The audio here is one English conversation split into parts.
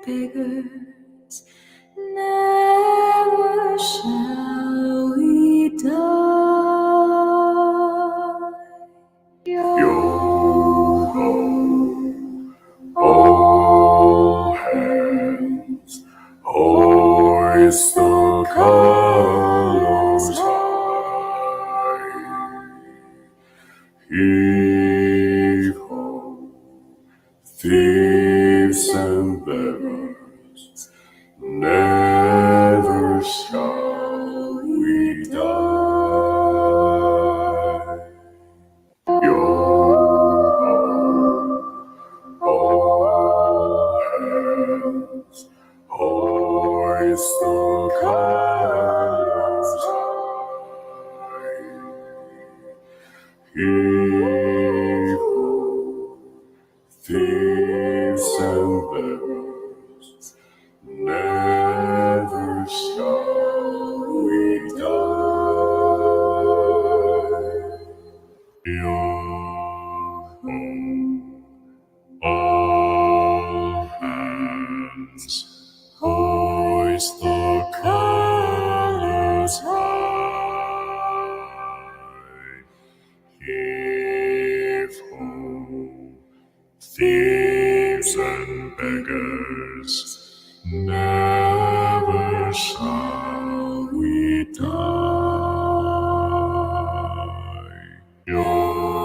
beggars, never shall we die. Yo-ho, all hands, hoist the colors high. Heave-ho, thieves and beggars, never shall we die. Yo-ho, all hands, hoist the colors high. Heave-ho, thieves and beggars, never shall we die. Yo-ho, all hands, hoist the colors high. Heave-ho, thieves and beggars, never shall we die. Yo-ho,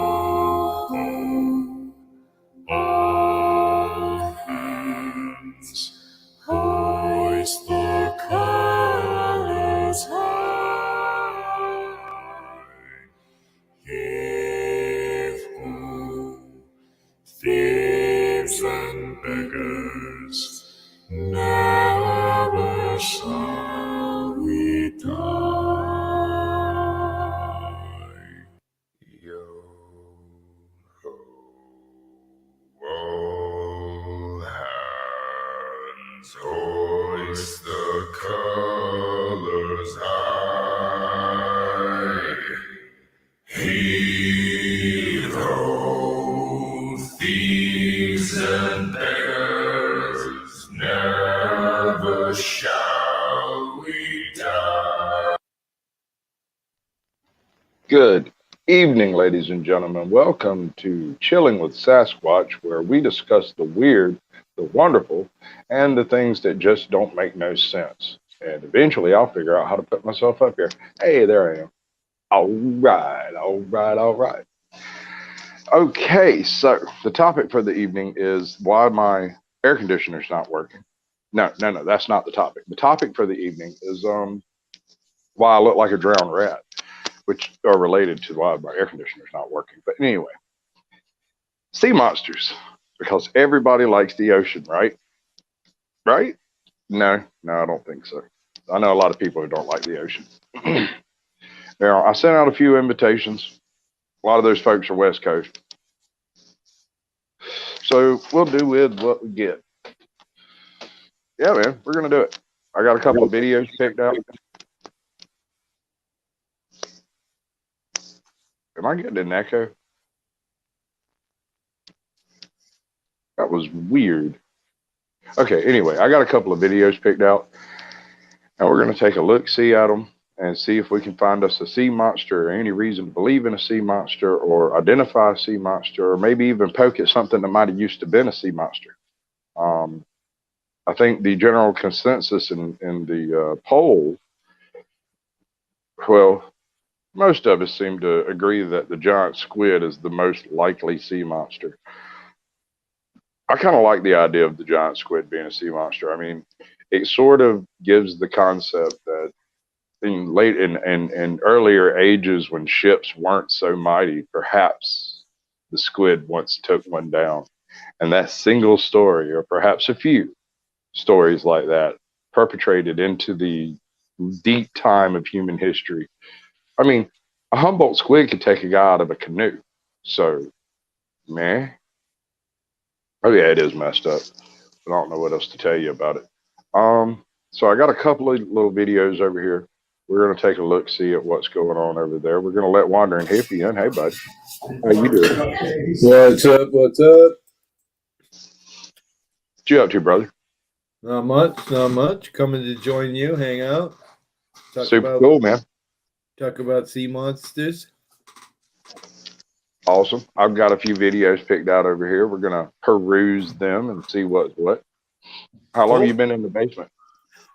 all hands, hoist the colors high. Heave-ho, thieves and beggars, never shall we die. Yo-ho, all hands, hoist the colors high. Heave-ho, thieves and beggars, never shall we die. Good evening, ladies and gentlemen. Welcome to Chilling with Sasquatch, where we discuss the weird, the wonderful, and the things that just don't make no sense. And eventually I'll figure out how to put myself up here. Hey, there I am. All right. Okay, so the topic for the evening is why my air conditioner's not working. No, that's not the topic. The topic for the evening is why I look like a drowned rat, which are related to why my air conditioner's not working. But anyway, sea monsters, because everybody likes the ocean, right? Right? No, I don't think so. I know a lot of people who don't like the ocean. Now, I sent out a few invitations. A lot of those folks are West Coast. So we'll do with what we get. Yeah, man, we're going to do it. I got a couple of videos picked out. Am I getting an echo? That was weird. Okay, anyway, I got a couple of videos picked out. And we're going to take a look-see at them and see if we can find us a sea monster or any reason to believe in a sea monster or identify a sea monster or maybe even poke at something that might have used to been a sea monster. I think the general consensus in the poll, well, most of us seem to agree that the giant squid is the most likely sea monster. I kind of like the idea of the giant squid being a sea monster. I mean, it sort of gives the concept that in earlier ages when ships weren't so mighty, perhaps the squid once took one down. And that single story, or perhaps a few stories like that, perpetrated into the deep time of human history. I mean, a Humboldt squid could take a guy out of a canoe. So, meh. Oh yeah, it is messed up. I don't know what else to tell you about it. So I got a couple of little videos over here. We're going to take a look, see at what's going on over there. We're going to let Wandering Hippie in. Hey, bud. How you doing? What's up? What you up to, brother? Not much, not much. Coming to join you, hang out, Super cool, man. talk about sea monsters. Awesome. I've got a few videos picked out over here. We're gonna peruse them and see what's what. How long Cool. have you been in the basement?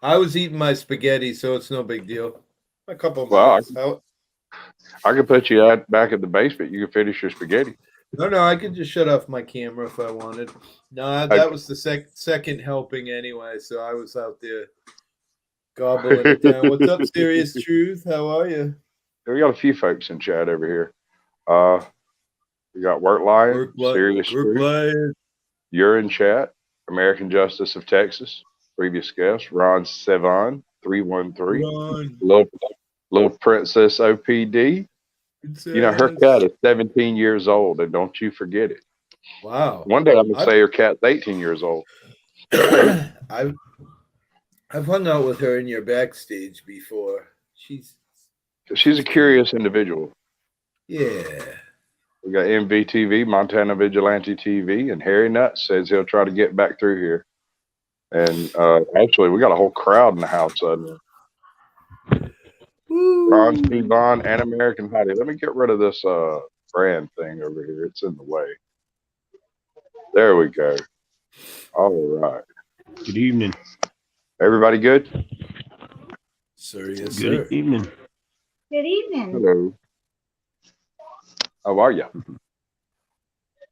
I was eating my spaghetti, so it's no big deal. A couple of Well, minutes. I could put you back at the basement. You can finish your spaghetti. No, I could just shut off my camera if I wanted. No, that Okay. was the second helping anyway, so I was out there gobbling it down. What's up, Serious Truth? How are you? We got a few folks in chat over here. We got Work Lion, Serious Truth. Lion. You're in chat. American Justice of Texas. Previous guest, Ron Sevan, 313. Run. Little Princess OPD. You know, her cat is 17 years old, and don't you forget it. Wow. One day I'm going to say her cat's 18 years old. I've hung out with her in your backstage before. She's a curious individual. Yeah. We got MVTV, Montana Vigilante TV, and Harry Nuts says he'll try to get back through here. And actually, we got a whole crowd in the house suddenly. Ron Stevon and American Hottie. Let me get rid of this brand thing over here. It's in the way. There we go. All right. Good evening. Everybody good? Sir, yes, Good sir. evening. Good evening. Hello. How are you?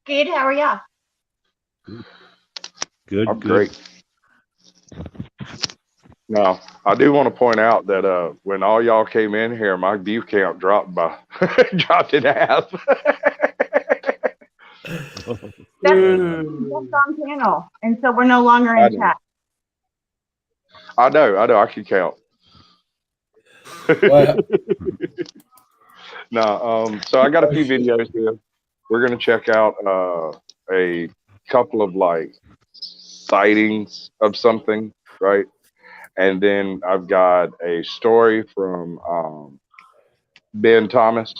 Good. How are y'all? Good. I'm great. Now, I do want to point out that when all y'all came in here, my view count dropped in half. That's on panel, and so we're no longer in chat. I know. I can count. No, so I got a few videos here. We're gonna check out a couple of like sightings of something, right? And then I've got a story from Ben Thomas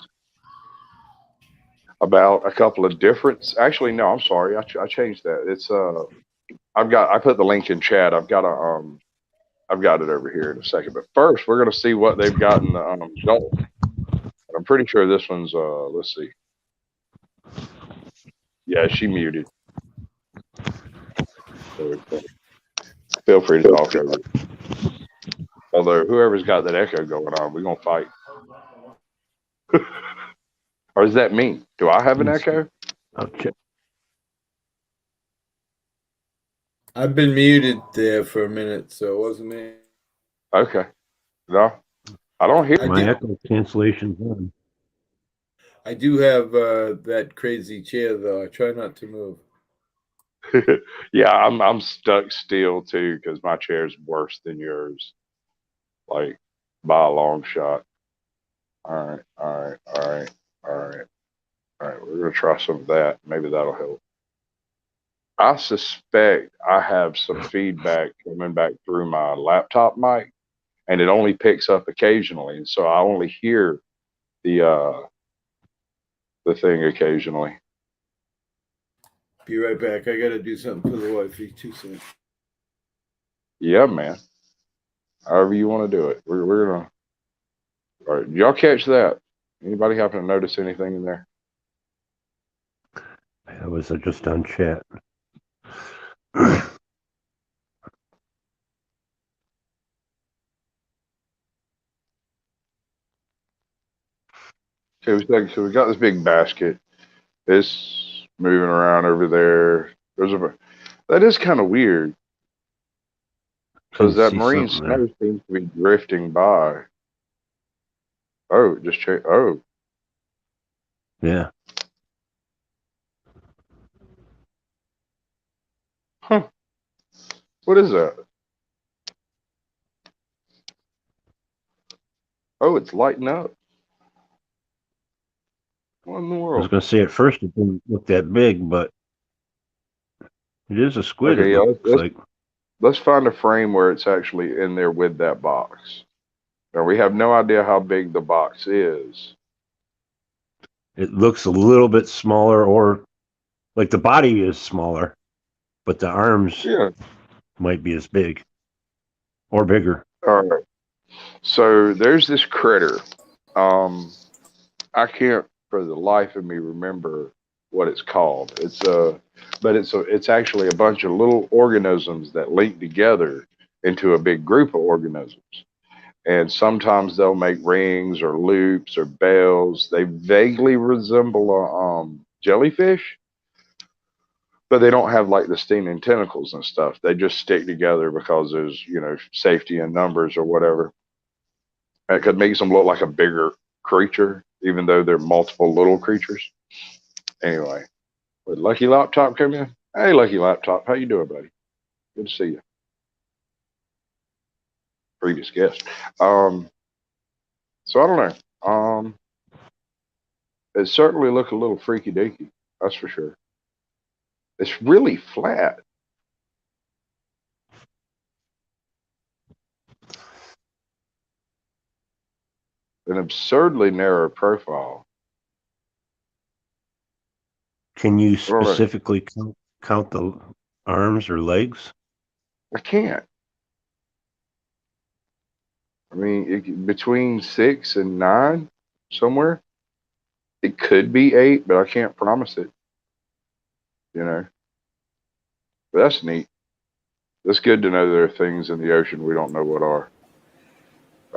about a couple of different. Actually, no, I'm sorry, I changed that. It's I put the link in chat. I've got it over here in a second. But first, we're gonna see what they've got in the Gulf. I'm pretty sure this one's let's see. Yeah, she muted. Feel free to talk over it. Although whoever's got that echo going on, we're gonna fight. Or is that me? Do I have an echo? Okay. I've been muted there for a minute, so it wasn't me. Okay. No, I don't hear my echo cancellation's on. I do have that crazy chair though. I try not to move. Yeah, I'm stuck still too because my chair's worse than yours, like by a long shot. All right. We're gonna try some of that. Maybe that'll help. I suspect I have some feedback coming back through my laptop mic, and it only picks up occasionally, and so I only hear the thing occasionally. Be right back. I gotta do something for the Wi-Fi. 2 seconds. Yeah, man. However you want to do it. We're gonna. All right, y'all catch that? Anybody happen to notice anything in there? I was just on chat. So we got this big basket. It's moving around over there. That is kind of weird because that marine snow seems to be drifting by. Oh, it just changed. Oh, yeah. Huh. What is that? Oh, it's lighting up. What in the world? I was going to say at first it didn't look that big, but it is a squid. Okay, it looks like. Let's find a frame where it's actually in there with that box. Now, we have no idea how big the box is. It looks a little bit smaller, or like the body is smaller, but the arms. Yeah. might be as big or bigger. All right. So there's this critter. I can't for the life of me remember what it's called. It's actually a bunch of little organisms that link together into a big group of organisms. And sometimes they'll make rings or loops or bells. They vaguely resemble a jellyfish, but they don't have like the stinging tentacles and stuff. They just stick together because there's, safety in numbers or whatever. And it could make them look like a bigger creature, even though they're multiple little creatures. Anyway, would Lucky Laptop come in? Hey, Lucky Laptop, how you doing, buddy? Good to see you. Previous guest. So I don't know. It certainly look a little freaky deaky, that's for sure. It's really flat. An absurdly narrow profile. Can you specifically count the arms or legs? I can't. I mean, between 6 and 9, somewhere. It could be 8, but I can't promise it. But that's neat. It's good to know there are things in the ocean we don't know what are.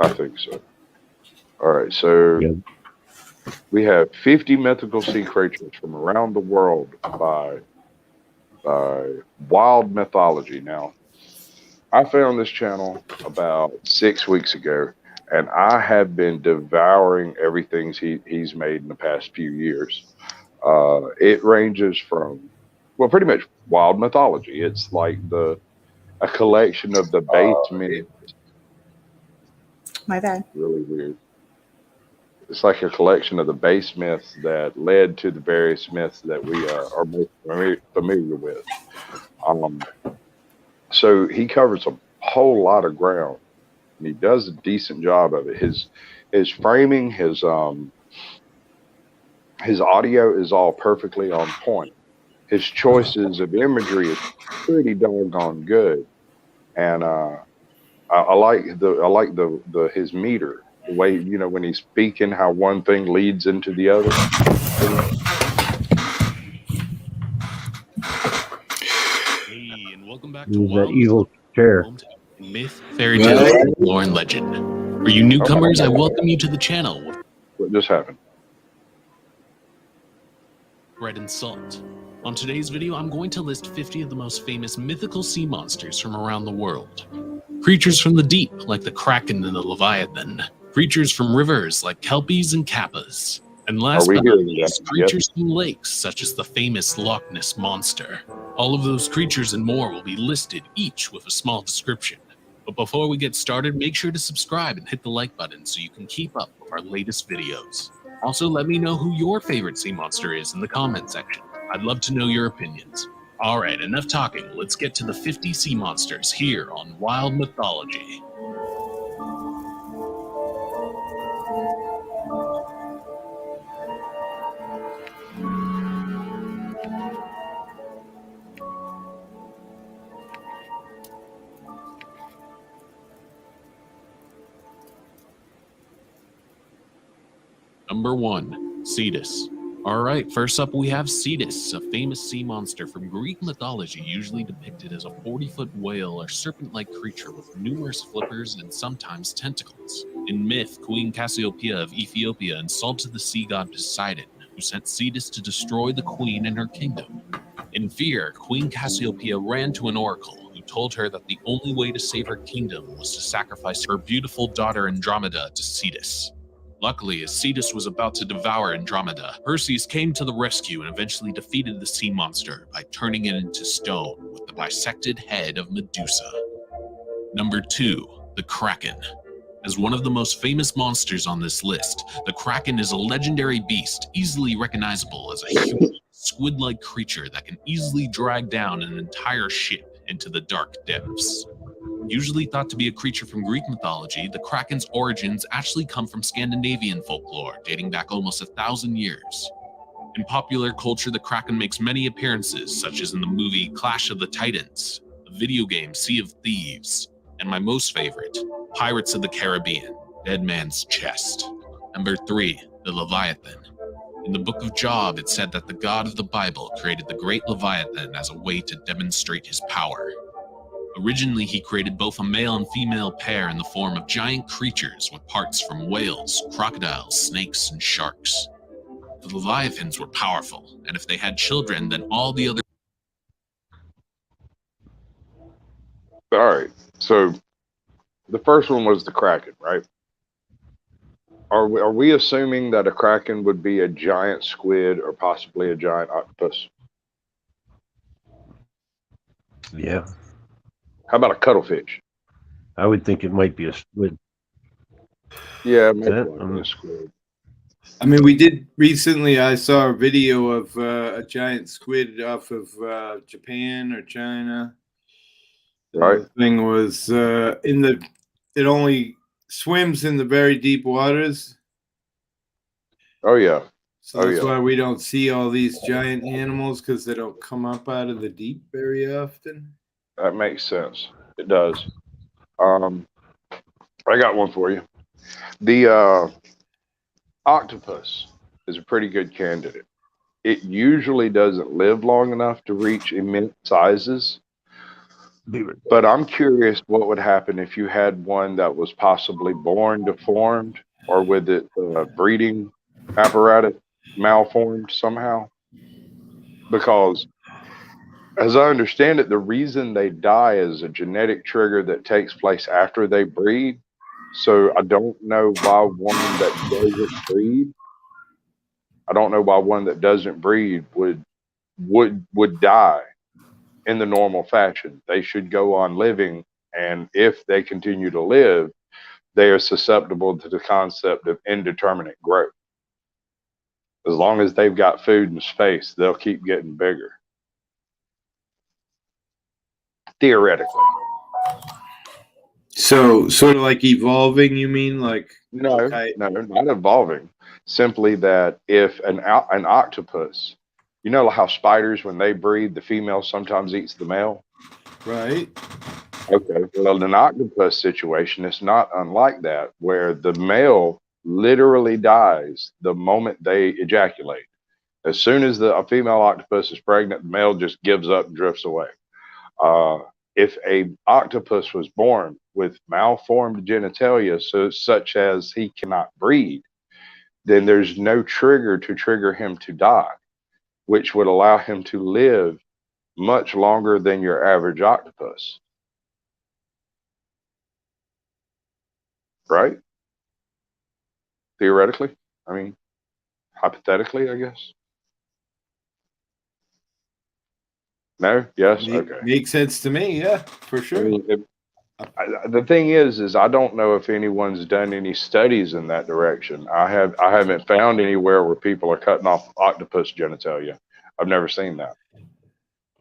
I think so. All right, so we have 50 mythical sea creatures from around the world by Wild Mythology. Now, I found this channel about 6 weeks ago, and I have been devouring everything he's made in the past few years. It ranges from, well, pretty much Wild Mythology. It's like a collection of the base myths. My bad. Really weird. It's like a collection of the base myths that led to the various myths that we are most familiar with. So he covers a whole lot of ground, and he does a decent job of it. His framing, his audio is all perfectly on point. His choices of imagery is pretty doggone good, and I like his meter, the way when he's speaking, how one thing leads into the other. Hey, and welcome back to That evil chair. Myth, fairy tale, lore, and legend. For you newcomers, I welcome you to the channel. What just happened? Bread and salt. On today's video, I'm going to list 50 of the most famous mythical sea monsters from around the world. Creatures from the deep, like the Kraken and the Leviathan. Creatures from rivers, like Kelpies and Kappas. And last but not least, creatures from lakes, such as the famous Loch Ness Monster. All of those creatures and more will be listed, each with a small description. But before we get started, make sure to subscribe and hit the like button so you can keep up with our latest videos. Also, let me know who your favorite sea monster is in the comment section. I'd love to know your opinions. Alright, enough talking. Let's get to the 50 sea monsters here on Wild Mythology. Number 1, Cetus. Alright, first up we have Cetus, a famous sea monster from Greek mythology, usually depicted as a 40-foot whale or serpent-like creature with numerous flippers and sometimes tentacles. In myth, Queen Cassiopeia of Ethiopia insulted the sea god Poseidon, who sent Cetus to destroy the queen and her kingdom. In fear, Queen Cassiopeia ran to an oracle, who told her that the only way to save her kingdom was to sacrifice her beautiful daughter Andromeda to Cetus. Luckily, as Cetus was about to devour Andromeda, Perseus came to the rescue and eventually defeated the sea monster by turning it into stone with the bisected head of Medusa. Number 2, the Kraken. As one of the most famous monsters on this list, the Kraken is a legendary beast, easily recognizable as a huge, squid-like creature that can easily drag down an entire ship into the dark depths. Usually thought to be a creature from Greek mythology, the Kraken's origins actually come from Scandinavian folklore, dating back almost 1,000 years. In popular culture, the Kraken makes many appearances, such as in the movie Clash of the Titans, the video game Sea of Thieves, and my most favorite, Pirates of the Caribbean, Dead Man's Chest. Number 3, the Leviathan. In the book of Job, it said that the God of the Bible created the great Leviathan as a way to demonstrate his power. Originally, he created both a male and female pair in the form of giant creatures with parts from whales, crocodiles, snakes, and sharks. The Leviathans were powerful, and if they had children, then all the other... All right. So the first one was the Kraken, right? Are we assuming that a Kraken would be a giant squid or possibly a giant octopus? Yeah, How about a cuttlefish? I would think it might be a squid. Yeah, maybe That- like a squid. I mean, we did recently. I saw a video of a giant squid off of Japan or China. Right. The thing was in the. It only swims in the very deep waters, Oh yeah. so Oh, that's yeah. why we don't see all these giant animals, because they don't come up out of the deep very often. That makes sense. It does. I got one for you. The octopus is a pretty good candidate. It usually doesn't live long enough to reach immense sizes, but I'm curious what would happen if you had one that was possibly born deformed or with its breeding apparatus malformed somehow. Because as I understand it, the reason they die is a genetic trigger that takes place after they breed. So I don't know why one that doesn't breed. I don't know why one that doesn't breed would die in the normal fashion. They should go on living, and if they continue to live, they are susceptible to the concept of indeterminate growth. As long as they've got food and space, they'll keep getting bigger. Theoretically. So, sort of like evolving, you mean? Like, No, okay. no, not evolving. Simply that if an octopus, you know how spiders, when they breed, the female sometimes eats the male? Right? Okay. Well, in an octopus situation, it's not unlike that, where the male literally dies the moment they ejaculate. As soon as a female octopus is pregnant, the male just gives up and drifts away. If a octopus was born with malformed genitalia, such as he cannot breed, then there's no trigger to trigger him to die, which would allow him to live much longer than your average octopus. Right? Theoretically. I mean, hypothetically, I guess. No? Yes? Okay. Makes sense to me. Yeah, for I sure. mean, the thing is I don't know if anyone's done any studies in that direction. I haven't found anywhere where people are cutting off octopus genitalia. I've never seen that.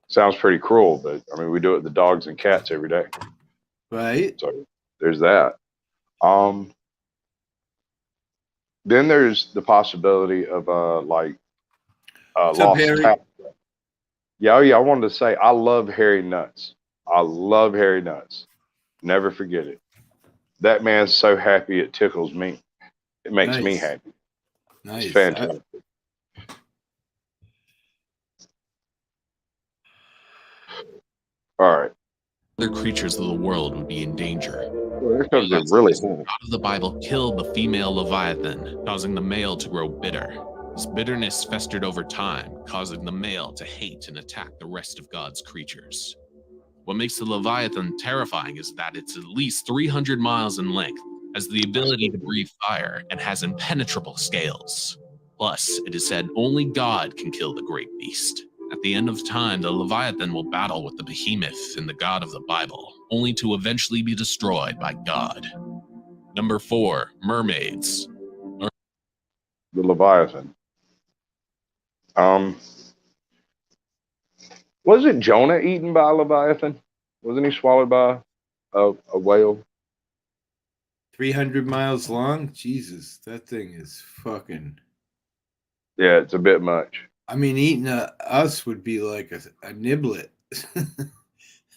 Sounds pretty cruel, but I mean, we do it to dogs and cats every day. Right? So there's that. Then there's the possibility of What's up, lost Harry? cat. Yeah, oh yeah. I wanted to say I love hairy nuts. I love hairy nuts. Never forget it. That man's so happy it tickles me. It makes me Nice. happy. Nice. It's fantastic. All right. other creatures of the world would be in danger. Well, here comes it really The hard. God of the Bible killed the female Leviathan, causing the male to grow bitter. This bitterness festered over time, causing the male to hate and attack the rest of God's creatures. What makes the Leviathan terrifying is that it's at least 300 miles in length, has the ability to breathe fire, and has impenetrable scales. Plus, it is said only God can kill the great beast. At the end of time, the Leviathan will battle with the behemoth and the God of the Bible, only to eventually be destroyed by God. Number 4, mermaids. The Leviathan. Wasn't Jonah eaten by a Leviathan? Wasn't he swallowed by a whale? 300 miles long? Jesus, that thing is fucking. Yeah, it's a bit much. I mean, eating us would be like a niblet.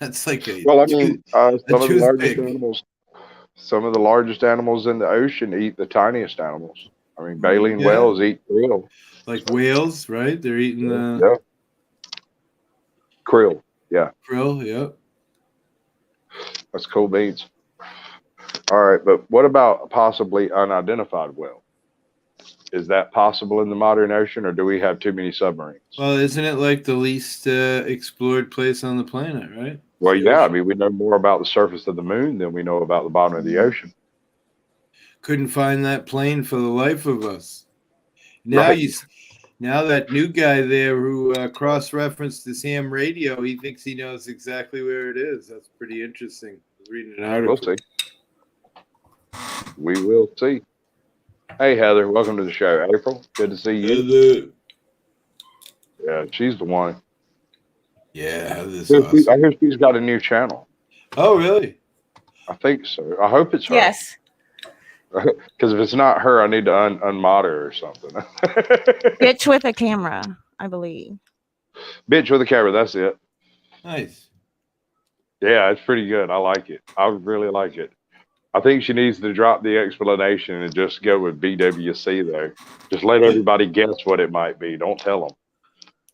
That's like a Well, I mean, some of the largest toothpick. animals, some of the largest animals in the ocean eat the tiniest animals. I mean, baleen Yeah. whales eat krill. Like whales, right? They're eating the Yeah, krill. Yeah, krill. Yep. that's cool beans. All right, but what about a possibly unidentified whale? Is that possible in the modern ocean, or do we have too many submarines? Well, isn't it like the least explored place on the planet, right? Well, The yeah. I ocean. mean, we know more about the surface of the moon than we know about the bottom of the ocean. Couldn't find that plane for the life of us. Now Right. now that new guy there who cross-referenced this ham radio, he thinks he knows exactly where it is. That's pretty interesting. I was reading an article. We'll see. We will see. Hey, Heather, welcome to the show. April, good to see you. Yeah, she's the one. Yeah, this is I awesome. hear she's got a new channel. Oh, really? I think so. I hope it's her. Yes. Because if it's not her, I need to unmod her or something. Bitch with a camera, I believe. Bitch with a camera, that's it. Nice. Yeah, it's pretty good. I like it. I really like it. I think she needs to drop the explanation and just go with BWC there. Just let everybody guess what it might be. Don't tell them.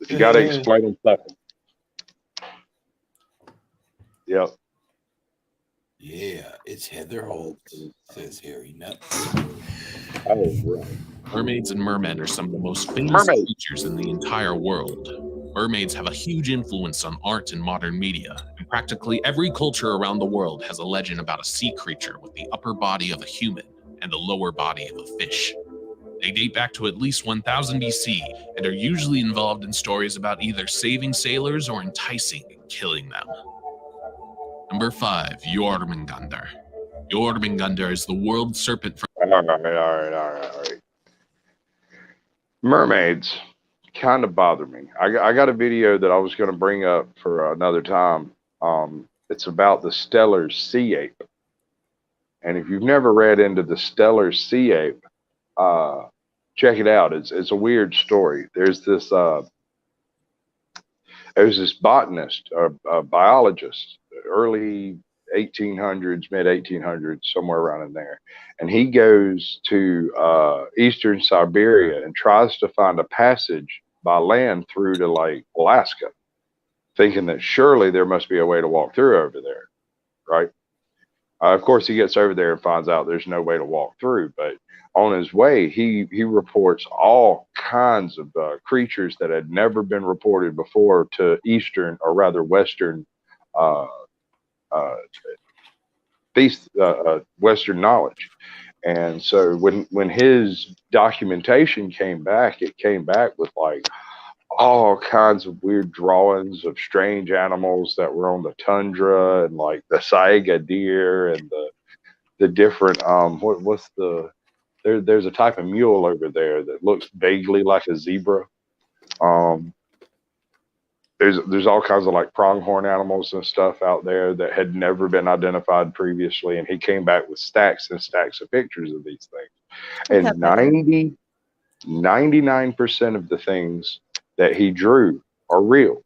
If you got to explain them, stuff. Yep. Yeah, it's Heather Holt, says Harry Nuts. Oh, right. Mermaids and mermen are some of the most famous Mermaids. creatures in the entire world. Mermaids have a huge influence on art and modern media, and practically every culture around the world has a legend about a sea creature with the upper body of a human and the lower body of a fish. They date back to at least 1000 BC and are usually involved in stories about either saving sailors or enticing and killing them. Number 5, Jormungandr. Jormungandr is the world serpent from All right. Mermaids kind of bother me. I got a video that I was going to bring up for another time. It's about the stellar sea ape. And if you've never read into the stellar sea ape, check it out. It's a weird story. There's this botanist, a biologist, early 1800s, mid 1800s, somewhere around in there. And he goes to eastern Siberia and tries to find a passage by land through to like Alaska, thinking that surely there must be a way to walk through over there, right? Of course, he gets over there and finds out there's no way to walk through. But on his way, he reports all kinds of creatures that had never been reported before to Eastern, or rather Western, Western knowledge. And so when his documentation came back, it came back with like all kinds of weird drawings of strange animals that were on the tundra, and like the saiga deer and the different there's a type of mule over there that looks vaguely like a zebra. There's all kinds of like pronghorn animals and stuff out there that had never been identified previously, and he came back with stacks and stacks of pictures of these things. And 99% of the things that he drew are real.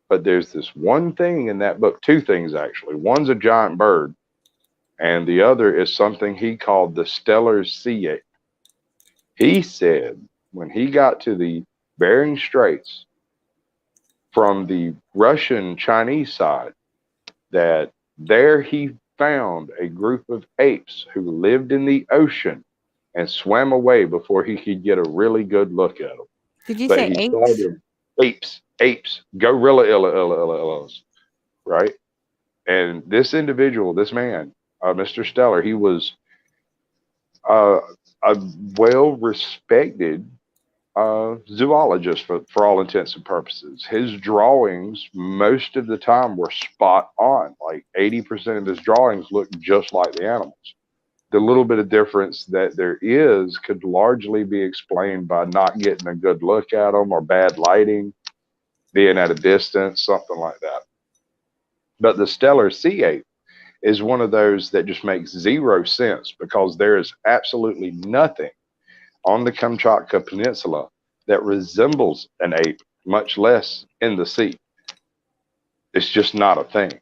But there's this one thing in that book, two things actually. One's a giant bird, and the other is something he called the stellar sea ape. He said when he got to the Bering Straits from the Russian-Chinese side, that there he found a group of apes who lived in the ocean and swam away before he could get a really good look at them. Did you But say he apes? saw them apes, gorilla, right? And this individual, this man, Mr. Stellar, he was a well-respected zoologist for all intents and purposes. His drawings, most of the time, were spot on. Like 80% of his drawings look just like the animals. The little bit of difference that there is could largely be explained by not getting a good look at them, or bad lighting, being at a distance, something like that. But the stellar sea ape is one of those that just makes zero sense, because there is absolutely nothing on the Kamchatka Peninsula that resembles an ape, much less in the sea. It's just not a thing.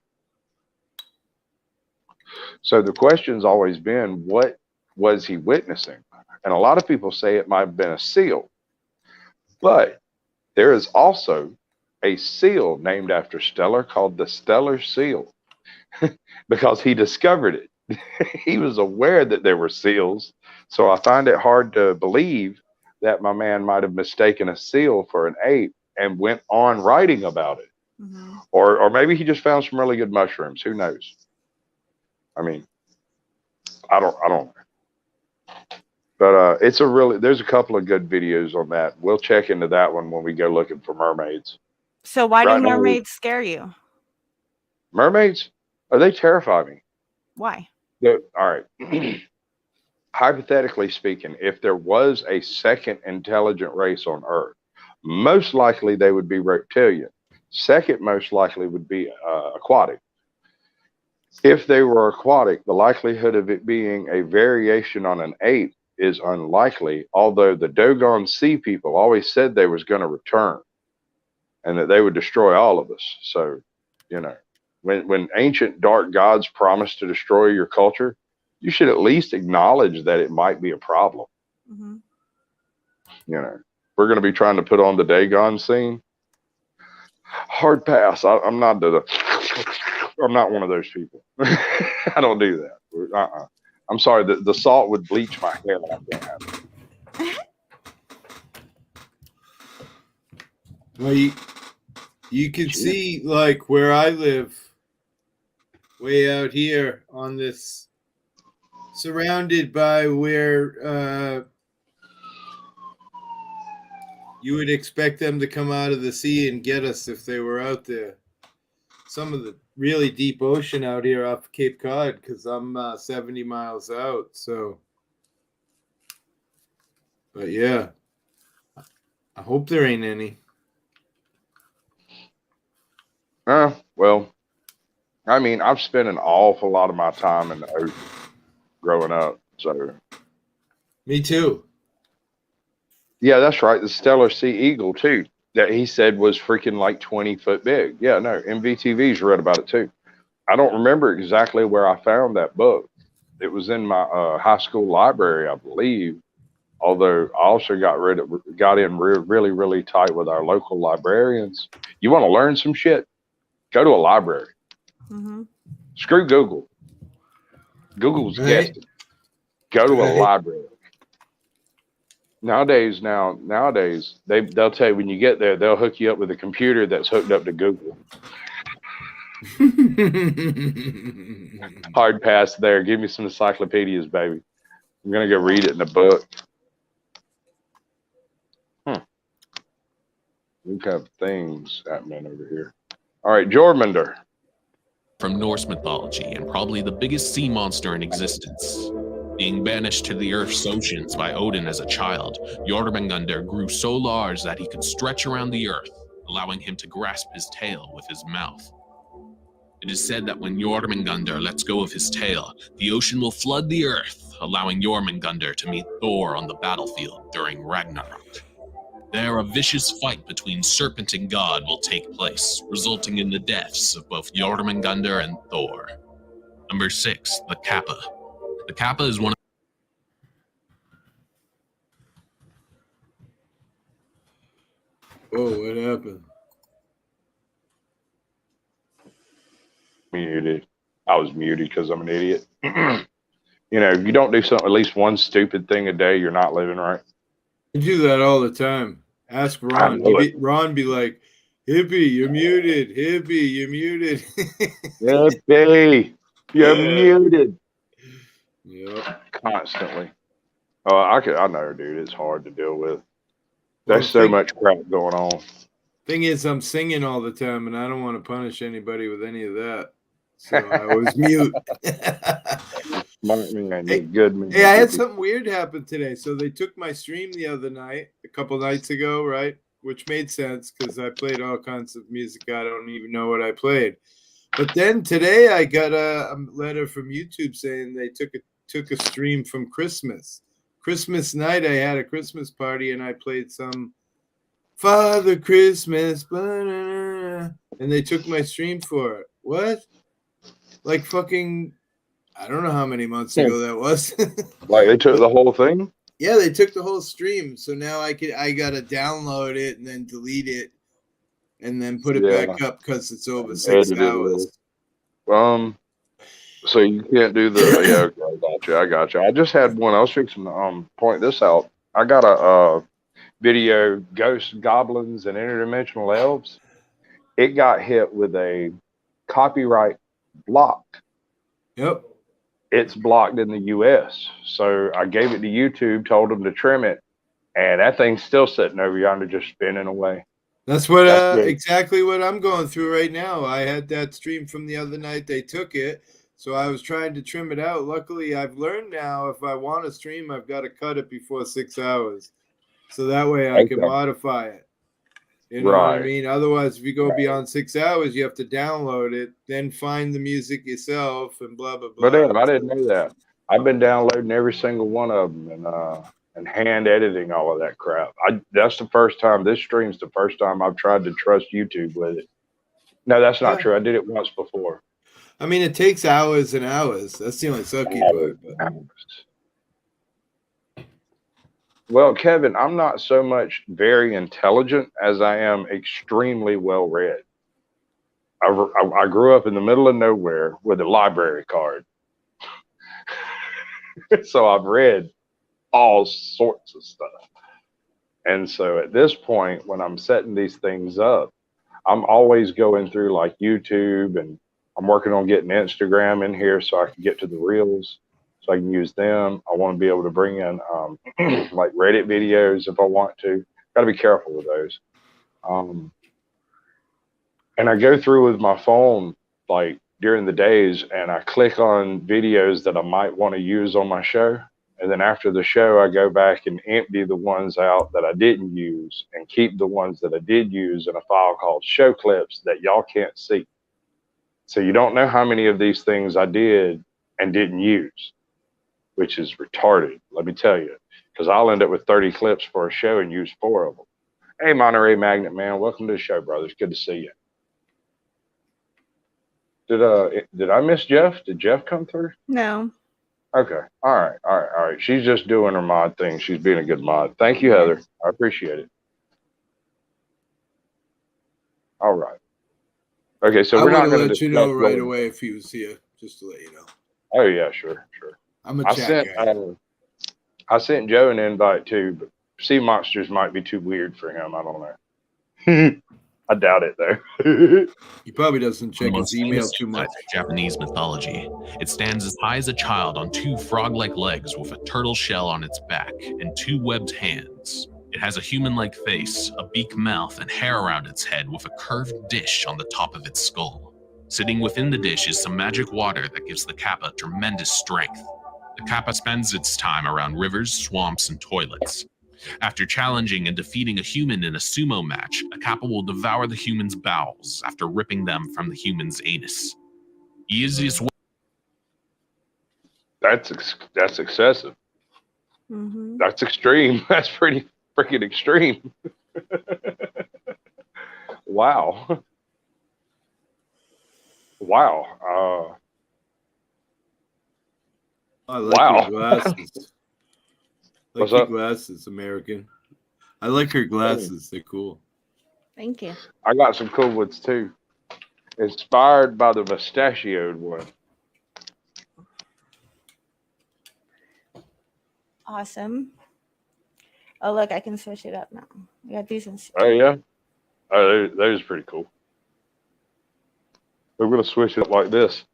So the question's always been, what was he witnessing? And a lot of people say it might have been a seal. But there is also a seal named after Stellar called the Stellar Seal because he discovered it. He was aware that there were seals. So I find it hard to believe that my man might have mistaken a seal for an ape and went on writing about it. Mm-hmm. Or maybe he just found some really good mushrooms. Who knows? I mean, I don't know. But there's a couple of good videos on that. We'll check into that one when we go looking for mermaids. So why Right do now, mermaids scare you? Mermaids? Oh, they terrify me. Why? All right. Hypothetically speaking, if there was a second intelligent race on Earth, most likely they would be reptilian. Second most likely would be aquatic. If they were aquatic, the likelihood of it being a variation on an ape is unlikely, although the Dogon Sea people always said they was going to return and that they would destroy all of us. So, you know, when ancient dark gods promise to destroy your culture, you should at least acknowledge that it might be a problem. Mm-hmm. You know, we're going to be trying to put on the Dagon scene. Hard pass. I'm not one of those people. I don't do that. I'm sorry. The salt would bleach my hair. I can't have it. Well, you can see, like, where I live, way out here on this, surrounded by where you would expect them to come out of the sea and get us if they were out there. Some of the really deep ocean out here off Cape Cod, because I'm 70 miles out. So, but yeah, I hope there ain't any. Well, I mean, I've spent an awful lot of my time in the ocean growing up. So, Me too. yeah, that's right. The Stellar Sea Eagle too, that he said was freaking like 20 foot big. Yeah, no, MVTV's read about it too. I don't remember exactly where I found that book. It was in my high school library, I believe. Although I also got in really, really tight with our local librarians. You want to learn some shit? Go to a library. Mm-hmm. Screw Google. Google's guessing. Go to a library. Nowadays, they'll tell you when you get there, they'll hook you up with a computer that's hooked up to Google. Hard pass there. Give me some encyclopedias, baby. I'm gonna go read it in a book. We have things happening over here. All right, Jormander. From Norse mythology and probably the biggest sea monster in existence. Being banished to the Earth's oceans by Odin as a child, Jormungandr grew so large that he could stretch around the Earth, allowing him to grasp his tail with his mouth. It is said that when Jormungandr lets go of his tail, the ocean will flood the Earth, allowing Jormungandr to meet Thor on the battlefield during Ragnarok. There, a vicious fight between serpent and god will take place, resulting in the deaths of both Jormungandr and Thor. Number 6, the Kappa. The Kappa is one of Oh, what happened? Muted. I was muted because I'm an idiot. You know, if you don't do something, at least one stupid thing a day, you're not living right. I do that all the time. Ask Ron. Ron be like, Hippie, you're muted. Hippie, you're muted. Hippie, you're muted. Yep. Constantly. Oh, I know, dude. It's hard to deal with. There's so much crap going on. Thing is, I'm singing all the time, and I don't want to punish anybody with any of that. So I always mute. Smart man, good man. Hey, I had something weird happen today. So they took my stream the other night, a couple nights ago, right? Which made sense because I played all kinds of music. I don't even know what I played. But then today I got a letter from YouTube saying they took a stream from Christmas. Christmas night, I had a Christmas party and I played some Father Christmas. and they took my stream for it. What? Like fucking, I don't know how many months ago that was. Like they took the whole thing? Yeah, they took the whole stream. So now I gotta download it and then delete it and then put it back up because it's over 6 hours. So you can't do the okay, I got you. I just had one. I was fixing to point this out. I got a video, Ghosts, Goblins, and Interdimensional Elves. It got hit with a copyright block. Yep. It's blocked in the US. So I gave it to YouTube, told them to trim it, and that thing's still sitting over yonder just spinning away. That's what exactly what I'm going through right now. I had that stream from the other night. They took it. So I was trying to trim it out. Luckily, I've learned now if I want to stream, I've got to cut it before 6 hours. So that way I can modify it. You know what I mean? Otherwise, if you go beyond 6 hours, you have to download it, then find the music yourself and blah, blah, blah. But damn, I didn't know that. I've been downloading every single one of them and hand editing all of that crap. That's the first time, this stream's the first time I've tried to trust YouTube with it. No, that's not true. I did it once before. I mean, it takes hours and hours. That's the only sucky part. Well, Kevin, I'm not so much very intelligent as I am extremely well read. I grew up in the middle of nowhere with a library card. So I've read all sorts of stuff. And so at this point, when I'm setting these things up, I'm always going through like YouTube, and I'm working on getting Instagram in here so I can get to the reels, so I can use them. I want to be able to bring in like Reddit videos if I want to. Got to be careful with those. And I go through with my phone like during the days, and I click on videos that I might want to use on my show. And then after the show, I go back and empty the ones out that I didn't use and keep the ones that I did use in a file called show clips that y'all can't see. So you don't know how many of these things I did and didn't use, which is retarded, let me tell you, because I'll end up with 30 clips for a show and use 4 of them. Hey, Monterey Magnet Man, welcome to the show, brothers. Good to see you. Did I miss Jeff? Did Jeff come through? No. Okay. All right. She's just doing her mod thing. She's being a good mod. Thank you, Heather. I appreciate it. All right. Okay, so we're not going to let you know right away if he was here, just to let you know. Oh yeah, sure. I'm a chat guy. I sent Joe an invite too, but sea monsters might be too weird for him. I don't know. I doubt it though. He probably doesn't check his email too much. Japanese mythology. It stands as high as a child on 2 frog-like legs with a turtle shell on its back and 2 webbed hands. It has a human-like face, a beak mouth, and hair around its head with a curved dish on the top of its skull. Sitting within the dish is some magic water that gives the kappa tremendous strength. The kappa spends its time around rivers, swamps, and toilets. After challenging and defeating a human in a sumo match, a kappa will devour the human's bowels after ripping them from the human's anus. The easiest way. That's excessive. Mm-hmm. That's extreme. That's pretty freaking extreme. Wow. I like your glasses. What's your up? Glasses, American. I like her glasses. They're cool. Thank you. I got some cool ones too. Inspired by the mustachioed one. Awesome. Oh, look, I can switch it up now. I got these in. Oh yeah. Oh, those are pretty cool. We're gonna switch it like this.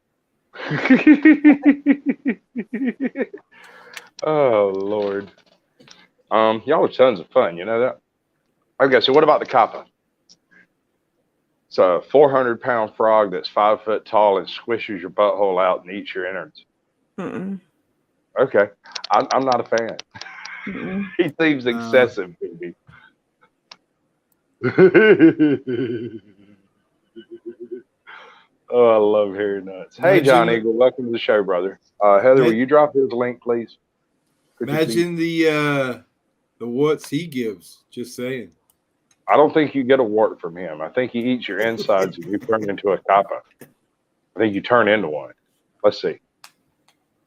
Oh Lord. Y'all are tons of fun, you know that? Okay, so what about the kappa? It's a 400-pound frog that's 5 foot tall and squishes your butthole out and eats your innards. Mm-mm. Okay, I'm not a fan. Mm-mm. He seems excessive to me. Oh, I love hairy nuts. Hey, John Eagle, welcome to the show, brother. Heather, will you drop his link, please? Imagine the warts he gives. Just saying. I don't think you get a wart from him. I think he eats your insides and you turn into a kappa. I think you turn into one. Let's see.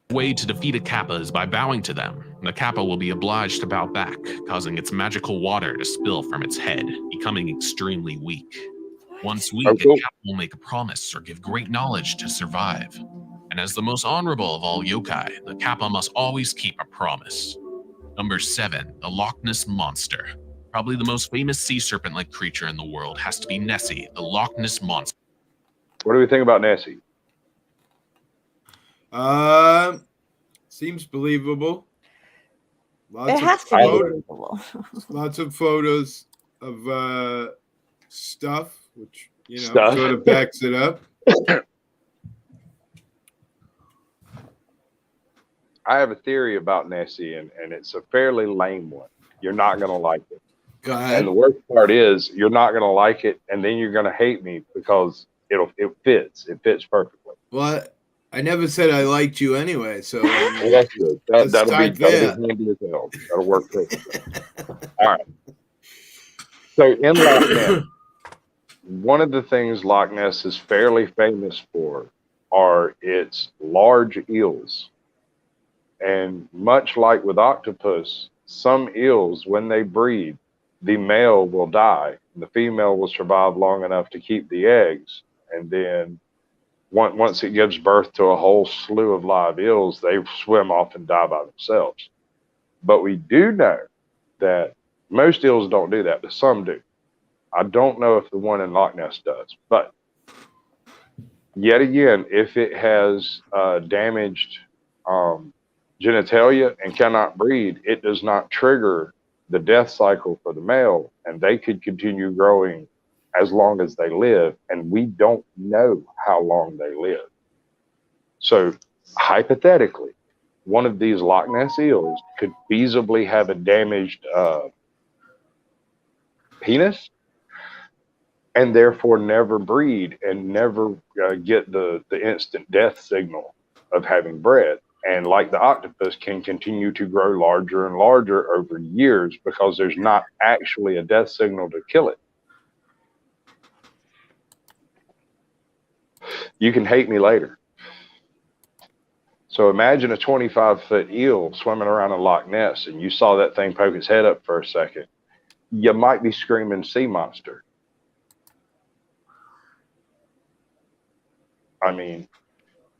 The way to defeat a kappa is by bowing to them. The kappa will be obliged to bow back, causing its magical water to spill from its head, becoming extremely weak. Once Oh, weak, a cool. kappa will make a promise or give great knowledge to survive. And as the most honorable of all yokai, the kappa must always keep a promise. Number 7, the Loch Ness Monster. Probably the most famous sea serpent-like creature in the world has to be Nessie, the Loch Ness Monster. What do we think about Nessie? Seems believable. It has to be photos. believable. Lots of photos of stuff, which Stuff. sort of backs it up. I have a theory about Nessie, and it's a fairly lame one. You're not going to like it. Go And ahead. the worst part is you're not going to like it, and then you're going to hate me because it fits. It fits perfectly. Well, I never said I liked you anyway, so Well, that's good. Let's That'll be start there. handy as hell. That'll work perfectly. All right. So in Loch Ness, one of the things Loch Ness is fairly famous for are its large eels. And much like with octopus, some eels, when they breed, the male will die. The female will survive long enough to keep the eggs. And then once it gives birth to a whole slew of live eels, they swim off and die by themselves. But we do know that most eels don't do that, but some do. I don't know if the one in Loch Ness does. But yet again, if it has damaged genitalia and cannot breed, it does not trigger the death cycle for the male, and they could continue growing as long as they live, and we don't know how long they live. So hypothetically, one of these Loch Ness eels could feasibly have a damaged penis and therefore never breed and never get the instant death signal of having bred. And like the octopus, can continue to grow larger and larger over years because there's not actually a death signal to kill it. You can hate me later. So imagine a 25-foot eel swimming around in Loch Ness and you saw that thing poke its head up for a second. You might be screaming sea monster. I mean,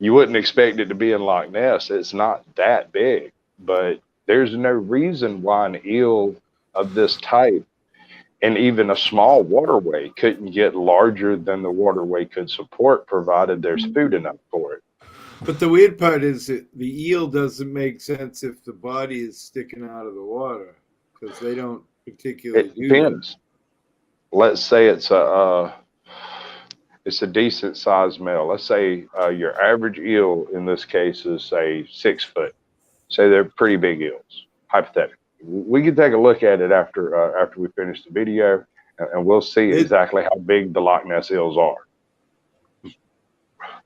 you wouldn't expect it to be in Loch Ness. It's not that big, but there's no reason why an eel of this type and even a small waterway couldn't get larger than the waterway could support, provided there's food enough for it. But the weird part is that the eel doesn't make sense if the body is sticking out of the water, because they don't particularly It do depends. Let's say it's a decent sized male. Let's say your average eel in this case is say 6 foot. Say they're pretty big eels, hypothetically. We can take a look at it after we finish the video, and we'll see exactly how big the Loch Ness eels are.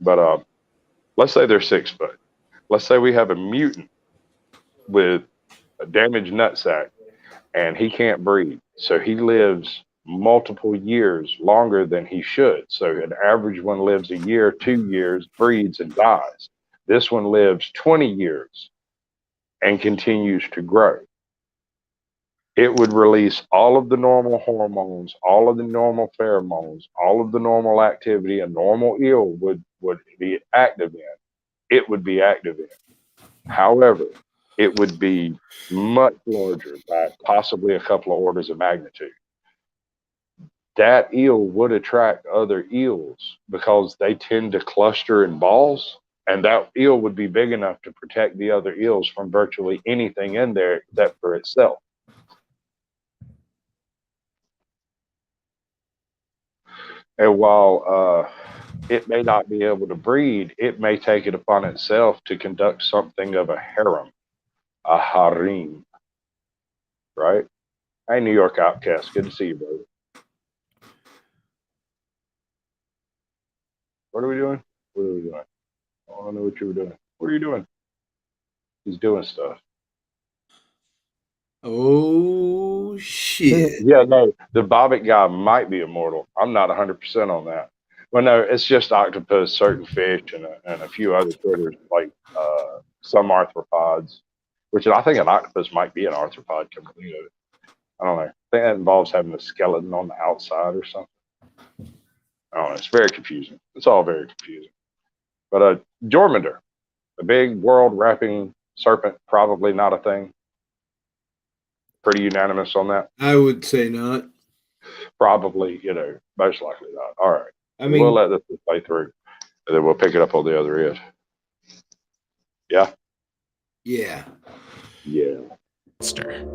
But let's say they're 6 foot. Let's say we have a mutant with a damaged nutsack, and he can't breed, so he lives multiple years longer than he should. So an average one lives a year, 2 years, breeds and dies. This one lives 20 years and continues to grow. It would release all of the normal hormones, all of the normal pheromones, all of the normal activity a normal eel would be active in. It would be active in. However, it would be much larger by possibly a couple of orders of magnitude. That eel would attract other eels because they tend to cluster in balls, and that eel would be big enough to protect the other eels from virtually anything in there except for itself. And while it may not be able to breed, it may take it upon itself to conduct something of a harem, a harem, right? Hey, New York Outcast, good to see you, brother. What are we doing? What are we doing? I don't know what you were doing. What are you doing? He's doing stuff. Oh shit! Yeah, no, the bobbit guy might be immortal. I'm not 100% on that. Well, no, it's just octopus, certain fish, and a few other critters like some arthropods, which I think an octopus might be an arthropod. Completely, I don't know. I think that involves having a skeleton on the outside or something. I don't know. It's very confusing. It's all very confusing. But Jormander, the big world-wrapping serpent, probably not a thing. Pretty unanimous on that. I would say not. Probably, most likely not. All right. I We'll mean, let this play through, and then we'll pick it up on the other end. Yeah? yeah. Yeah. Monster.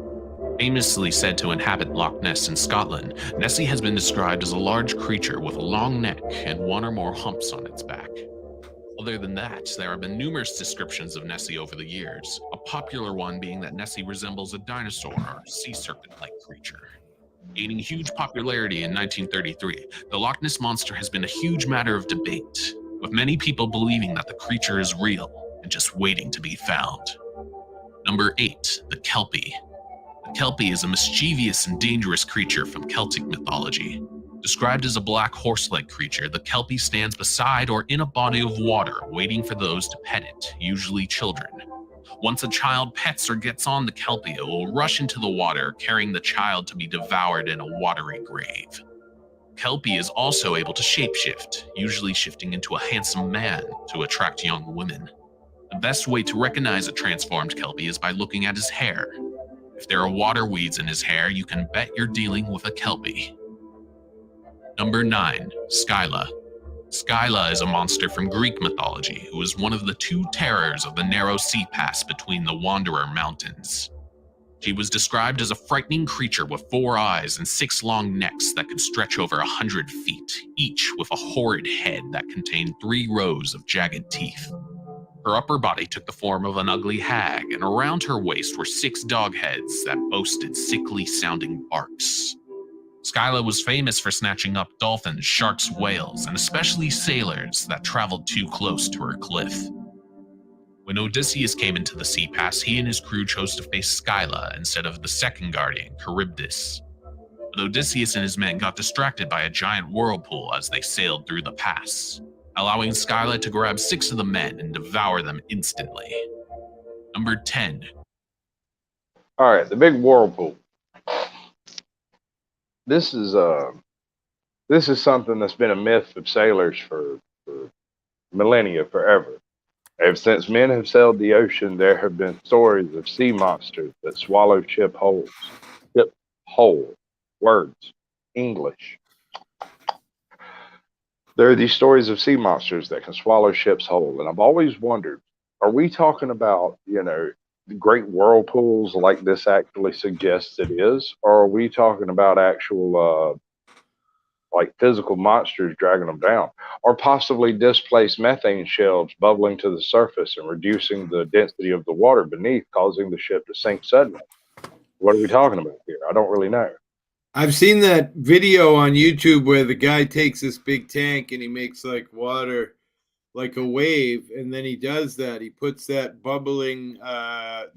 Famously said to inhabit Loch Ness in Scotland, Nessie has been described as a large creature with a long neck and one or more humps on its back. Other than that, there have been numerous descriptions of Nessie over the years, a popular one being that Nessie resembles a dinosaur or sea serpent-like creature. Gaining huge popularity in 1933, the Loch Ness Monster has been a huge matter of debate, with many people believing that the creature is real and just waiting to be found. Number 8, the Kelpie. The Kelpie is a mischievous and dangerous creature from Celtic mythology. Described as a black horse-like creature, the Kelpie stands beside or in a body of water, waiting for those to pet it, usually children. Once a child pets or gets on the Kelpie, it will rush into the water, carrying the child to be devoured in a watery grave. Kelpie is also able to shapeshift, usually shifting into a handsome man to attract young women. The best way to recognize a transformed Kelpie is by looking at his hair. If there are water weeds in his hair, you can bet you're dealing with a Kelpie. Number 9, Skyla. Skyla is a monster from Greek mythology who is one of the 2 terrors of the narrow sea pass between the Wanderer Mountains. She was described as a frightening creature with 4 eyes and 6 long necks that could stretch over 100 feet, each with a horrid head that contained 3 rows of jagged teeth. Her upper body took the form of an ugly hag, and around her waist were 6 dog heads that boasted sickly-sounding barks. Skyla was famous for snatching up dolphins, sharks, whales, and especially sailors that traveled too close to her cliff. When Odysseus came into the sea pass, he and his crew chose to face Skyla instead of the second guardian, Charybdis. But Odysseus and his men got distracted by a giant whirlpool as they sailed through the pass, allowing Skyla to grab 6 of the men and devour them instantly. Number 10. All right. The big whirlpool. This is something that's been a myth of sailors for millennia, forever. Ever since men have sailed the ocean, there have been stories of sea monsters that swallow ship whole. Ship whole. Words. English. There are these stories of sea monsters that can swallow ships whole. And I've always wondered, are we talking about, great whirlpools like this actually suggests it is? Or are we talking about actual, like physical monsters dragging them down? Or possibly displaced methane shelves bubbling to the surface and reducing the density of the water beneath, causing the ship to sink suddenly? What are we talking about here? I don't really know. I've seen that video on YouTube where the guy takes this big tank and he makes like water like a wave, and then he does that. He puts that bubbling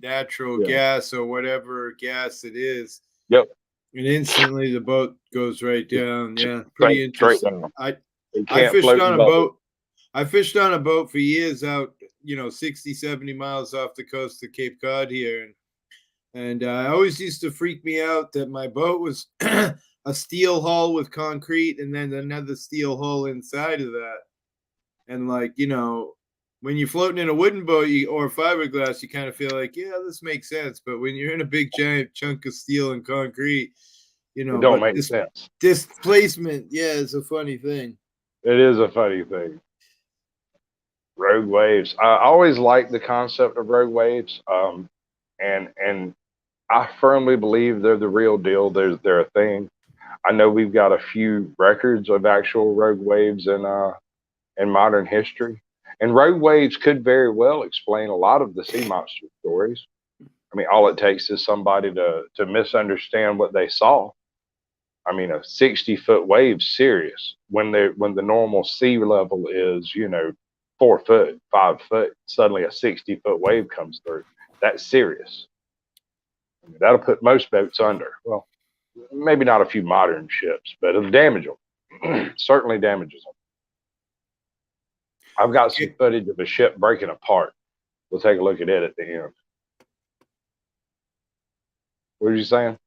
natural gas or whatever gas it is. Yep. And instantly the boat goes right down. Yeah, pretty interesting. I fished on a boat. I fished on a boat for years out, 60, 70 miles off the coast of Cape Cod here. And I always used to freak me out that my boat was a steel hull with concrete and then another steel hull inside of that. And when you're floating in a wooden boat or fiberglass, you kind of feel like, yeah, this makes sense. But when you're in a big giant chunk of steel and concrete, it don't make sense. Displacement, yeah, it's a funny thing. It is a funny thing. Rogue waves. I always liked the concept of rogue waves, and I firmly believe they're the real deal. They're a thing. I know we've got a few records of actual rogue waves in modern history, and rogue waves could very well explain a lot of the sea monster stories. I mean, all it takes is somebody to misunderstand what they saw. I mean, a 60-foot wave, serious. When the normal sea level is, 4 foot, 5 foot, suddenly a 60-foot wave comes through. That's serious. That'll put most boats under. Well, maybe not a few modern ships, but it'll damage them. Certainly damages them. I've got some footage of a ship breaking apart. We'll take a look at it at the end. What were you saying?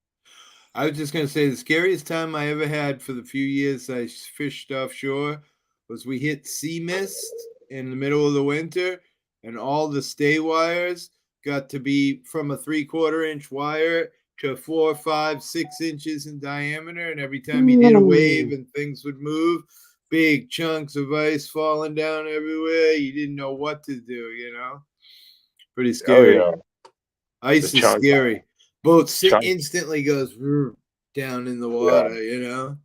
I was just going to say the scariest time I ever had for the few years I fished offshore was we hit sea mist in the middle of the winter, and all the stay wires got to be from a 3/4 inch wire to 4, 5, 6 inches in diameter. And every time you did a wave and things would move, big chunks of ice falling down everywhere. You didn't know what to do, you know? Pretty scary. Oh, yeah. Ice The is chunk- scary. Boat chunk- instantly goes down in the water, you know?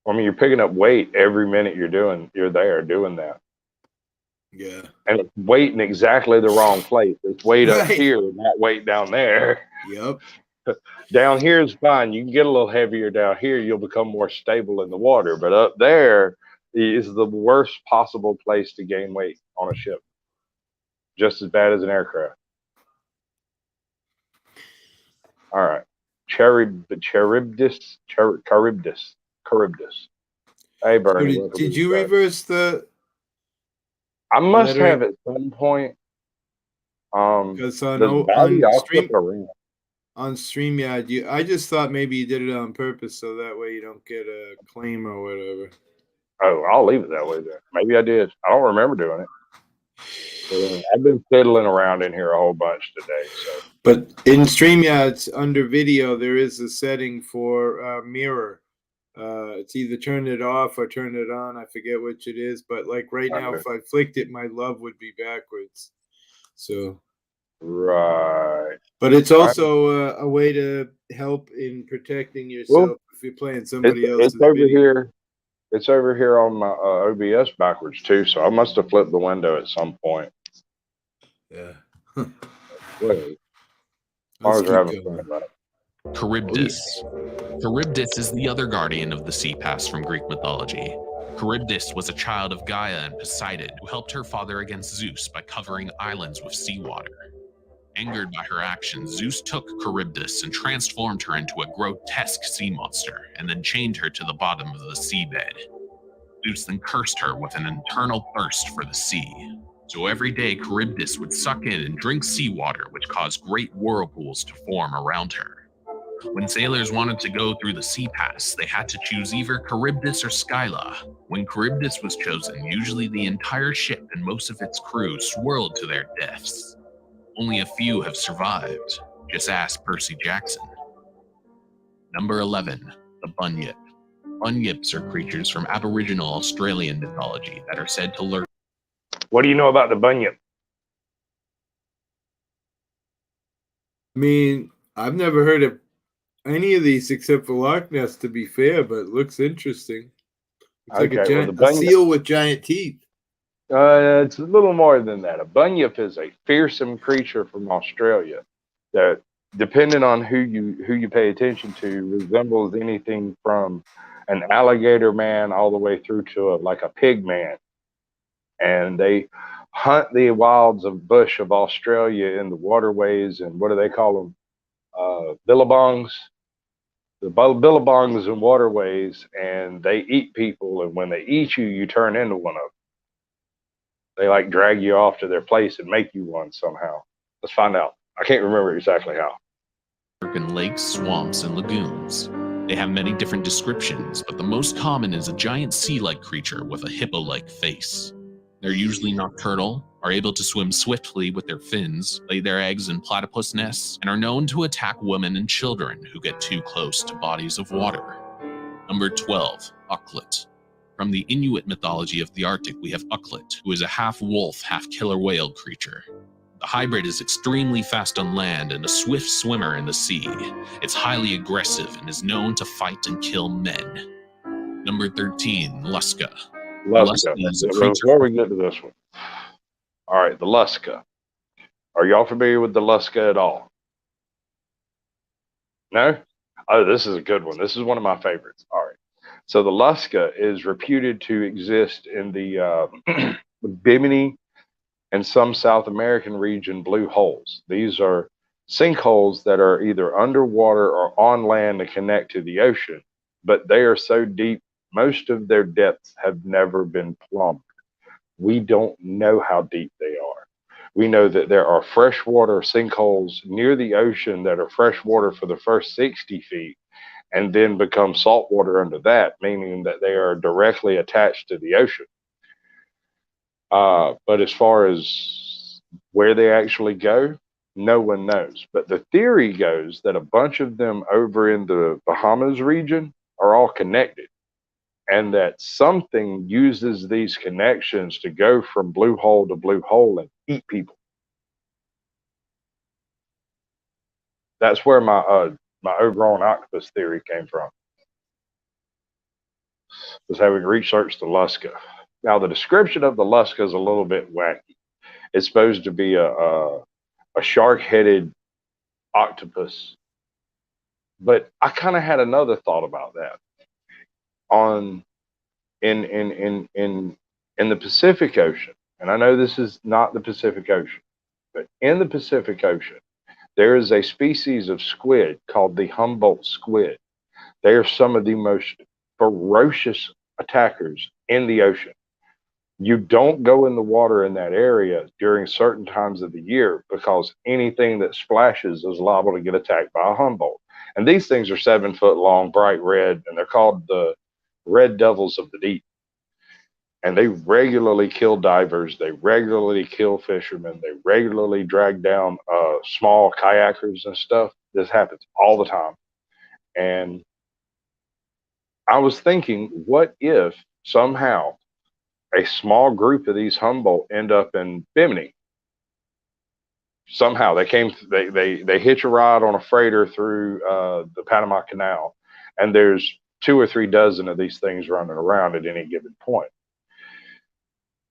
I mean, you're picking up weight every minute you're there doing that. Yeah. And it's weight in exactly the wrong place. It's weight up Right. here, not weight down there. Yep. Down here is fine. You can get a little heavier down here. You'll become more stable in the water. But up there is the worst possible place to gain weight on a ship. Just as bad as an aircraft. All right. Charybdis. Hey, Bernie. So welcome did to the you show. reverse the? I must lettering? have at some point. Because The body all flip around. on StreamYard, I just thought maybe you did it on purpose so that way you don't get a claim or whatever. Oh, I'll leave it that way then. Maybe I did. I don't remember doing it. But, I've been fiddling around in here a whole bunch today. So, But in StreamYard, under video, there is a setting for mirror. It's either turn it off or turn it on. I forget which it is. But like right now, Okay. if I flicked it, my love would be backwards. So, right. but it's also a way to help in protecting yourself if you're playing somebody else's It's over video. here. It's over here on my OBS backwards too. So I must have flipped the window at some point. Yeah. Well, as long Let's as we're keep having going. fun about it. Charybdis. Charybdis is the other guardian of the sea pass from Greek mythology. Charybdis was a child of Gaia and Poseidon who helped her father against Zeus by covering islands with seawater. Angered by her actions, Zeus took Charybdis and transformed her into a grotesque sea monster and then chained her to the bottom of the seabed. Zeus then cursed her with an eternal thirst for the sea. So every day, Charybdis would suck in and drink seawater, which caused great whirlpools to form around her. When sailors wanted to go through the sea pass, they had to choose either Charybdis or Scylla. When Charybdis was chosen, usually the entire ship and most of its crew swirled to their deaths. Only a few have survived. Just ask Percy Jackson. Number 11, the Bunyip. Bunyips are creatures from Aboriginal Australian mythology that are said to lurk. What do you know about the bunyip? I mean, I've never heard of any of these except for Loch Ness, to be fair, but it looks interesting. It's like Okay, well, a the bunyip- seal with giant teeth. It's a little more than that. A bunyip is a fearsome creature from Australia that, depending on who you pay attention to, resembles anything from an alligator man all the way through to a pig man. And they hunt the wilds of bush of Australia in the waterways, and what do they call them? Billabongs. The billabongs and waterways, and they eat people. And when they eat you, you turn into one of them. They drag you off to their place and make you one somehow. Let's find out. I can't remember exactly how. In lakes, swamps, and lagoons. They have many different descriptions, but the most common is a giant sea-like creature with a hippo-like face. They're usually nocturnal, are able to swim swiftly with their fins, lay their eggs in platypus nests, and are known to attack women and children who get too close to bodies of water. Number 12, Uklet. From the Inuit mythology of the Arctic, we have Uklet, who is a half-wolf, half-killer whale creature. The hybrid is extremely fast on land and a swift swimmer in the sea. It's highly aggressive and is known to fight and kill men. Number 13, Luska. Luska. Is a creature. Before we get to this one. All right, the Luska. Are y'all familiar with the Luska at all? No? Oh, this is a good one. This is one of my favorites. All right. So the Luska is reputed to exist in the Bimini and some South American region blue holes. These are sinkholes that are either underwater or on land to connect to the ocean, but they are so deep, most of their depths have never been plumbed. We don't know how deep they are. We know that there are freshwater sinkholes near the ocean that are freshwater for the first 60 feet and then become saltwater under that, meaning that they are directly attached to the ocean. But as far as where they actually go, no one knows. But the theory goes that a bunch of them over in the Bahamas region are all connected, and that something uses these connections to go from blue hole to blue hole and eat people. That's where my overgrown octopus theory came from. Was having researched the Lusca. Now the description of the Lusca is a little bit wacky. It's supposed to be a shark-headed octopus, but I kind of had another thought about that. In the Pacific Ocean, and I know this is not the Pacific Ocean, but in the Pacific Ocean, there is a species of squid called the Humboldt squid. They are some of the most ferocious attackers in the ocean. You don't go in the water in that area during certain times of the year because anything that splashes is liable to get attacked by a Humboldt. And these things are 7 foot long, bright red, and they're called the red devils of the deep. And they regularly kill divers. They regularly kill fishermen. They regularly drag down small kayakers and stuff. This happens all the time. And I was thinking, what if somehow a small group of these Humboldt end up in Bimini? Somehow they hitch a ride on a freighter through the Panama Canal, and there's 2 or 3 dozen of these things running around at any given point.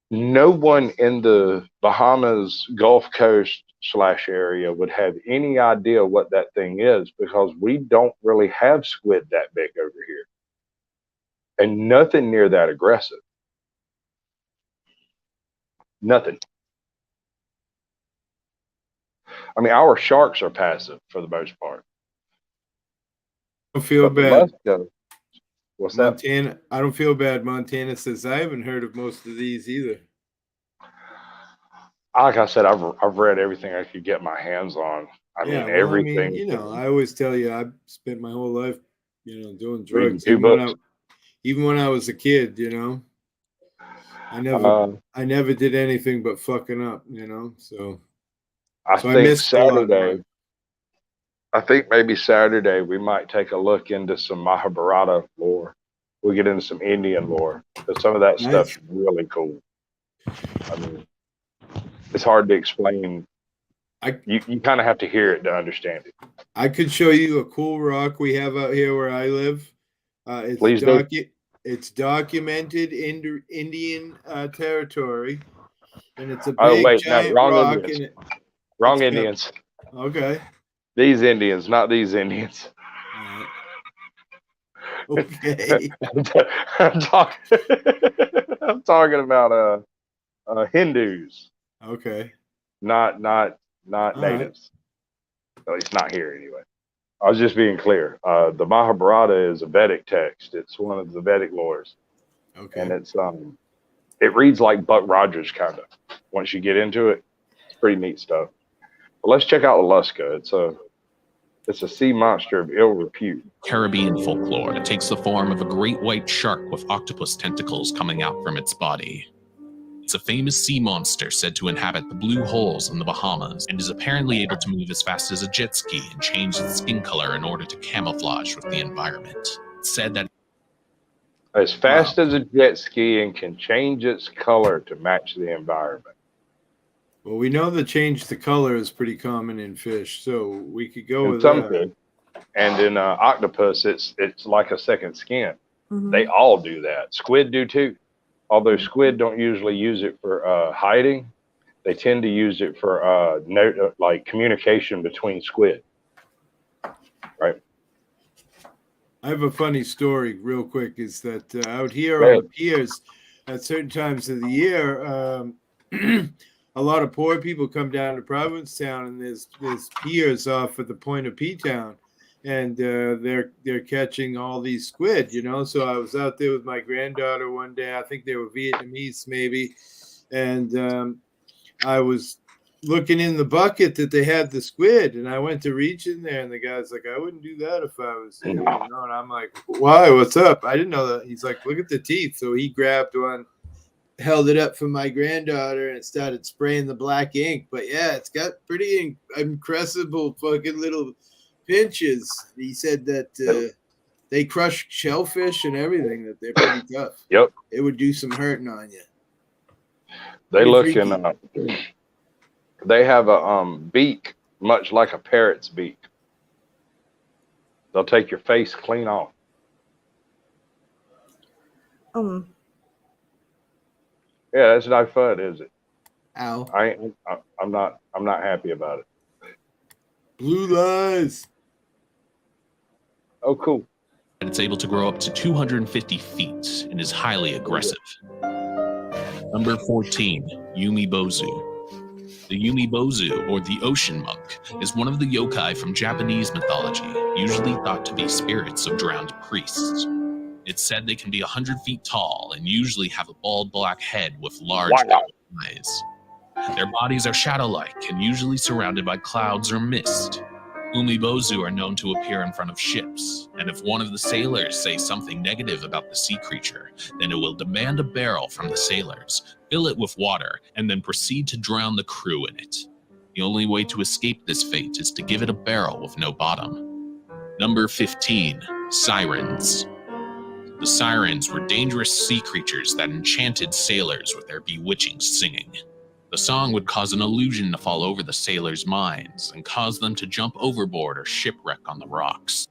No one in the Bahamas Gulf Coast / area would have any idea what that thing is because we don't really have squid that big over here, and nothing near that aggressive. Nothing. I mean, our sharks are passive for the most part. I don't feel But the bad. Lusca, what's that? Montana, I don't feel bad. Montana says I haven't heard of most of these either. Like I said, I've read everything I could get my hands on. I mean, everything. you know, I always tell you, I've spent my whole life, you know, doing Reading drugs. 2 books. Even when I was a kid, you know, I never did anything but fucking up, you know. So I So I think missed a lot of Saturday. mine. I think maybe Saturday we might take a look into some Mahabharata lore. We'll get into some Indian lore because some of that Nice. stuff's really cool. I mean, it's hard to explain. You kind of have to hear it to understand it. I could show you a cool rock we have out here where I live. Please do. It's documented in Indian territory, and it's a big Oh wait, no, giant wrong rock. Indians. And it, Wrong it's got- Indians. okay. These Indians, not these Indians. Okay. I'm talking. I'm talking about Hindus, Okay. not right. natives. At least not here anyway. I was just being clear. The Mahabharata is a Vedic text. It's one of the Vedic lores, Okay. and it reads like Buck Rogers kind of. Once you get into it, it's pretty neat stuff. But let's check out the Lusca. It's a sea monster of ill repute. Caribbean folklore that takes the form of a great white shark with octopus tentacles coming out from its body. It's a famous sea monster said to inhabit the blue holes in the Bahamas and is apparently able to move as fast as a jet ski and change its skin color in order to camouflage with the environment. It's said that As fast as a jet ski and can change its color to match the environment. Well, we know that change the color is pretty common in fish, so we could go In with some that. fish. And in octopus, it's like a second skin. Mhm. They all do that. Squid do too. Although squid don't usually use it for hiding, they tend to use it for like communication between squid. Right. I have a funny story, real quick. Is that out here Go on ahead. the piers, at certain times of the year, a lot of poor people come down to Provincetown, and there's piers off at the point of P-Town, and they're catching all these squid, you know. So I was out there with my granddaughter one day. I think they were Vietnamese maybe, and I was looking in the bucket that they had the squid, and I went to reach in there, and the guy's like, I wouldn't do that if I was you, you know. And I'm like, why? What's up? I didn't know that. He's like, look at the teeth. So he grabbed one, held it up for my granddaughter, and started spraying the black ink. But yeah, it's got pretty impressible fucking little pinches. He said that they crush shellfish and everything, that they're pretty tough. Yep. It would do some hurting on you. They Pretty look freaky. in. They have a beak, much like a parrot's beak. They'll take your face clean off. Um, Yeah, that's not fun, is it? Ow. I'm not happy about it. Blue lies. Oh, cool. And it's able to grow up to 250 feet and is highly aggressive. Number 14, Yumi Bozu. The Yumi Bozu, or the ocean monk, is one of the yokai from Japanese mythology, usually thought to be spirits of drowned priests. It's said they can be 100 feet tall and usually have a bald black head with large eyes. Their bodies are shadow-like and usually surrounded by clouds or mist. Umibozu are known to appear in front of ships, and if one of the sailors says something negative about the sea creature, then it will demand a barrel from the sailors, fill it with water, and then proceed to drown the crew in it. The only way to escape this fate is to give it a barrel with no bottom. Number 15, Sirens. The sirens were dangerous sea creatures that enchanted sailors with their bewitching singing. The song would cause an illusion to fall over the sailors' minds and cause them to jump overboard or shipwreck on the rocks.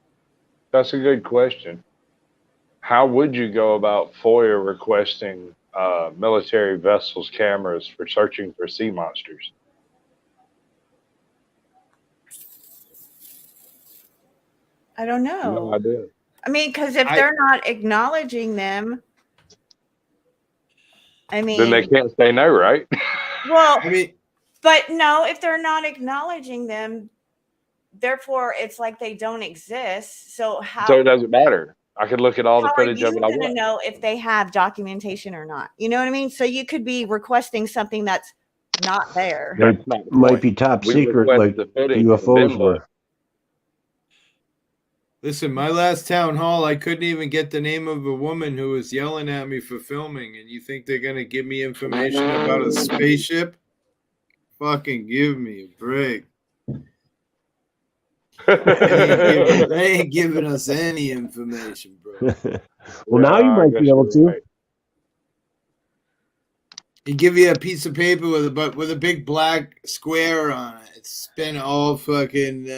That's a good question. How would you go about FOIA requesting military vessels' cameras for searching for sea monsters? I don't know. No idea. I mean, because if they're not acknowledging them, I mean, Then they can't say no, right? well, I mean, but no, if they're not acknowledging them, therefore it's like they don't exist. So how? So it doesn't matter. I could look at all the How are footage you of it I going to want. know if they have documentation or not? You know what I mean? So you could be requesting something that's not there. That's not the Might point. be top We secret, request like the footage and UFOs then were. look. listen, my last town hall, I couldn't even get the name of a woman who was yelling at me for filming, and you think they're going to give me information about a spaceship? Fucking give me a break. They ain't giving us any information, bro. Well, now you I might guess be able you're to. right. He give you a piece of paper with a big black square on it. It's been all fucking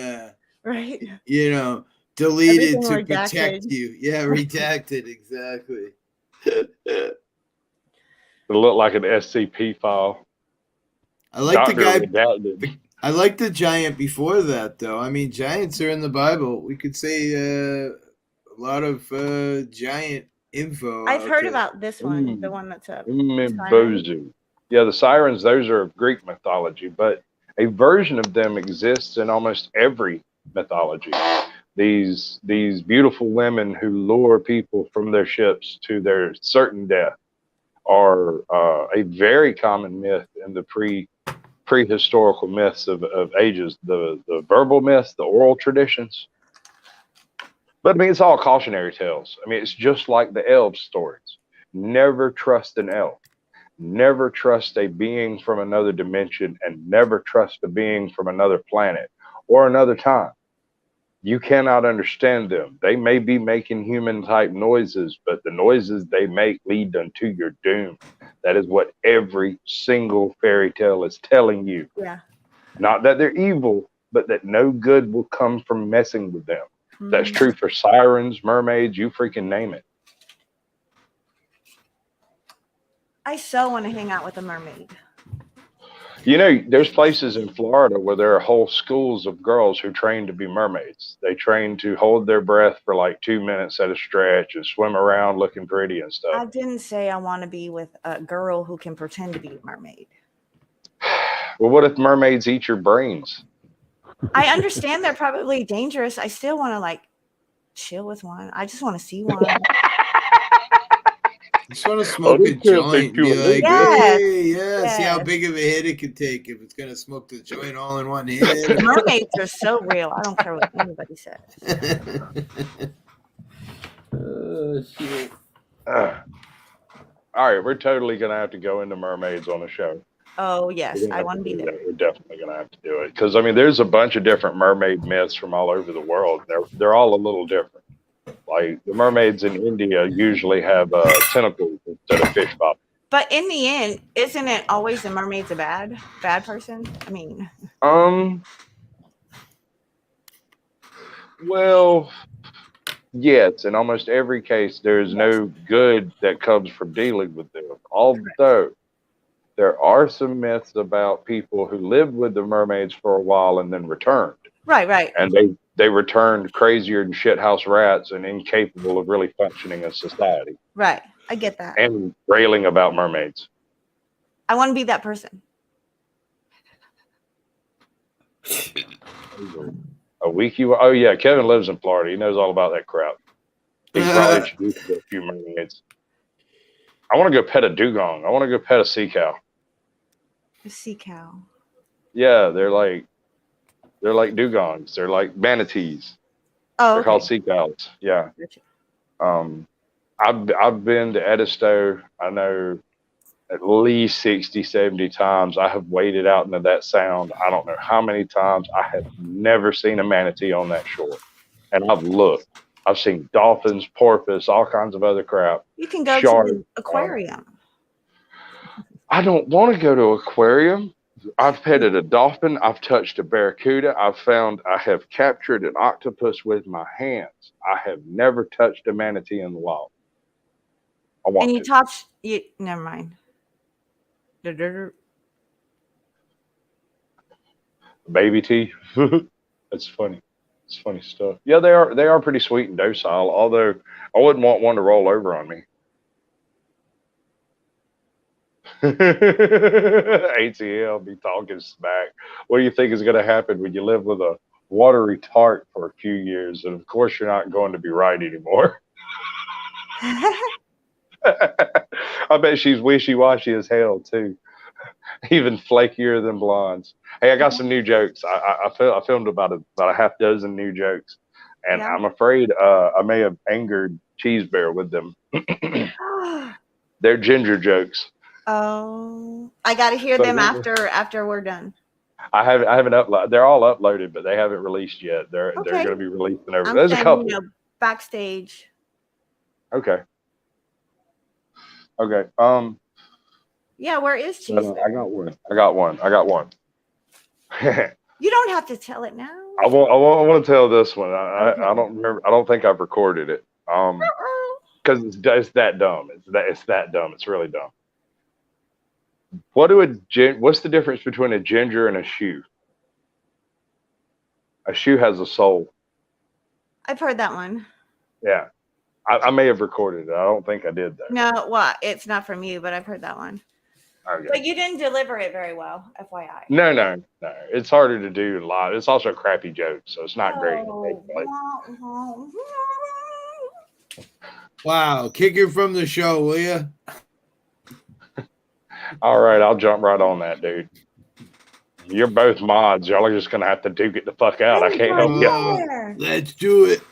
Right. you know, deleted Everything to protect redacted. you. Yeah, redacted, exactly. It looked like an SCP file. I like the guy. Redacted. I like the giant before that, though. I mean, giants are in the Bible. We could say a lot of giant info. I've out heard there. about this one, the one that's up. Umibozu. Yeah, the sirens, those are Greek mythology, but a version of them exists in almost every mythology. These beautiful women who lure people from their ships to their certain death are a very common myth in the prehistorical myths of ages, the verbal myths, the oral traditions. But I mean, it's all cautionary tales. I mean, it's just like the elf stories. Never trust an elf. Never trust a being from another dimension, and never trust a being from another planet or another time. You cannot understand them. They may be making human type noises, but the noises they make lead unto your doom. That is what every single fairy tale is telling you. Yeah. Not that they're evil, but that no good will come from messing with them. That's Mhm. true for sirens, mermaids, you freaking name it. I so want to hang out with a mermaid. You know, there's places in Florida where there are whole schools of girls who train to be mermaids. They train to hold their breath for like 2 minutes at a stretch and swim around looking pretty and I stuff. didn't say I want to be with a girl who can pretend to be a mermaid. Well, what if mermaids eat your brains? I understand they're probably dangerous. I still want to like chill with one. I just want to see one. I just want to smoke a joint and be like, Yes. hey, yeah, see how Yes. big of a hit it could take if it's going to smoke the joint all in one hit. Mermaids are so real. I don't care what anybody says. Oh, shit. All right, we're totally going to have to go into mermaids on the show. Oh yes, We're gonna I have want to be do there. that. We're definitely going to have to do it because I mean, there's a bunch of different mermaid myths from all over the world. They're all a little different. Like the mermaids in India usually have tentacles instead of fish bodies. But in the end, isn't it always the mermaid's a bad person? I mean, Well, yes, in almost every case, there's no good that comes from dealing with them. Although there are some myths about people who lived with the mermaids for a while and then returned. right. And they returned crazier than shithouse rats and incapable of really functioning in society. Right. I get that. And railing about mermaids. I want to be that person. A week you? Oh yeah, Kevin lives in Florida. He knows all about that crap. He's probably introduced to a few mermaids. I want to go pet a dugong. I want to go pet a sea cow. A sea cow. Yeah, they're like dugongs. They're like manatees. Oh, They're okay. called sea cows. Yeah. Gotcha. I've been to Edisto, I know at least 60, 70 times. I have waded out into that sound. I don't know how many times. I have never seen a manatee on that shore. And I've looked. I've seen dolphins, porpoise, all kinds of other crap. You can go Shark, to the aquarium. I don't want to go to an aquarium. I've petted a dolphin. I've touched a barracuda. I have captured an octopus with my hands. I have never touched a manatee in the wild. I want And you to. touch you. Never mind. Baby tea. That's funny. It's funny stuff. Yeah, they are pretty sweet and docile, although I wouldn't want one to roll over on me. ATL be talking smack. What do you think is going to happen when you live with a watery tart for a few years? And of course, you're not going to be right anymore. I bet she's wishy-washy as hell, too. Even flakier than blondes. Hey, I got some new jokes. I filmed about a half dozen new jokes. And Yeah. I'm afraid I may have angered Cheese Bear with them. They're ginger jokes. Oh, I got to hear So them they're- after we're done. I haven't uploaded. They're all uploaded, but they haven't released yet. They're Okay. going to be released in I'm There's a saying, couple. backstage. Okay. Yeah, where is Cheese? I got one. I got one. You don't have to tell it now. I want to tell this one. Okay. I don't remember. I don't think I've recorded it. Because it's that dumb. It's that dumb. It's really dumb. What's the difference between a ginger and a shoe? A shoe has a soul. I've heard that one. Yeah. I may have recorded it. I don't think I did that. No, well, it's not from you, but I've heard that one. Okay. But you didn't deliver it very well, FYI. No. It's harder to do live. It's also a crappy joke, so it's not great. Oh. Wow, kick her from the show, will you? All right, I'll jump right on that, dude. You're both mods. Y'all are just gonna have to duke it the fuck out. I can't help you. Let's do it.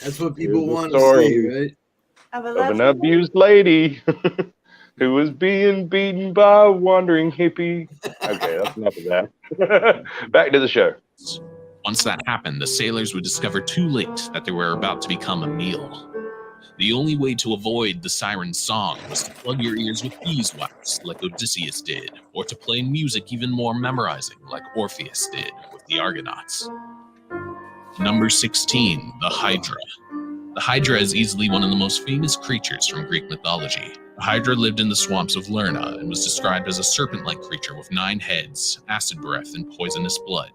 That's what people Here's the want to story see, right? Of Of an abused lady who was being beaten by a wandering hippie. Okay, that's enough of that. Back to the show. Once that happened, the sailors would discover too late that they were about to become a meal. The only way to avoid the siren's song was to plug your ears with beeswax, like Odysseus did, or to play music even more memorizing, like Orpheus did with the Argonauts. Number 16, the Hydra. The Hydra is easily one of the most famous creatures from Greek mythology. The Hydra lived in the swamps of Lerna and was described as a serpent-like creature with 9 heads, acid breath, and poisonous blood.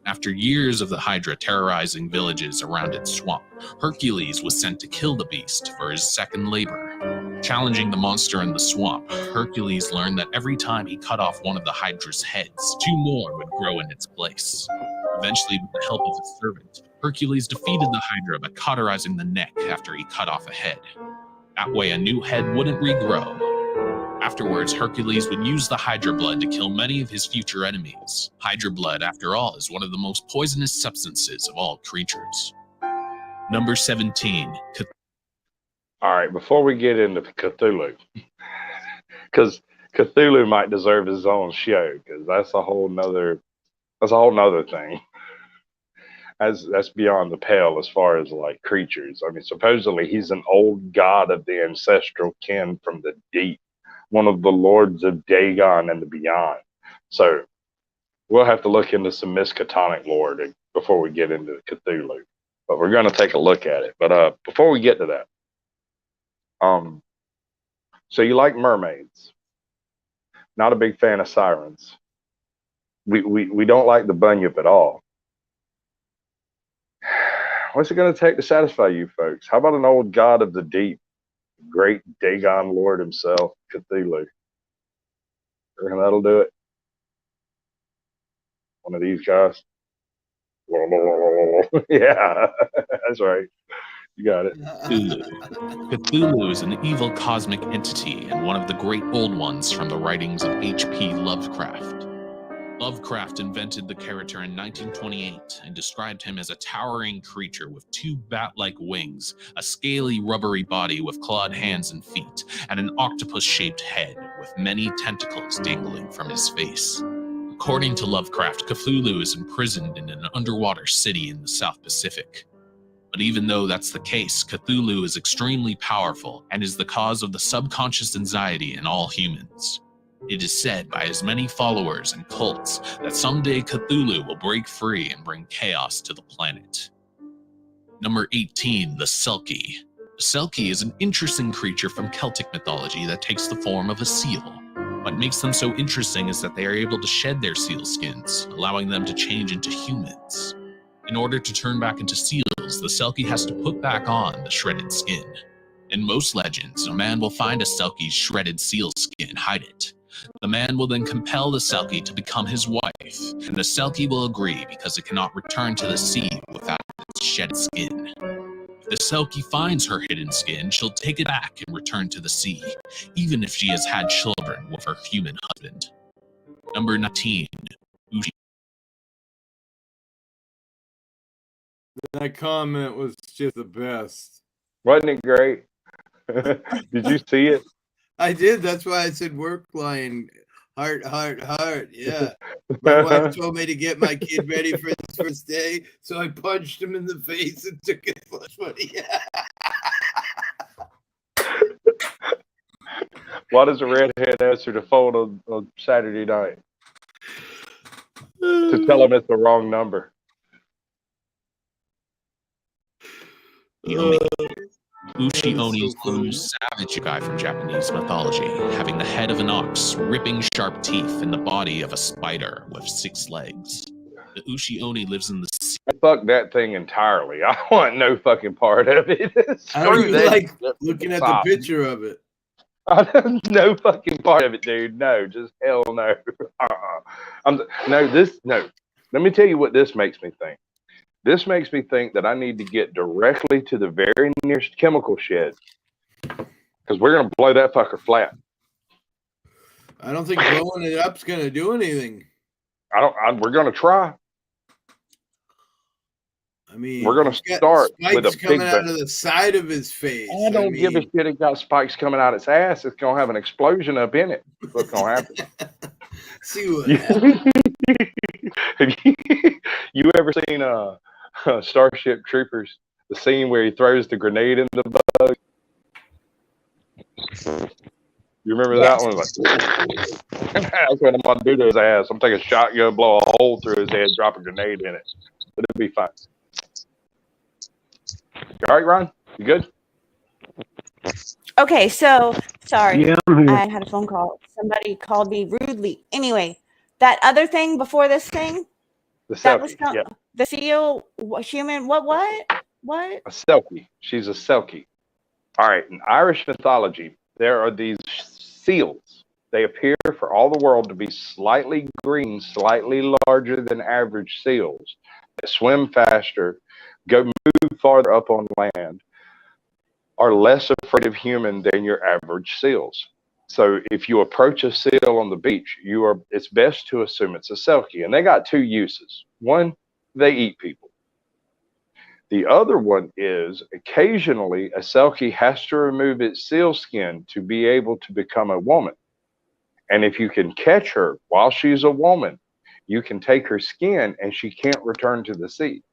After years of the Hydra terrorizing villages around its swamp, Hercules was sent to kill the beast for his second labor. Challenging the monster in the swamp, Hercules learned that every time he cut off one of the Hydra's heads, 2 more would grow in its place. Eventually, with the help of his servant, Hercules defeated the Hydra by cauterizing the neck after he cut off a head. That way, a new head wouldn't regrow. Afterwards, Hercules would use the Hydra blood to kill many of his future enemies. Hydra blood, after all, is one of the most poisonous substances of all creatures. Number 17. All right, before we get into Cthulhu, because Cthulhu might deserve his own show, because that's a whole nother thing. That's beyond the pale as far as like creatures. I mean, supposedly he's an old god of the ancestral kin from the deep, one of the lords of Dagon and the beyond. So we'll have to look into some Miskatonic lore before we get into Cthulhu. But we're going to take a look at it. But before we get to that, so you like mermaids? Not a big fan of sirens. We don't like the bunyip at all. What's it going to take to satisfy you folks? How about an old god of the deep, great Dagon lord himself, Cthulhu? Reckon that'll do it? One of these guys? Yeah, that's right. You got it. Cthulhu is an evil cosmic entity and one of the great old ones from the writings of H.P. Lovecraft. Lovecraft invented the character in 1928 and described him as a towering creature with 2 bat-like wings, a scaly, rubbery body with clawed hands and feet, and an octopus-shaped head with many tentacles dangling from his face. According to Lovecraft, Cthulhu is imprisoned in an underwater city in the South Pacific. But even though that's the case, Cthulhu is extremely powerful and is the cause of the subconscious anxiety in all humans. It is said by his many followers and cults that someday Cthulhu will break free and bring chaos to the planet. Number 18, the Selkie. The Selkie is an interesting creature from Celtic mythology that takes the form of a seal. What makes them so interesting is that they are able to shed their seal skins, allowing them to change into humans. In order to turn back into seals, the Selkie has to put back on the shredded skin. In most legends, a man will find a Selkie's shredded seal skin and hide it. The man will then compel the Selkie to become his wife, and the Selkie will agree because it cannot return to the sea without its shed skin. If the Selkie finds her hidden skin, she'll take it back and return to the sea, even if she has had children with her human husband. Number 19. Ushi. That comment was just the best. Wasn't it great? Did you see it? I did. That's why I said work line. Heart, heart, heart. Yeah. My wife told me to get my kid ready for his first day, so I punched him in the face and took his lunch money. Why does a redhead answer the phone on Saturday night? To tell him it's the wrong number. Ushi-Oni is the most savage guy from Japanese mythology, having the head of an ox, ripping sharp teeth, and the body of a spider with 6 legs. The Ushi-Oni lives in the sea. Fuck that thing entirely. I want no fucking part of it. I don't even that. like looking at the picture of it. No fucking part of it, dude. No, just hell no. No. Let me tell you what this makes me think. This makes me think that I need to get directly to the very nearest chemical shed, because we're gonna blow that fucker flat. I don't think blowing it up's gonna do anything. We're gonna try. I mean, we're gonna start with a big coming out of the side of his face. I don't give a shit. It got spikes coming out its ass. It's gonna have an explosion up in it. That's what's gonna happen. See what happens. Have you ever seen Starship Troopers? The scene where he throws the grenade in the bug. You remember that one? Like, that's what I'm gonna do to his ass. I'm taking a shotgun, blow a hole through his head, drop a grenade in it. But it'll be fine. You all right, Ron? You good? Okay, so sorry. Yeah, I'm here. I had a phone call. Somebody called me rudely. Anyway, that other thing before this thing, The that Selkie. was Yeah. the seal human. What? A Selkie. She's a Selkie. All right. In Irish mythology, there are these seals. They appear for all the world to be slightly green, slightly larger than average seals that swim faster, move farther up on land, are less afraid of human than your average seals. So if you approach a seal on the beach, it's best to assume it's a selkie. And they got two uses. One, they eat people. The other one is occasionally a selkie has to remove its seal skin to be able to become a woman. And if you can catch her while she's a woman, you can take her skin and she can't return to the sea.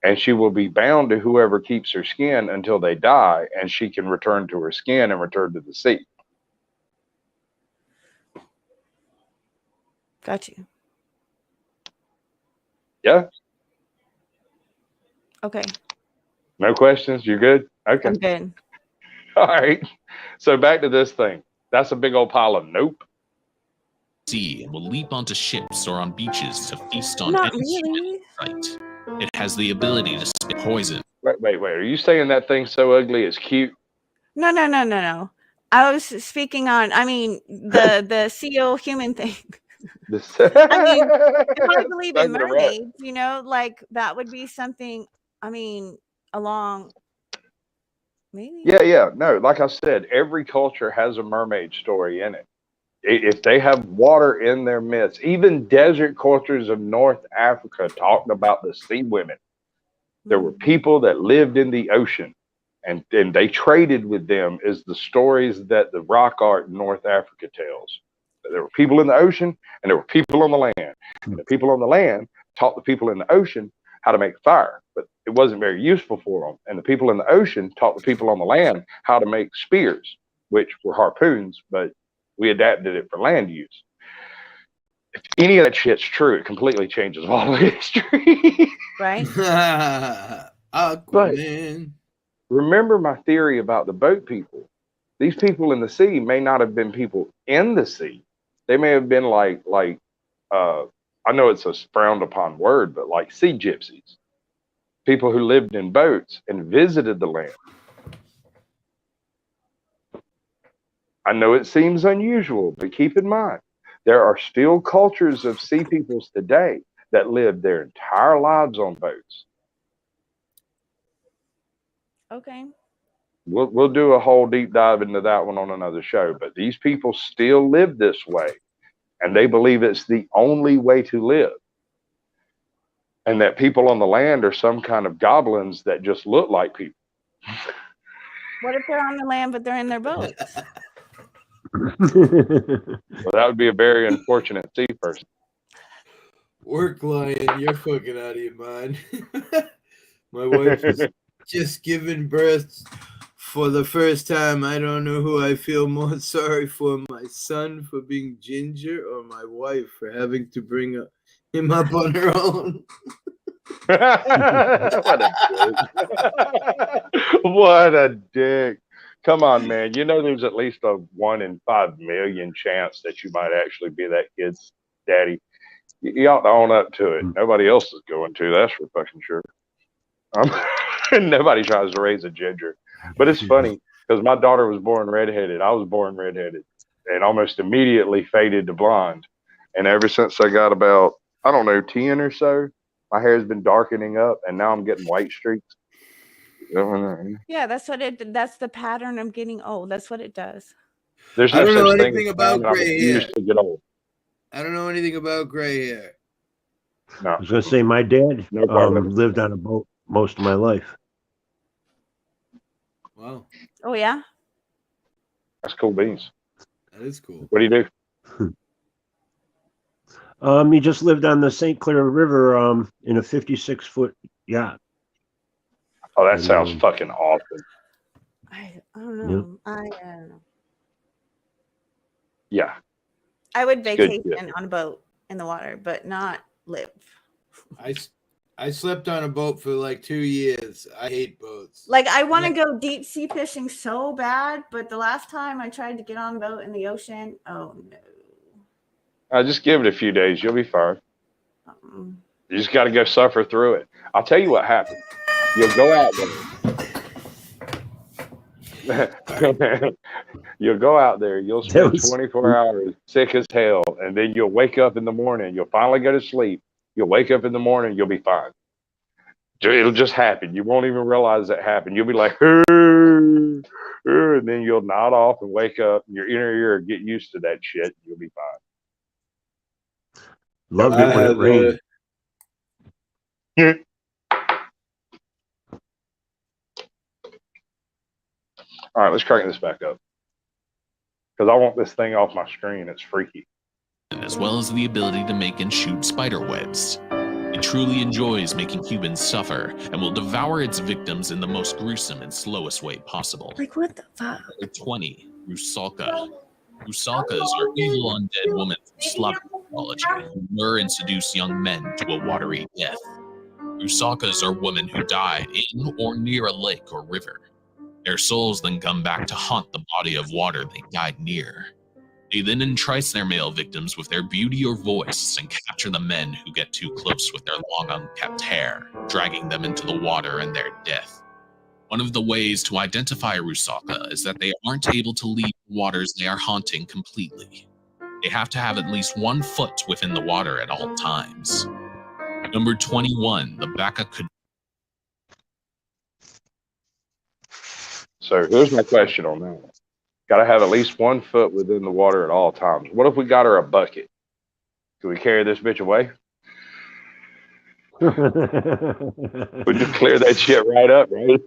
And she will be bound to whoever keeps her skin until they die, and she can return to her skin and return to the sea. Got you. Yeah? Okay. No questions? You're good? Okay. I'm good. All right. So back to this thing. That's a big old pile of nope. Sea and will leap onto ships or on beaches to feast on Not any human really. in sight. It has the ability to spit poison. Wait. Are you saying that thing's so ugly it's cute? No. I was speaking on, the seal human thing. I mean, if I believe in mermaids, like that would be something, along maybe. Yeah. No, like I said, every culture has a mermaid story in it. If they have water in their midst, even desert cultures of North Africa talked about the sea women. There were people that lived in the ocean, and they traded with them, is the stories that the rock art in North Africa tells. There were people in the ocean, and there were people on the land. And the people on the land taught the people in the ocean how to make fire, but it wasn't very useful for them. And the people in the ocean taught the people on the land how to make spears, which were harpoons, but we adapted it for land use. If any of that shit's true, it completely changes all of history. Right? Aquaman. Remember my theory about the boat people. These people in the sea may not have been people in the sea. They may have been like I know it's a frowned upon word, but like sea gypsies. People who lived in boats and visited the land. I know it seems unusual, but keep in mind, there are still cultures of sea peoples today that live their entire lives on boats. Okay. We'll do a whole deep dive into that one on another show, but these people still live this way, and they believe it's the only way to live. And that people on the land are some kind of goblins that just look like people. What if they're on the land but they're in their boats? Well, that would be a very unfortunate sea person. Work lion, you're fucking out of your mind. My wife is just giving birth for the first time. I don't know who I feel more sorry for, my son for being ginger or my wife for having to bring him up on her own. What a dick. What a dick. Come on, man. You know there's at least a 1 in 5 million chance that you might actually be that kid's daddy. You ought to own up to it. Nobody else is going to. That's for fucking sure. Nobody tries to raise a ginger. But it's funny because my daughter was born redheaded. I was born redheaded and almost immediately faded to blonde. And ever since I got about, 10 or so, my hair's been darkening up and now I'm getting white streaks. Yeah, that's the pattern of getting old. That's what it does. There's I no don't know such thing anything as about time, and gray I'm hair. used to get old. I don't know anything about gray hair. No. I was going to say, my dad No problem. lived on a boat most of my life. Wow, Oh yeah. That's cool beans. that is cool. What do you do? He just lived on the St. Clair River in a 56-foot yacht. Oh, that sounds fucking awesome. I don't know. I don't know. Yeah. I would It's good, vacation on a boat in the water, but not live. I slept on a boat for like 2 years. I hate boats. Like I want to go deep sea fishing so bad, but the last time I tried to get on a boat in the ocean, oh no. Just give it a few days. You'll be fine. You just got to go suffer through it. I'll tell you what happened. You'll go out there. You'll go out there, you'll That spend was 24 hours sick as hell, and then you'll wake up in the morning. You'll finally go to sleep. You'll wake up in the morning, you'll be fine. It'll just happen. You won't even realize it happened. You'll be like, and then you'll nod off and wake up. Your inner ear will get used to that shit. You'll be fine. loved it when it rained. All right, let's crank this back up. Because I want this thing off my screen. It's freaky. As well as the ability to make and shoot spider webs. It truly enjoys making humans suffer and will devour its victims in the most gruesome and slowest way possible. Like, what the fuck? Number 20, Rusalka. Rusalkas are evil undead women from Slavic mythology who lure and seduce young men to a watery death. Rusalkas are women who died in or near a lake or river. Their souls then come back to haunt the body of water they died near. They then entice their male victims with their beauty or voice and capture the men who get too close with their long unkept hair, dragging them into the water and their death. One of the ways to identify a Rusalka is that they aren't able to leave the waters they are haunting completely. They have to have at least 1 foot within the water at all times. Number 21, the Baka Kajira. So here's my question on that. Got to have at least 1 foot within the water at all times. What if we got her a bucket? Can we carry this bitch away? We just clear that shit right up, right?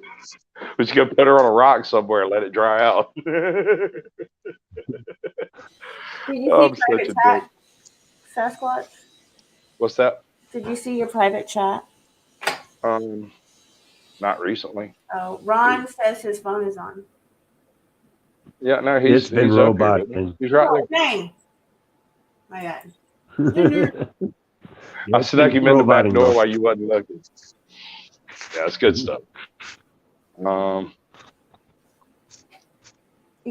We just go put her on a rock somewhere and let it dry out. Did you I'm see such private a chat, Sasquatch? What's that? Did you see your private chat? Not recently. Oh, Ron says his phone is on. Yeah, no, It's been he's up robotic. here. He's right Oh, there. dang. My God. I snuck him in the back door while you wasn't looking. Yeah, it's good stuff. You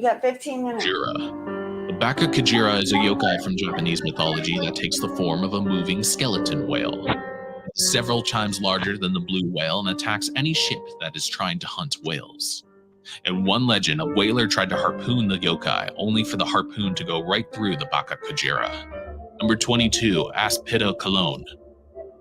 got 15 minutes. Kajira. The Baka Kajira is a yokai from Japanese mythology that takes the form of a moving skeleton whale. It's several times larger than the blue whale and attacks any ship that is trying to hunt whales. In one legend, a whaler tried to harpoon the yokai, only for the harpoon to go right through the Baka Kajira. Number 22, Aspida Cologne.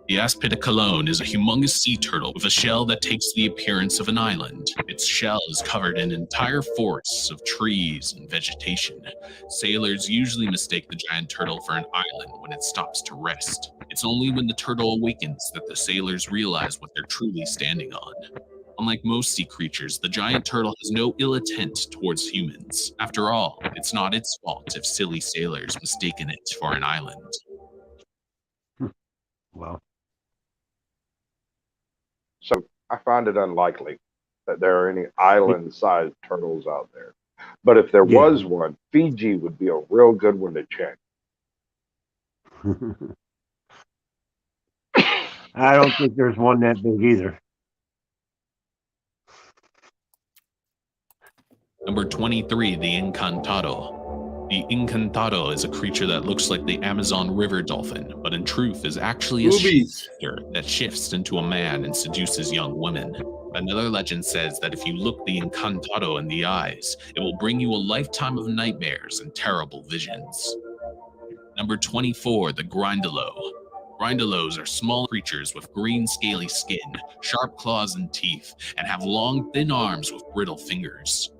The Aspida Cologne is a humongous sea turtle with a shell that takes the appearance of an island. Its shell is covered in entire forests of trees and vegetation. Sailors usually mistake the giant turtle for an island when it stops to rest. It's only when the turtle awakens that the sailors realize what they're truly standing on. Unlike most sea creatures, the giant turtle has no ill intent towards humans. After all, it's not its fault if silly sailors mistaken it for an island. Wow. So I find it unlikely that there are any island-sized turtles out there. But if there was one, Fiji would be a real good one to check. I don't think there's one that big either. Number 23, the Encantado. The Encantado is a creature that looks like the Amazon River dolphin, but in truth is actually a shifter that shifts into a man and seduces young women. Another legend says that if you look the Encantado in the eyes, it will bring you a lifetime of nightmares and terrible visions. Number 24, the Grindalo. Grindalos are small creatures with green scaly skin, sharp claws and teeth, and have long thin arms with brittle fingers.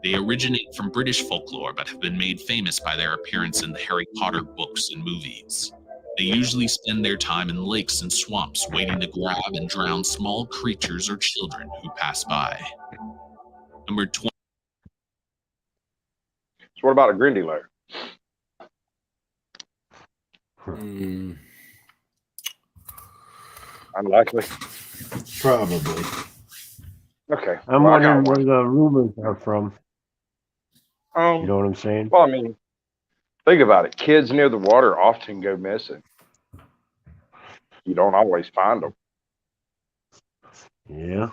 They originate from British folklore but have been made famous by their appearance in the Harry Potter books and movies. They usually spend their time in lakes and swamps waiting to grab and drown small creatures or children who pass by. Number 20. So what about a Grindalo? Unlikely. Probably. Okay. I'm wondering where the rumors are from. You know what I'm saying? Well, I mean, think about it. Kids near the water often go missing. You don't always find them. Yeah.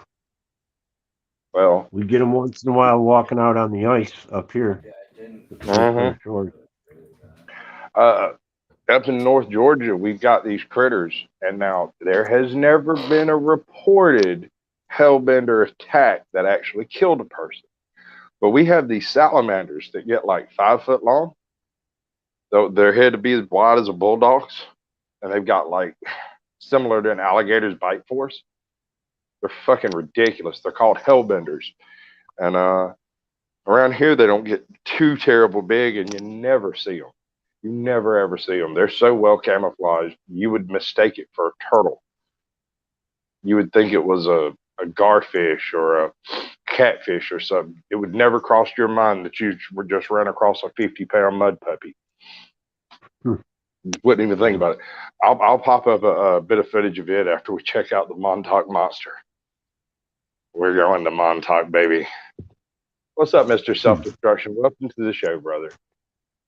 Well, we get them once in a while walking out on the ice up here. Up in North Georgia, we've got these critters, and now there has never been a reported hellbender attack that actually killed a person. But we have these salamanders that get like 5 foot long. Their head to be as wide as a bulldog's, and they've got like similar to an alligator's bite force. They're fucking ridiculous. They're called hellbenders, and around here they don't get too terrible big, and you never see them. You never ever see them. They're so well camouflaged, you would mistake it for a turtle. You would think it was a garfish or a catfish or something. It would never cross your mind that you were just ran across a 50-pound mud puppy. Wouldn't even think about it. I'll pop up a bit of footage of it after we check out the Montauk monster. We're going to Montauk, baby. What's up, Mr. Self-Destruction? Welcome to the show, brother.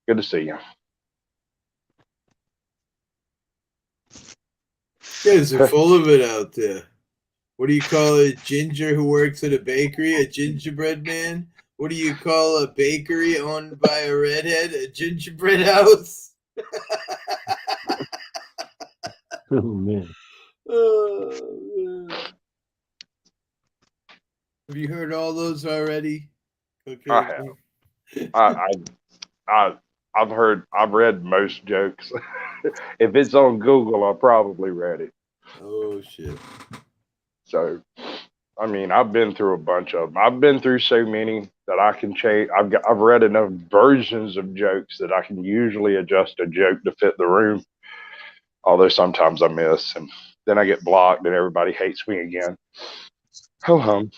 Good to see you. You guys are full of it out there. What do you call a ginger who works at a bakery? A gingerbread man? What do you call a bakery owned by a redhead? A gingerbread house? Oh man. Oh, man. Have you heard all those already? Okay. I have. I've read most jokes. If it's on Google, I probably read it. Oh shit. So, I mean, I've been through a bunch of them. I've been through so many that I can change. I've read enough versions of jokes that I can usually adjust a joke to fit the room. Although sometimes I miss, and then I get blocked, and everybody hates me again. Ho hum.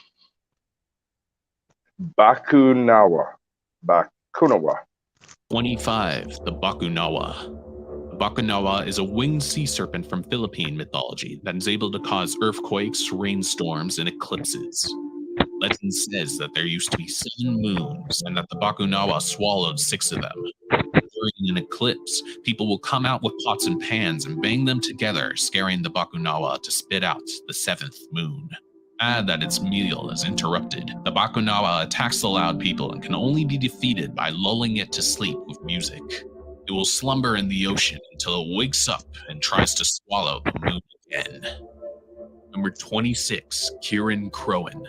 Bakunawa. 25. The Bakunawa. The Bakunawa is a winged sea serpent from Philippine mythology that is able to cause earthquakes, rainstorms, and eclipses. Legend says that there used to be 7 moons and that the Bakunawa swallowed 6 of them. During an eclipse, people will come out with pots and pans and bang them together, scaring the Bakunawa to spit out the 7th moon. Add that its meal is interrupted. The Bakunawa attacks the loud people and can only be defeated by lulling it to sleep with music. It will slumber in the ocean until it wakes up and tries to swallow the moon again. Number 26, Kieran Crowan.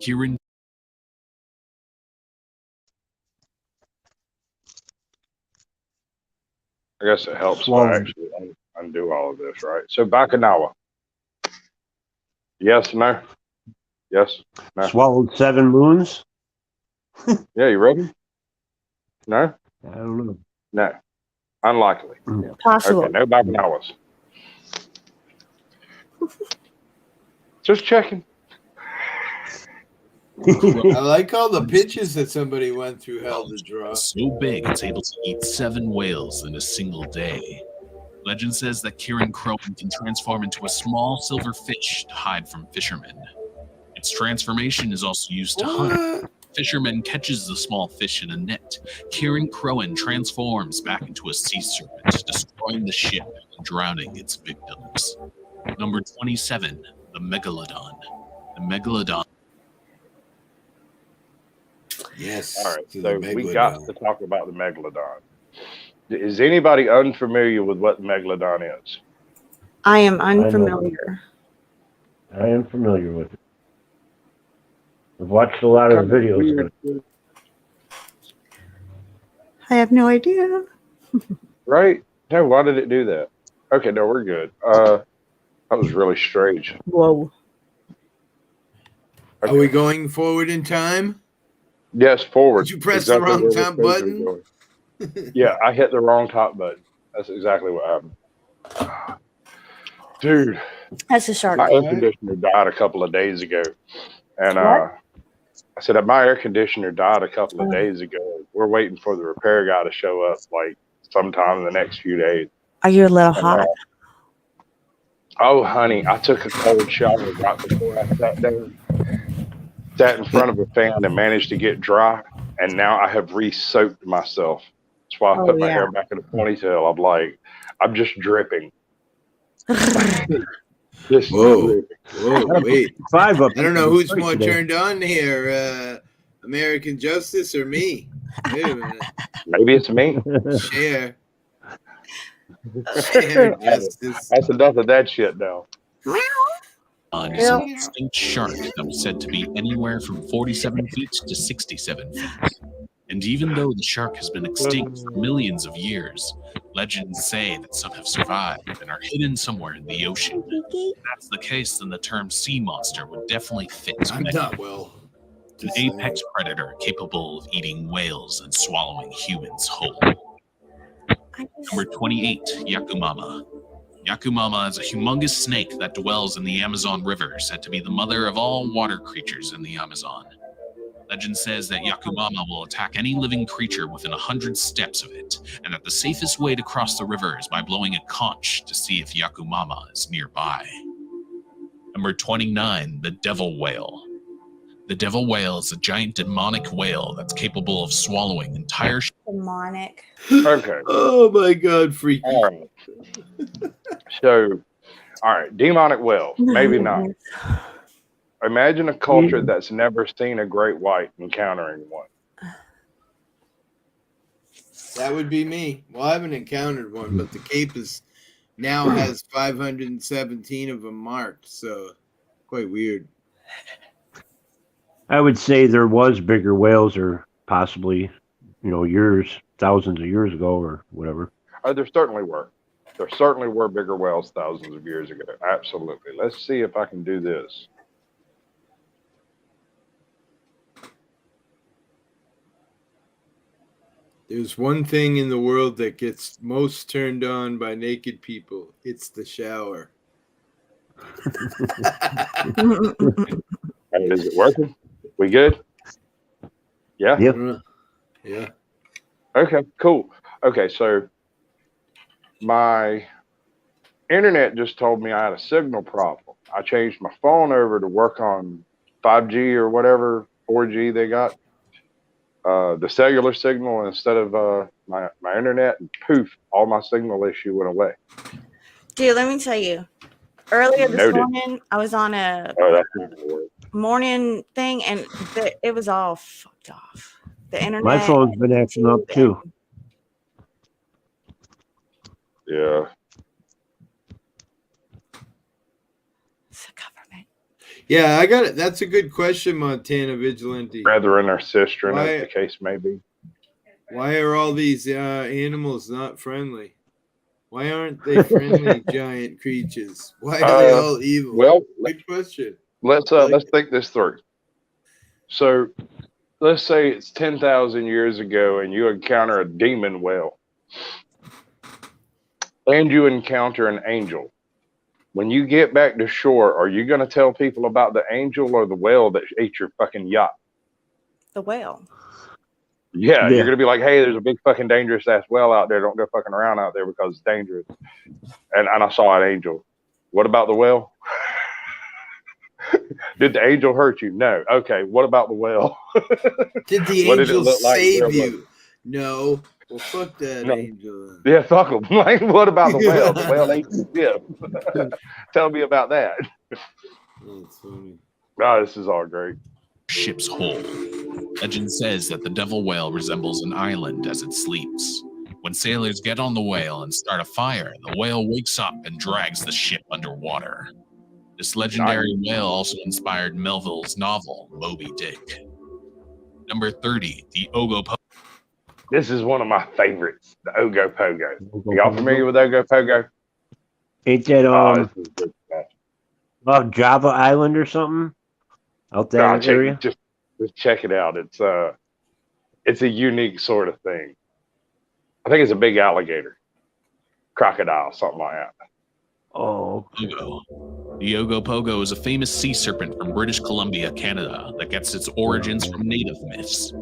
Kieran. I guess it helps if I actually undo all of this, right? So Bakunawa. Yes, no? Yes, no? Swallowed 7 moons? Yeah, you ready? No? I don't know. No. Unlikely. Possible. Okay, no Bakunawas. Just checking. I like all the pitches that somebody went through hell to draw. So big it's able to eat 7 whales in a single day. Legend says that Kieran Crowan can transform into a small silver fish to hide from fishermen. Its transformation is also used to hunt. Fisherman catches the small fish in a net. Kieran Crowan transforms back into a sea serpent, destroying the ship and drowning its victims. Number 27, the Megalodon. The Megalodon. Yes. All right, so we got to talk about the Megalodon. Is anybody unfamiliar with what the Megalodon is? I am unfamiliar. I am familiar with it. I've watched a lot of the videos. I have no idea. Right? No, why did it do that? Okay, no, we're good. That was really strange. Whoa. Okay. Are we going forward in time? Yes, forward. Did you press Exactly the wrong where top we're supposed to be button? going. Yeah, I hit the wrong top button. That's exactly what happened. Dude, That's a shark. my air conditioner died a couple of days ago. And I said that my air conditioner died a couple of days ago. We're waiting for the repair guy to show up like sometime in the next few days. Are you a little hot? Oh, honey, I took a cold shower right before I sat down. Sat in front of a fan and managed to get dry. And now I have re-soaked myself. That's why I put my hair back in a ponytail. I'm like, I'm just dripping. Just Whoa, dripping. wait. 5 up. I don't know who's more turned on here, American Justice or me. Wait a minute. Maybe it's me. Share Justice. That's enough of that shit now. is an extinct shark that was said to be anywhere from 47 feet to 67 feet. And even though the shark has been extinct for millions of years, legends say that some have survived and are hidden somewhere in the ocean. If that's the case, then the term sea monster would definitely fit. I'm not well. An apex predator capable of eating whales and swallowing humans whole. Number 28, Yakumama. Yakumama is a humongous snake that dwells in the Amazon River, said to be the mother of all water creatures in the Amazon. Legend says that Yakumama will attack any living creature within 100 steps of it, and that the safest way to cross the river is by blowing a conch to see if Yakumama is nearby. Number 29, the devil whale. The devil whale is a giant demonic whale that's capable of swallowing entire Demonic. Okay. Oh my God, freaky. All right. So, all right, demonic whale, maybe not. Imagine a culture that's never seen a great white encountering one. That would be me. Well, I haven't encountered one, but the Cape now has 517 of them marked, so quite weird. I would say there was bigger whales, or possibly, thousands of years ago, or whatever. There certainly were. There certainly were bigger whales thousands of years ago. Absolutely. Let's see if I can do this. There's one thing in the world that gets most turned on by naked people. It's the shower. Hey, is it working? We good? Yeah? Yeah. Okay, cool. Okay, so my internet just told me I had a signal problem. I changed my phone over to work on 5G or whatever, 4G they got. The cellular signal instead of my internet, and poof, all my signal issue went away. Dude, let me tell you. Earlier this morning, I was on a morning thing, and it was all fucked off. The internet. My phone's been acting up too. Yeah. It's the government. Yeah, I got it. That's a good question, Montana Vigilante. Brethren or sister, as the case may be. Why are all these animals not friendly? Why aren't they friendly giant creatures? Why are they all evil? Well, good question. Let's think this through. So, let's say it's 10,000 years ago, and you encounter a demon whale, and you encounter an angel. When you get back to shore, are you going to tell people about the angel or the whale that ate your fucking yacht? The whale. Yeah, you're going to be like, hey, there's a big fucking dangerous ass whale out there. Don't go fucking around out there because it's dangerous. And I saw an angel. What about the whale? Did the angel hurt you? No. Okay, what about the whale? Did the angel save you? No. Well, fuck that angel. Yeah, fuck him. Like, what about the whale? The whale ate you. Yeah. Tell me about that. That's funny. Oh, this is all great. Ship's hull. Legend says that the devil whale resembles an island as it sleeps. When sailors get on the whale and start a fire, the whale wakes up and drags the ship underwater. This legendary whale also inspired Melville's novel, Moby Dick. Number 30, the Ogopogo. This is one of my favorites, the Ogopogo. Y'all familiar with Ogopogo? Ain't that off Java Island or something? Out there area? Just check it out. It's a unique sort of thing. I think it's a big alligator, crocodile, something like that. Oh. The Ogopogo is a famous sea serpent from British Columbia, Canada, that gets its origins from native myths.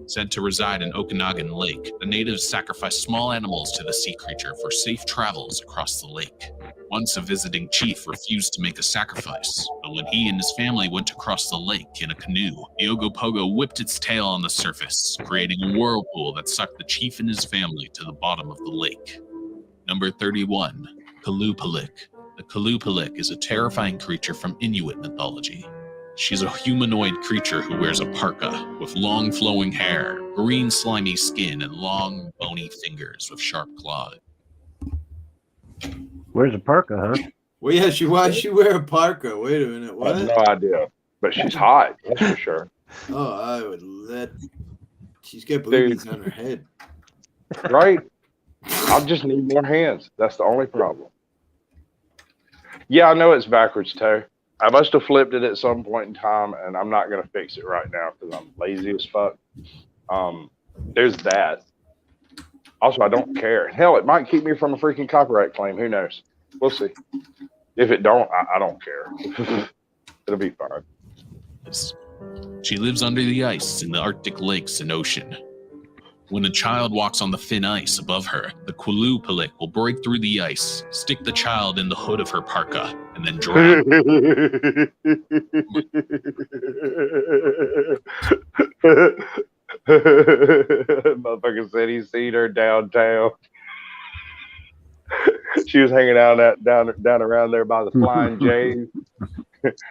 Said to reside in Okanagan Lake, the natives sacrifice small animals to the sea creature for safe travels across the lake. Once a visiting chief refused to make a sacrifice, but when he and his family went across the lake in a canoe, the Ogopogo whipped its tail on the surface, creating a whirlpool that sucked the chief and his family to the bottom of the lake. Number 31, Kalupalik. The Kalupalik is a terrifying creature from Inuit mythology. She's a humanoid creature who wears a parka with long flowing hair, green slimy skin, and long bony fingers with sharp claws. Where's a parka, huh? Well, yeah, why does she wear a parka? Wait a minute, I what? have no idea, but she's hot. That's for sure. Oh, I would let. She's got boobies on her head. Right? I'll just need more hands. That's the only problem. Yeah, I know it's backwards, Toe. I must have flipped it at some point in time, and I'm not going to fix it right now because I'm lazy as fuck. There's that. Also, I don't care. Hell, it might keep me from a freaking copyright claim. Who knows? We'll see. If it don't, I don't care. It'll be fine. She lives under the ice in the Arctic lakes and ocean. When a child walks on the thin ice above her, the Quilupalik will break through the ice, stick the child in the hood of her parka, and then drown. Motherfucker said he's seen her downtown. She was hanging out down around there by the Flying J's.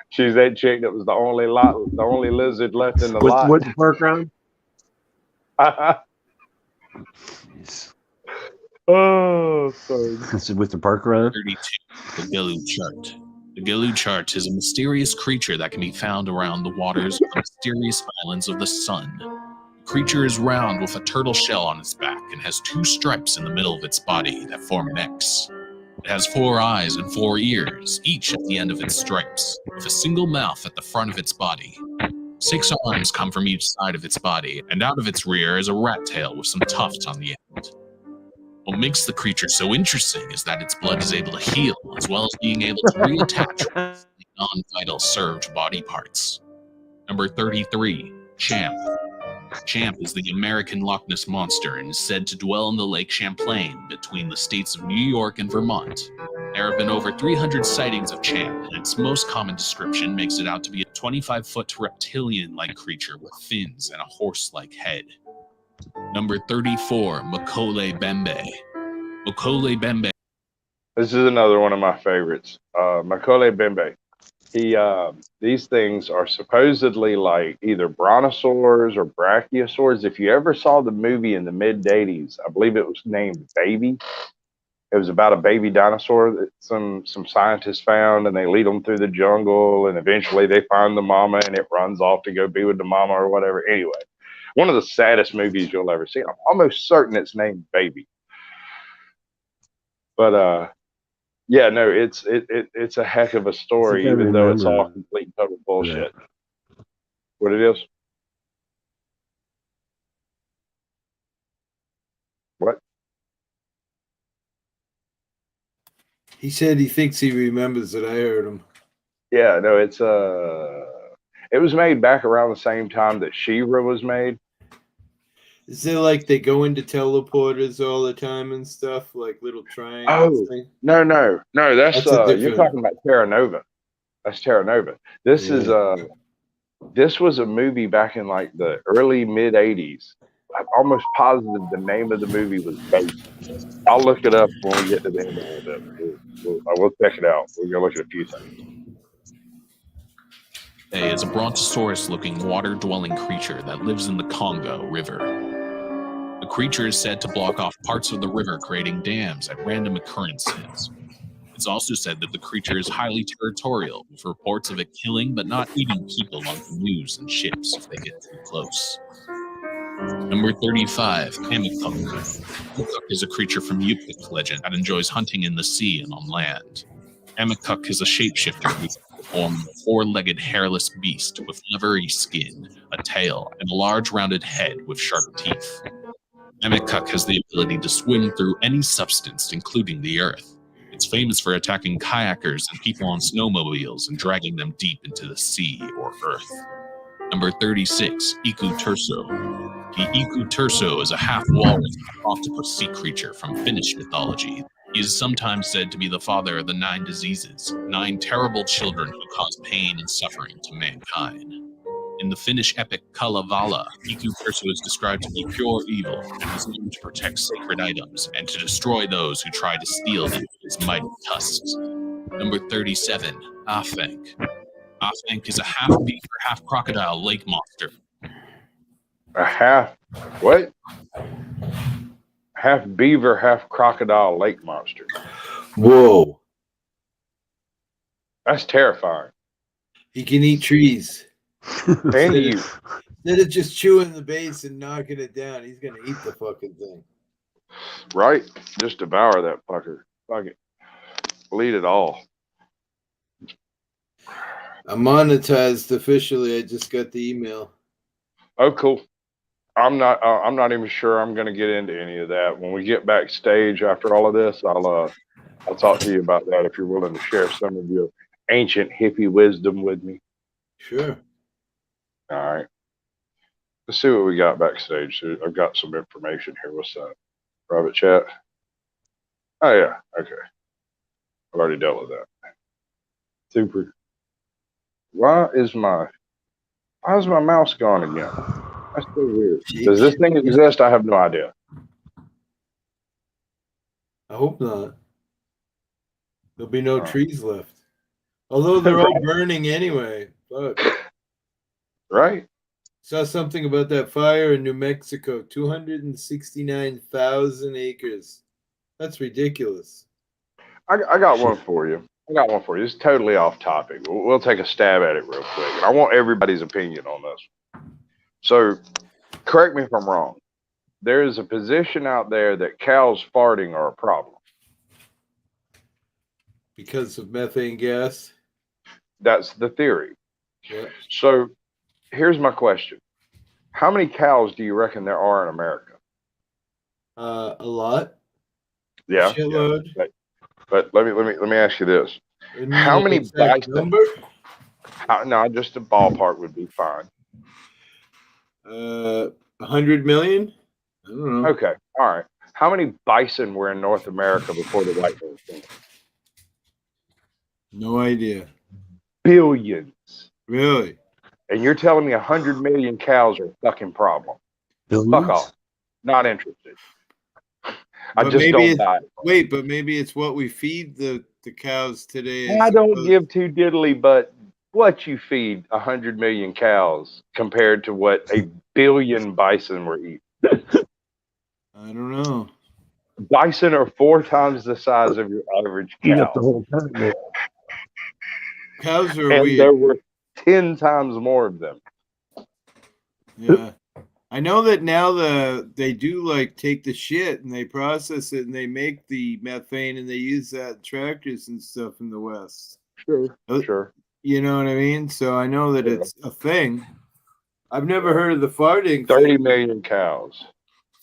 She's that chick that was the only lizard left in the lot. What's the park round? Oh, sorry. With the park run? 32. The Gelu Chart. The Gelu Chart is a mysterious creature that can be found around the waters of the mysterious islands of the sun. The creature is round with a turtle shell on its back and has 2 stripes in the middle of its body that form an X. It has 4 eyes and 4 ears, each at the end of its stripes, with a single mouth at the front of its body. 6 arms come from each side of its body, and out of its rear is a rat tail with some tufts on the end. What makes the creature so interesting is that its blood is able to heal, as well as being able to reattach with non-vital served body parts. Number 33, Champ. Champ is the American Loch Ness Monster and is said to dwell in the Lake Champlain between the states of New York and Vermont. There have been over 300 sightings of Champ, and its most common description makes it out to be a 25-foot reptilian-like creature with fins and a horse-like head. Number 34, Makole Bembe. Makole Bembe. This is another one of my favorites. Makole Bembe. These things are supposedly like either brontosaurs or brachiosaurs. If you ever saw the movie in the mid-80s, I believe it was named Baby. It was about a baby dinosaur that some scientists found, and they lead them through the jungle, and eventually they find the mama, and it runs off to go be with the mama or whatever. Anyway, one of the saddest movies you'll ever see. I'm almost certain it's named Baby. But yeah, no, it's a heck of a story, even though it's all complete and total bullshit. Yeah. What it is? What? He said he thinks he remembers that I heard him. Yeah, no, it was made back around the same time that She-Ra was made. Is it like they go into teleporters all the time and stuff, like little triangles? Oh, no, that's you're talking about Terra Nova. That's Terra Nova. This is this was a movie back in like the early mid 80s. I'm almost positive the name of the movie was Baby. I'll look it up when we get to the end of it. We'll check it out. We're gonna look at a few things. Is a brontosaurus-looking water-dwelling creature that lives in the Congo River. The creature is said to block off parts of the river, creating dams at random occurrences. It's also said that the creature is highly territorial, with reports of it killing but not eating people on canoes and ships if they get too close. Number 35, Amicuk. Amicuk is a creature from Yupik legend that enjoys hunting in the sea and on land. Amicuk is a shapeshifter who forms a 4-legged hairless beast with leathery skin, a tail, and a large rounded head with sharp teeth. Amicuk has the ability to swim through any substance, including the earth. It's famous for attacking kayakers and people on snowmobiles and dragging them deep into the sea or earth. Number 36, Iku Turso. The Iku Turso is a half-walrus, octopus sea creature from Finnish mythology. He is sometimes said to be the father of the 9 diseases, 9 terrible children who cause pain and suffering to mankind. In the Finnish epic Kalevala, Iku Turso is described to be pure evil and is known to protect sacred items and to destroy those who try to steal them with his mighty tusks. Number 37, Afank. Afank is a half-beaver, half-crocodile lake monster. A half beaver, half crocodile lake monster. Whoa. That's terrifying. He can eat trees. And you. Instead of just chewing the base and knocking it down, he's gonna eat the fucking thing. Right? Just devour that fucker. Fuck it. Eat it all. I'm monetized officially. I just got the email. Oh, cool. I'm not even sure I'm going to get into any of that. When we get backstage after all of this, I'll talk to you about that if you're willing to share some of your ancient hippie wisdom with me. Sure. All right. Let's see what we got backstage. So I've got some information here. What's that? Private chat? Oh, yeah. Okay. I've already dealt with that. Super. Why is my mouse gone again? That's so weird. Does this thing exist? I have no idea. I hope not. There'll be no trees left. Although they're all burning anyway. Fuck. Right? Saw something about that fire in New Mexico. 269,000 acres. That's ridiculous. I got one for you. It's totally off topic. We'll take a stab at it real quick. And I want everybody's opinion on this. So, correct me if I'm wrong. There is a position out there that cows farting are a problem. Because of methane gas? That's the theory. Yeah. So, here's my question. How many cows do you reckon there are in America? A lot. Yeah. Shitload. Yeah. But let me ask you this. How many bison? Number? No, just a ballpark would be fine. 100 million? I don't know. Okay. All right. How many bison were in North America before the white man came? No idea. Billions. Really? And you're telling me 100 million cows are a fucking problem? Billions? Fuck off. Not interested. I just don't buy it. Wait, but maybe it's what we feed the cows today. I don't give two diddly but what you feed 100 million cows compared to what a billion bison were eating. I don't know. Bison are 4 times the size of your average Eat cow. up the whole continent. Cows are And weird. there were 10 times more of them. Yeah. I know that now they do like take the shit and they process it and they make the methane and they use that in tractors and stuff in the West. Sure. You know what I mean? So I know that it's a thing. I've never heard of the farting 30 thing. million cows.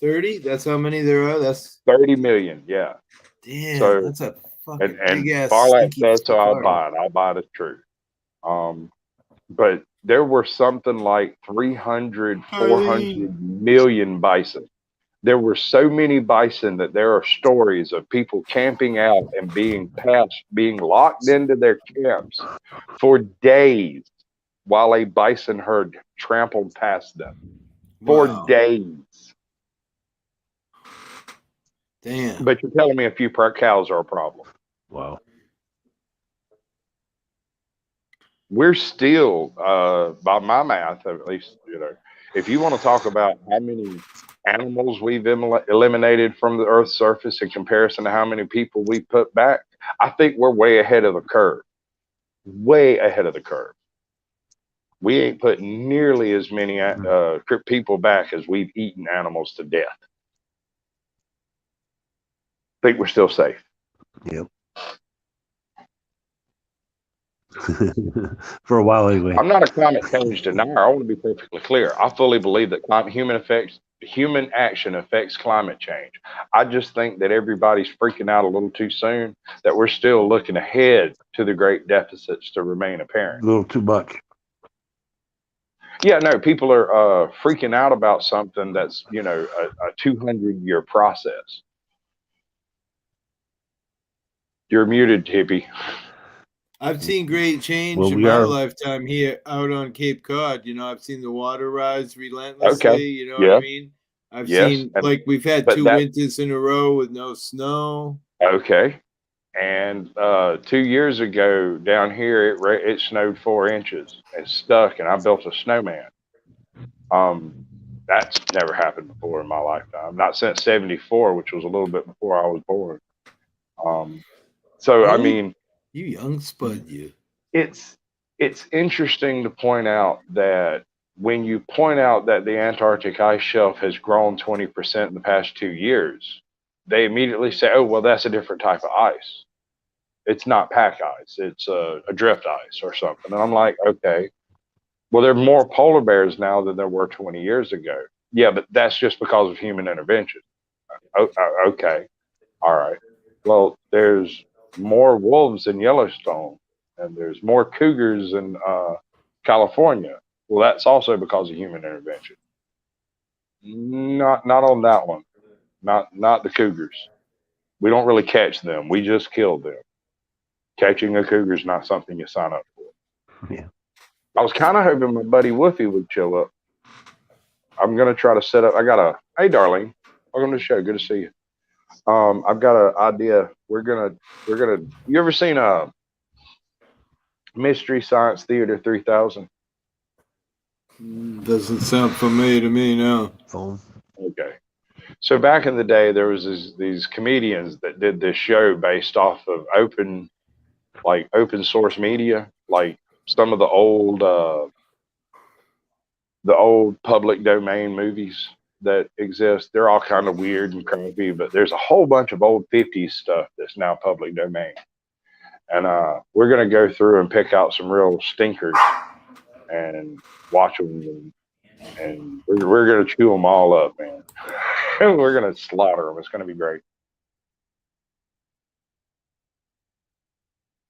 30? That's how many there are? That's 30 million, yeah. damn. So, that's a fucking and big ass. Barlett says so, I'll buy it. I'll buy it as true. But there were something like 300, 400 million bison. There were so many bison that there are stories of people camping out and being locked into their camps for days while a bison herd trampled past them. For days. Damn. But you're telling me a few cows are a problem. Wow. We're still, by my math, at least, if you want to talk about how many animals we've eliminated from the Earth's surface in comparison to how many people we put back, I think we're way ahead of the curve. Way ahead of the curve. We ain't put nearly as many people back as we've eaten animals to death. I think we're still safe. Yep. For a while anyway. I'm not a climate change denier. I want to be perfectly clear. I fully believe that human action affects climate change. I just think that everybody's freaking out a little too soon, that we're still looking ahead to the great deficits to remain apparent. A little too much. Yeah, no, people are freaking out about something that's, a 200-year process. You're muted, hippie. I've seen great change in my lifetime here out on Cape Cod. I've seen the water rise relentlessly. Okay. You know what I mean? I've seen, we've had 2 winters in a row with no snow. Okay. And 2 years ago down here, it snowed 4 inches and stuck, and I built a snowman. That's never happened before in my lifetime. Not since '74, which was a little bit before I was born. So, really? I mean, you young spud, you. it's interesting to point out that when you point out that the Antarctic ice shelf has grown 20% in the past 2 years, they immediately say, "Oh, well, that's a different type of ice. It's not pack ice. It's a drift ice or something." And I'm like, okay, well, there are more polar bears now than there were 20 years ago. Yeah, but that's just because of human intervention. Okay, all right. Well, there's more wolves in Yellowstone, and there's more cougars in California. Well, that's also because of human intervention. Not on that one. Not the cougars. We don't really catch them. We just kill them. Catching a cougar is not something you sign up for. Yeah. I was kind of hoping my buddy Woofy would show up. I'm gonna try to set up. Hey, darling, welcome to the show. Good to see you. I've got an idea. We're gonna. You ever seen Mystery Science Theater 3000? Doesn't sound familiar to me, no. Phone. Okay. So back in the day, there was these comedians that did this show based off of open source media, like some of the old public domain movies that exist. They're all kind of weird and crappy, but there's a whole bunch of old 50s stuff that's now public domain. And we're going to go through and pick out some real stinkers and watch them. And we're going to chew them all up, man. We're going to slaughter them. It's going to be great.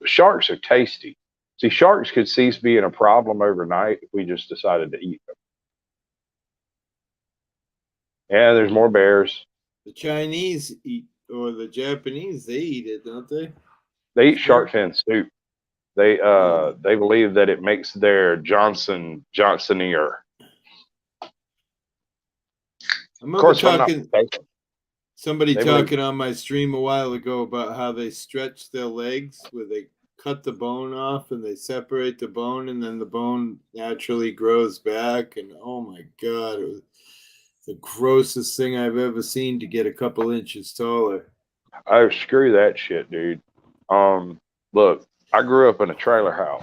Sharks are tasty. See, sharks could cease being a problem overnight if we just decided to eat them. Yeah, there's more bears. The Chinese eat, or the Japanese, they eat it, don't they? They eat shark fin soup. They believe that it makes their Johnsonier. I'm Of course, somebody talking on my stream a while ago about how they stretch their legs, where they cut the bone off and they separate the bone, and then the bone naturally grows back. And oh my God, it was the grossest thing I've ever seen to get a couple inches taller. Oh, screw that shit, dude. Look, I grew up in a trailer house,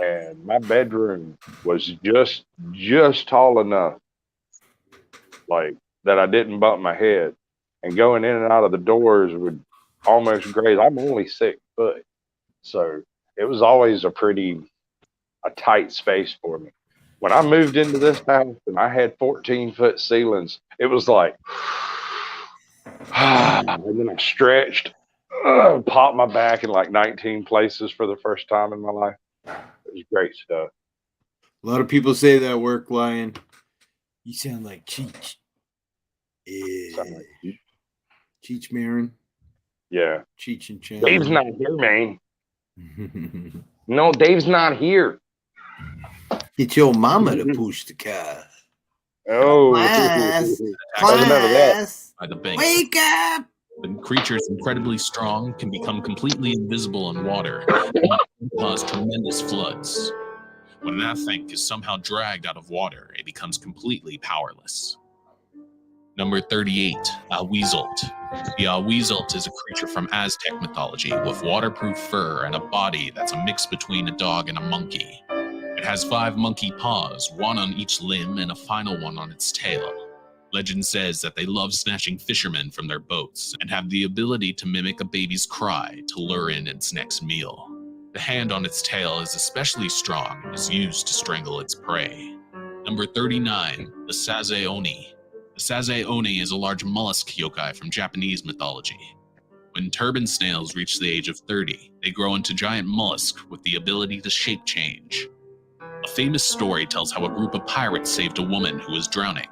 and my bedroom was just tall enough, like that I didn't bump my head, and going in and out of the doors would almost graze. I'm only 6 foot, so it was always a tight space for me. When I moved into this house and I had 14-foot ceilings, it was like, and then I stretched, popped my back in like 19 places for the first time in my life. It was great stuff. A lot of people say that work, Lion. You sound like Cheech. Cheech Marin. Yeah. Cheech and Chang. Dave's not here, man. No, Dave's not here. It's your mama to push the car. Oh, Class. By the bank. Wake up! When creatures incredibly strong can become completely invisible in water and cause tremendous floods. When that thing is somehow dragged out of water, it becomes completely powerless. Number 38, Aweaselt. The Aweaselt is a creature from Aztec mythology with waterproof fur and a body that's a mix between a dog and a monkey. It has 5 monkey paws, 1 on each limb and a final one on its tail. Legend says that they love snatching fishermen from their boats and have the ability to mimic a baby's cry to lure in its next meal. The hand on its tail is especially strong and is used to strangle its prey. Number 39, the Saze-Oni. The Saze-Oni is a large mollusk yokai from Japanese mythology. When turban snails reach the age of 30, they grow into giant mollusks with the ability to shape change. A famous story tells how a group of pirates saved a woman who was drowning.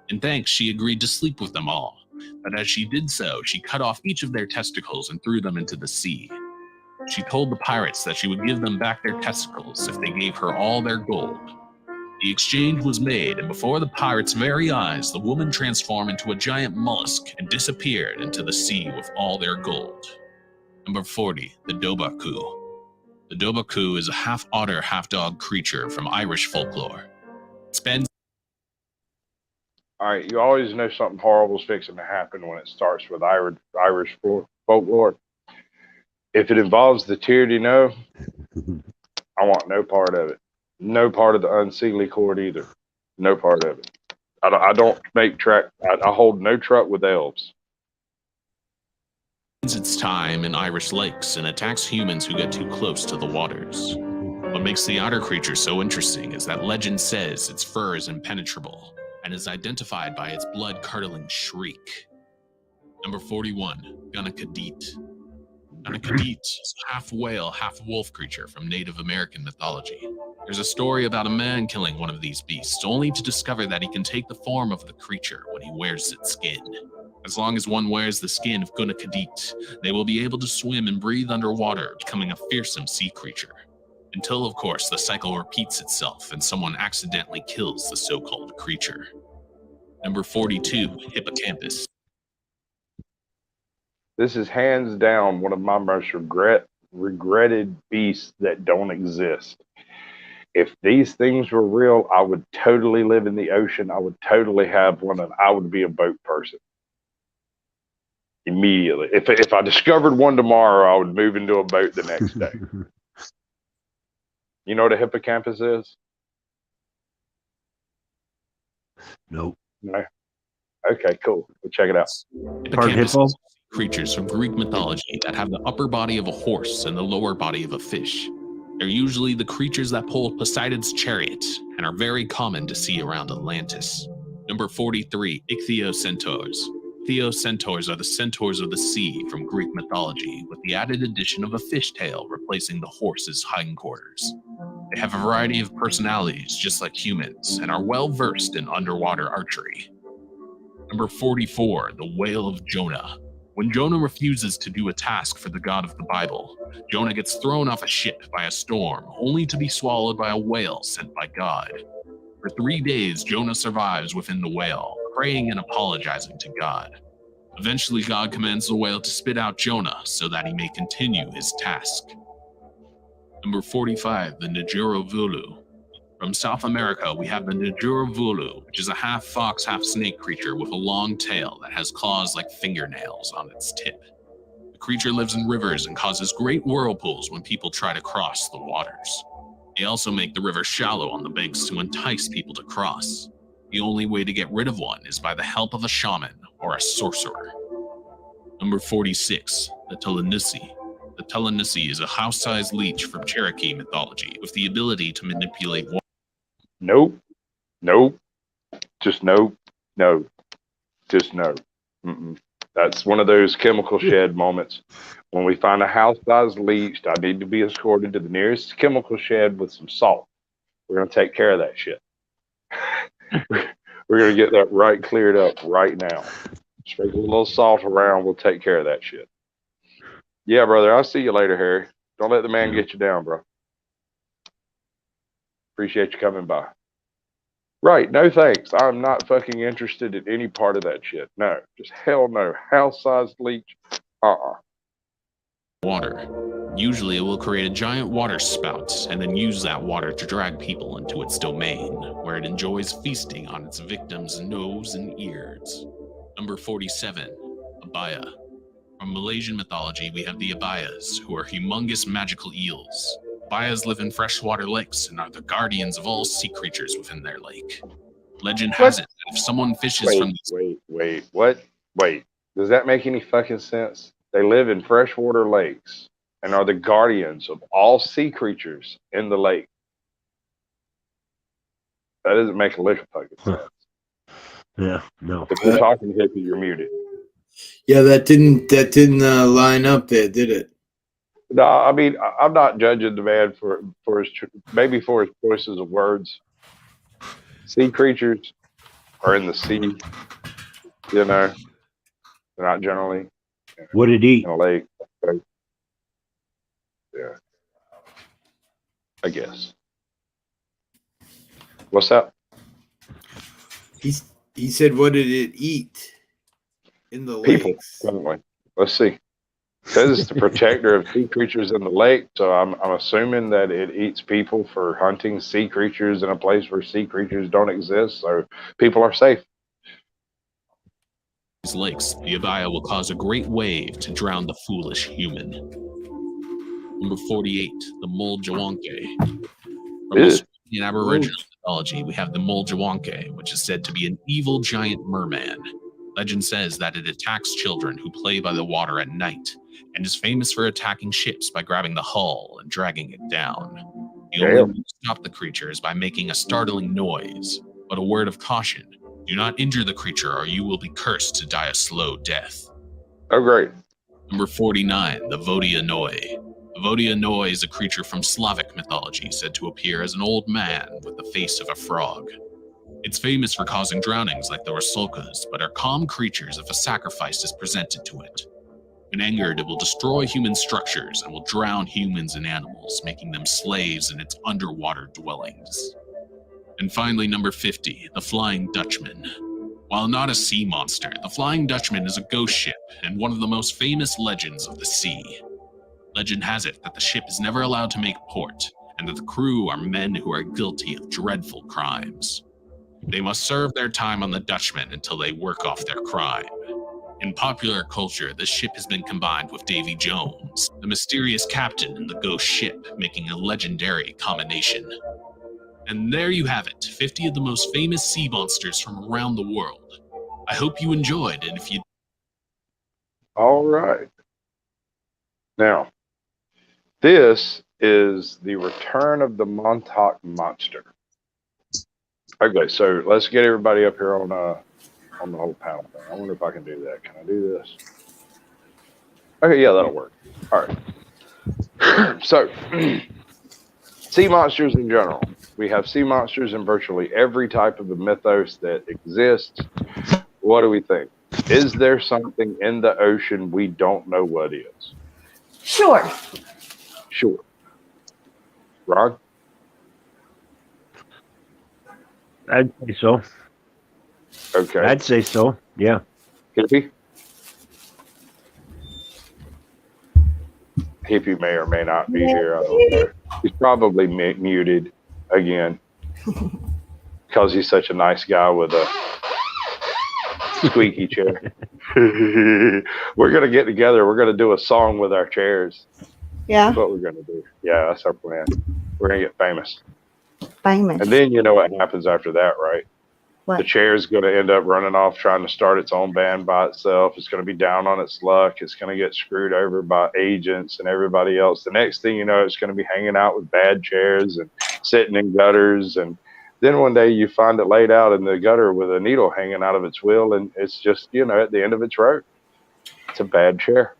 In thanks, she agreed to sleep with them all, but as she did so, she cut off each of their testicles and threw them into the sea. She told the pirates that she would give them back their testicles if they gave her all their gold. The exchange was made, and before the pirates' very eyes, the woman transformed into a giant mollusk and disappeared into the sea with all their gold. Number 40, the Dobaku. The Dobaku is a half-otter, half-dog creature from Irish folklore. It spends... All right, you always know something horrible is fixing to happen when it starts with Irish folklore. If it involves the tear, do you know? I want no part of it. No part of the unseelie court either. No part of it. I don't make track. I hold no truck with elves. Its time in Irish lakes and attacks humans who get too close to the waters. What makes the otter creature so interesting is that legend says its fur is impenetrable and is identified by its blood-curdling shriek. Number 41, Gunakadit. Gunakadit is a half whale, half wolf creature from Native American mythology. There's a story about a man killing one of these beasts, only to discover that he can take the form of the creature when he wears its skin. As long as one wears the skin of Gunakadit, they will be able to swim and breathe underwater, becoming a fearsome sea creature. Until, of course, the cycle repeats itself and someone accidentally kills the so-called creature. Number 42, Hippocampus. This is hands down one of my most regretted beasts that don't exist. If these things were real, I would totally live in the ocean. I would totally have one, and I would be a boat person. Immediately. If I discovered one tomorrow, I would move into a boat the next day. You know what a hippocampus is? Nope. No. Okay, cool. We'll check it out. Hippocampus are creatures from Greek mythology that have the upper body of a horse and the lower body of a fish. They're usually the creatures that pull Poseidon's chariot and are very common to see around Atlantis. Number 43, Ichthyocentaurs. Ichthyocentaurs are the centaurs of the sea from Greek mythology, with the added addition of a fishtail replacing the horse's hindquarters. They have a variety of personalities just like humans and are well versed in underwater archery. Number 44, the Whale of Jonah. When Jonah refuses to do a task for the God of the Bible, Jonah gets thrown off a ship by a storm, only to be swallowed by a whale sent by God. For 3 days, Jonah survives within the whale, praying and apologizing to God. Eventually, God commands the whale to spit out Jonah so that he may continue his task. Number 45, the Nigeruvulu. From South America, we have the Nigeruvulu, which is a half fox, half snake creature with a long tail that has claws like fingernails on its tip. The creature lives in rivers and causes great whirlpools when people try to cross the waters. They also make the river shallow on the banks to entice people to cross. The only way to get rid of one is by the help of a shaman or a sorcerer. Number 46, the Talanisi. The Talanisi is a house-sized leech from Cherokee mythology with the ability to manipulate water. Nope. Nope. Just nope. No. Just no. Mm-mm. That's one of those chemical shed moments. When we find a house-sized leech, I need to be escorted to the nearest chemical shed with some salt. We're going to take care of that shit. We're going to get that right cleared up right now. Sprinkle a little salt around. We'll take care of that shit. Yeah, brother. I'll see you later, Harry. Don't let the man get you down, bro. Appreciate you coming by. Right. No, thanks. I'm not fucking interested in any part of that shit. No. Just hell no. House-sized leech. Water. Usually it will create a giant water spout and then use that water to drag people into its domain, where it enjoys feasting on its victims' nose and ears. Number 47, Abaya. From Malaysian mythology, we have the Abayas, who are humongous magical eels. Abayas live in freshwater lakes and are the guardians of all sea creatures within their lake. Legend has it that if someone fishes from these... Wait. Does that make any fucking sense? They live in freshwater lakes and are the guardians of all sea creatures in the lake. That doesn't make a lick of fucking sense. Yeah, no. If you're talking hippie, you're muted. Yeah, that didn't line up there, did it? No, I mean, I'm not judging the man for his maybe for his choices of words. Sea creatures are in the sea, you know. They're not generally What did he eat? in a lake. So, yeah, I guess. What's that? He said, "What did it eat in the People, lakes?" probably. Let's see. It says it's the protector of sea creatures in the lake, so I'm assuming that it eats people for hunting sea creatures in a place where sea creatures don't exist, so people are safe. These lakes, the Abaya will cause a great wave to drown the foolish human. Number 48, the Muljawanke. From Australian Aboriginal mythology, we have the Muljawanke, which is said to be an evil giant merman. Legend says that it attacks children who play by the water at night, and is famous for attacking ships by grabbing the hull and dragging it down. The only way to stop the creature is by making a startling noise, but a word of caution: do not injure the creature or you will be cursed to die a slow death. Oh, great. Number 49, the Vodia Noi. The Vodia Noi is a creature from Slavic mythology said to appear as an old man with the face of a frog. It's famous for causing drownings like the Rusalkas, but are calm creatures if a sacrifice is presented to it. When angered, it will destroy human structures and will drown humans and animals, making them slaves in its underwater dwellings. And finally, number 50, the Flying Dutchman. While not a sea monster, the Flying Dutchman is a ghost ship and one of the most famous legends of the sea. Legend has it that the ship is never allowed to make port, and that the crew are men who are guilty of dreadful crimes. They must serve their time on the Dutchman until they work off their crime. In popular culture, this ship has been combined with Davy Jones, the mysterious captain in the ghost ship, making a legendary combination. And there you have it, 50 of the most famous sea monsters from around the world. I hope you enjoyed, and if you... All right. Now, this is the return of the Montauk Monster. Okay, so let's get everybody up here on the whole panel thing. I wonder if I can do that. Can I do this? Okay, yeah, that'll work. All right. So, sea monsters in general. We have sea monsters in virtually every type of a mythos that exists. What do we think? Is there something in the ocean we don't know what is? Sure. Sure. Ron? I'd say so. Okay. I'd say so. Yeah. Hippie? Hippie may or may not be here. I don't know. He's probably muted again because he's such a nice guy with a squeaky chair. We're going to get together. We're going to do a song with our chairs. Yeah. That's what we're going to do. Yeah, that's our plan. We're going to get famous. Famous. And then you know what happens after that, right? What? The chair is going to end up running off trying to start its own band by itself. It's going to be down on its luck. It's going to get screwed over by agents and everybody else. The next thing you know, it's going to be hanging out with bad chairs and sitting in gutters. And then one day you find it laid out in the gutter with a needle hanging out of its wheel. And it's just, you know, at the end of its rope. It's a bad chair.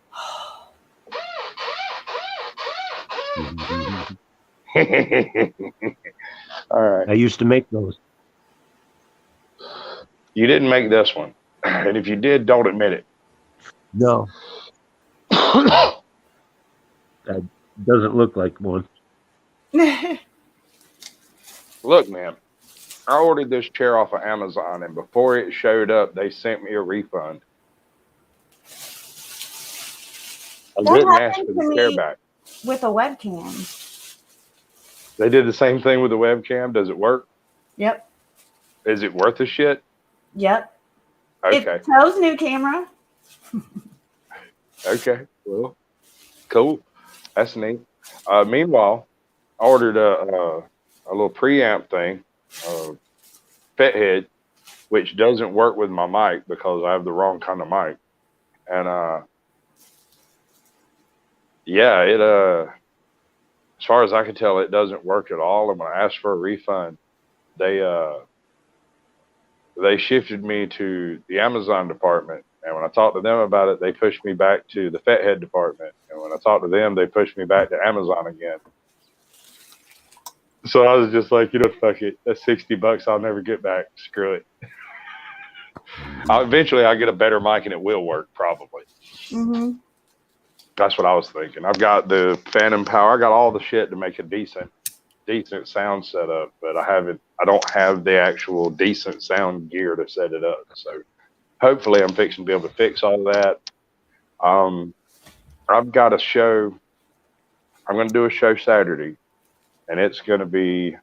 All right. I used to make those. You didn't make this one. And if you did, don't admit it. No. That doesn't look like one. Look, man, I ordered this chair off of Amazon, and before it showed up, they sent me a refund. I didn't ask for the chair back. With a webcam. They did the same thing with the webcam. Does it work? Yep. Is it worth the shit? Yep. Okay. It shows new camera. Okay. Well, cool. That's neat. Meanwhile, I ordered a little preamp thing, pet head, which doesn't work with my mic because I have the wrong kind of mic. And yeah, it as far as I can tell, it doesn't work at all. And when I asked for a refund, they shifted me to the Amazon department. And when I talked to them about it, they pushed me back to the Fathead department. And when I talked to them, they pushed me back to Amazon again. So I was just like, you know, fuck it. That's $60 I'll never get back. Screw it. Eventually I'll get a better mic and it will work probably. Mm-hmm. That's what I was thinking. I've got the phantom power. I got all the shit to make a decent sound setup, but I don't have the actual decent sound gear to set it up. So hopefully I'm fixing to be able to fix all of that. I've got a show. I'm going to do a show Saturday, and it's going to be,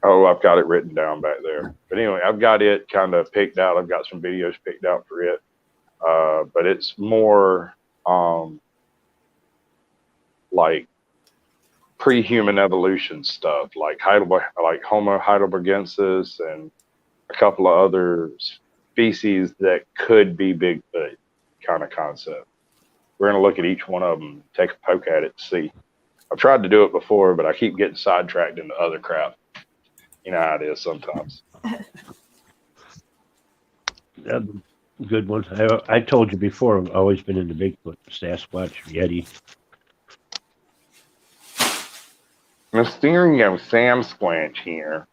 I've got it written down back there. But anyway, I've got it kind of picked out. I've got some videos picked out for it. But it's more like pre-human evolution stuff, like Homo heidelbergensis and a couple of other species that could be Bigfoot kind of concept. We're going to look at each one of them, take a poke at it to see. I've tried to do it before, but I keep getting sidetracked into other crap. You know how it is sometimes. Good one. I told you before, I've always been into Bigfoot, Sasquatch, Yeti. Mysterio Sam Squanch here.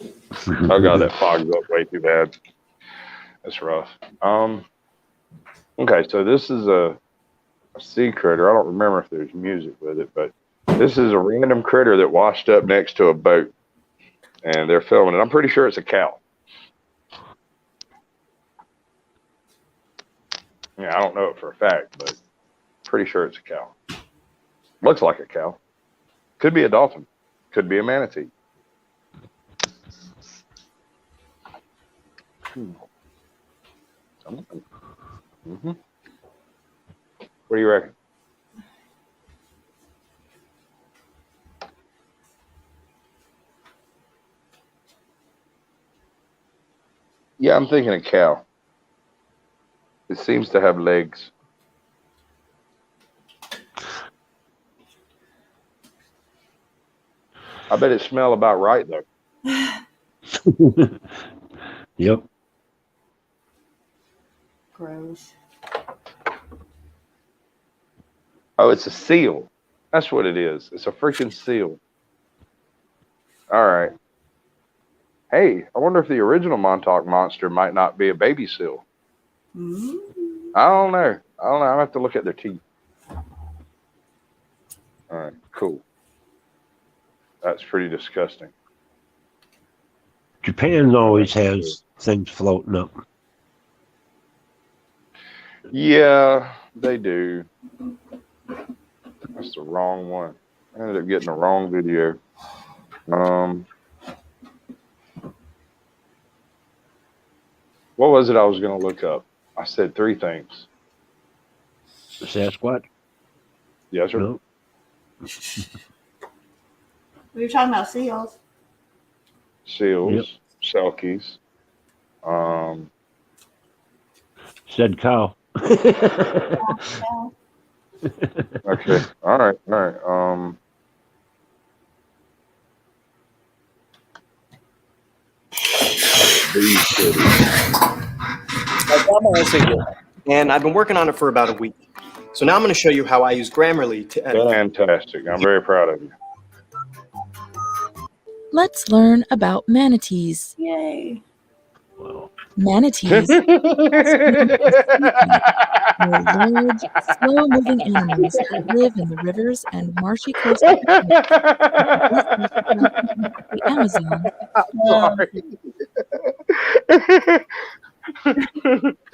Oh god, that fog's up way too bad. That's rough. Okay, so this is a sea critter. I don't remember if there's music with it, but this is a random critter that washed up next to a boat, and they're filming it. I'm pretty sure it's a cow. Yeah, I don't know it for a fact, but pretty sure it's a cow. Looks like a cow. Could be a dolphin. Could be a manatee. Mm-hmm. What do you reckon? Yeah, I'm thinking a cow. It seems to have legs. I bet it smells about right, though. Yep. Gross. Oh, it's a seal. That's what it is. It's a freaking seal. All right. Hey, I wonder if the original Montauk monster might not be a baby seal. I don't know. I have to look at their teeth. All right, cool. That's pretty disgusting. Japan always has things floating up. Yeah, they do. That's the wrong one. I ended up getting the wrong video. What was it I was going to look up? I said 3 things. The Sasquatch? Yes, sir. No. We were talking about seals. Seals, selkies. Said cow. Okay. All right. I got my essay here, and I've been working on it for about a week. So now I'm going to show you how I use Grammarly to edit. Fantastic. I'm very proud of you. Let's learn about manatees. Yay. Wow. Manatees are large, slow-moving animals that live in the rivers and marshy coastal areas of the Amazon. Sorry.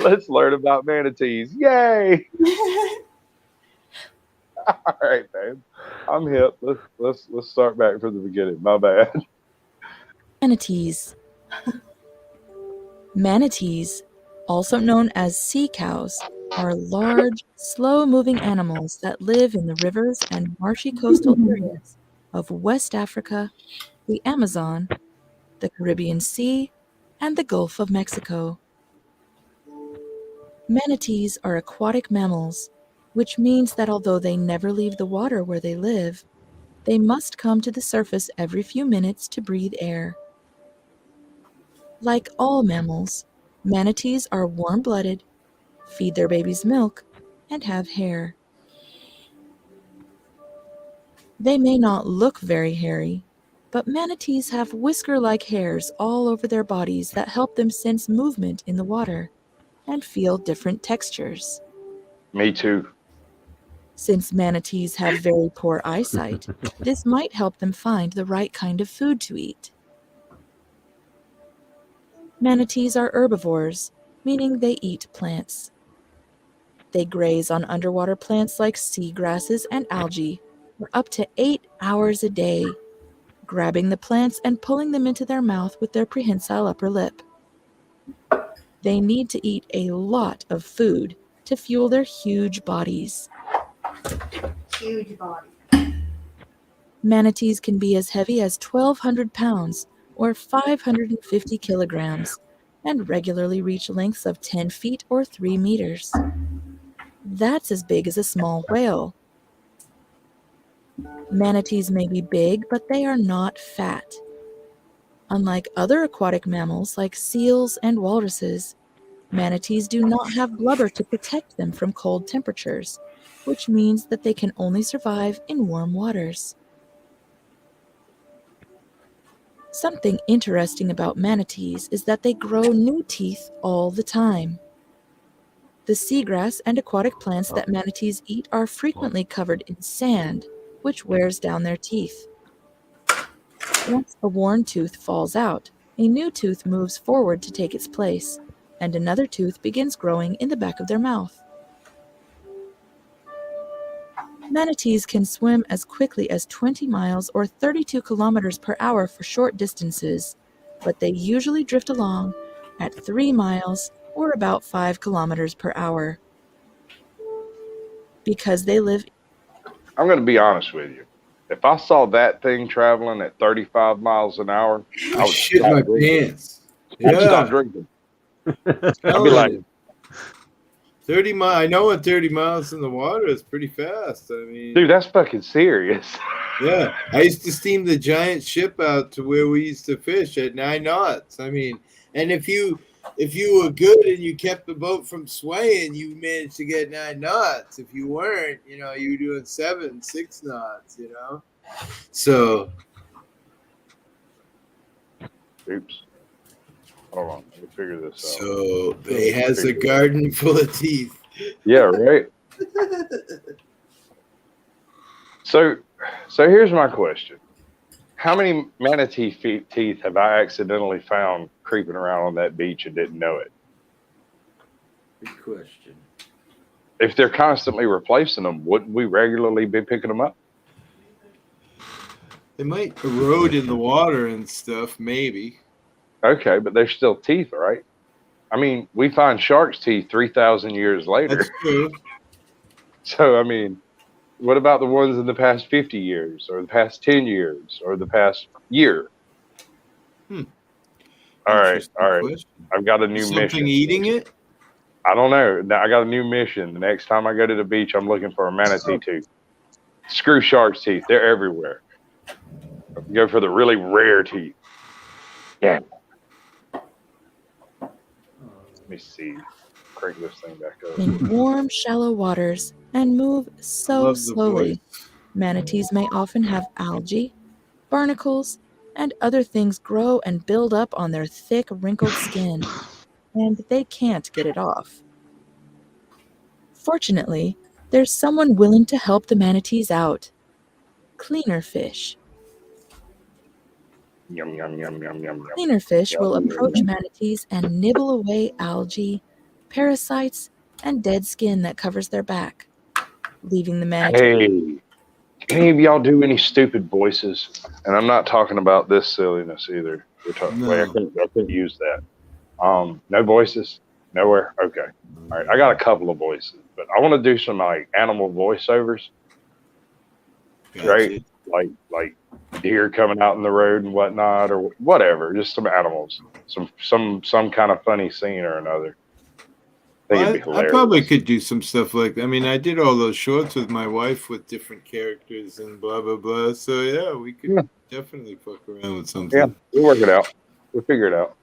Let's learn about manatees. Yay! All right, babe. I'm hip. Let's start back from the beginning. My bad. Manatees. Manatees, also known as sea cows, are large, slow-moving animals that live in the rivers and marshy coastal areas of West Africa, the Amazon, the Caribbean Sea, and the Gulf of Mexico. Manatees are aquatic mammals, which means that although they never leave the water where they live, they must come to the surface every few minutes to breathe air. Like all mammals, manatees are warm-blooded, feed their babies milk, and have hair. They may not look very hairy, but manatees have whisker-like hairs all over their bodies that help them sense movement in the water and feel different textures. Me too. Since manatees have very poor eyesight, this might help them find the right kind of food to eat. Manatees are herbivores, meaning they eat plants. They graze on underwater plants like sea grasses and algae for up to 8 hours a day, grabbing the plants and pulling them into their mouth with their prehensile upper lip. They need to eat a lot of food to fuel their huge bodies. Huge body. Manatees can be as heavy as 1,200 pounds or 550 kilograms and regularly reach lengths of 10 feet or 3 meters. That's as big as a small whale. Manatees may be big, but they are not fat. Unlike other aquatic mammals like seals and walruses, manatees do not have blubber to protect them from cold temperatures, which means that they can only survive in warm waters. Something interesting about manatees is that they grow new teeth all the time. The seagrass and aquatic plants that manatees eat are frequently covered in sand, which wears down their teeth. Once a worn tooth falls out, a new tooth moves forward to take its place, and another tooth begins growing in the back of their mouth. Manatees can swim as quickly as 20 miles or 32 kilometers per hour for short distances, but they usually drift along at 3 miles or about 5 kilometers per hour. Because they live... I'm going to be honest with you. If I saw that thing traveling at 35 miles an hour, I would shit my pants. I'd stop drinking. I'd be like, 30 miles. I know what 30 miles in the water is pretty fast. I mean, dude, that's fucking serious. Yeah, I used to steam the giant ship out to where we used to fish at 9 knots. I mean, and if you were good and you kept the boat from swaying, you managed to get 9 knots. If you weren't, you were doing 7, 6 knots. So. Oops. Hold on, let me figure this out. So they has a garden full of teeth. Yeah, right. So here's my question. How many manatee teeth have I accidentally found creeping around on that beach and didn't know it? Good question. If they're constantly replacing them, wouldn't we regularly be picking them up? They might erode in the water and stuff, maybe. Okay, but they're still teeth, right? I mean, we find shark's teeth 3,000 years later. That's true. So, I mean, what about the ones in the past 50 years or the past 10 years or the past year? All right. Question. I've got a new mission. Something eating it? I don't know. I got a new mission. The next time I go to the beach, I'm looking for a manatee tooth. Screw shark's teeth. They're everywhere. Go for the really rare teeth. Yeah. Let me see. Crank this thing back up. In warm, shallow waters and move so slowly, manatees may often have algae, barnacles, and other things grow and build up on their thick, wrinkled skin, and they can't get it off. Fortunately, there's someone willing to help the manatees out. Cleaner fish. Yum, yum, yum, yum, yum, yum. Cleaner fish will approach manatees and nibble away algae, parasites, and dead skin that covers their back, leaving the manatee. Hey, any of y'all do any stupid voices? And I'm not talking about this silliness either. We're talking. No. Wait, I couldn't use that. No voices, nowhere. Okay, all right. I got a couple of voices, but I want to do some like animal voiceovers. Gotcha. Right? Like deer coming out in the road and whatnot, or whatever. Just some animals, some kind of funny scene or another. I think it'd be I hilarious. probably could do some stuff like that. I mean, I did all those shorts with my wife with different characters and blah, blah, blah. So, yeah, we could definitely fuck around with something. Yeah, we'll work it out. We'll figure it out.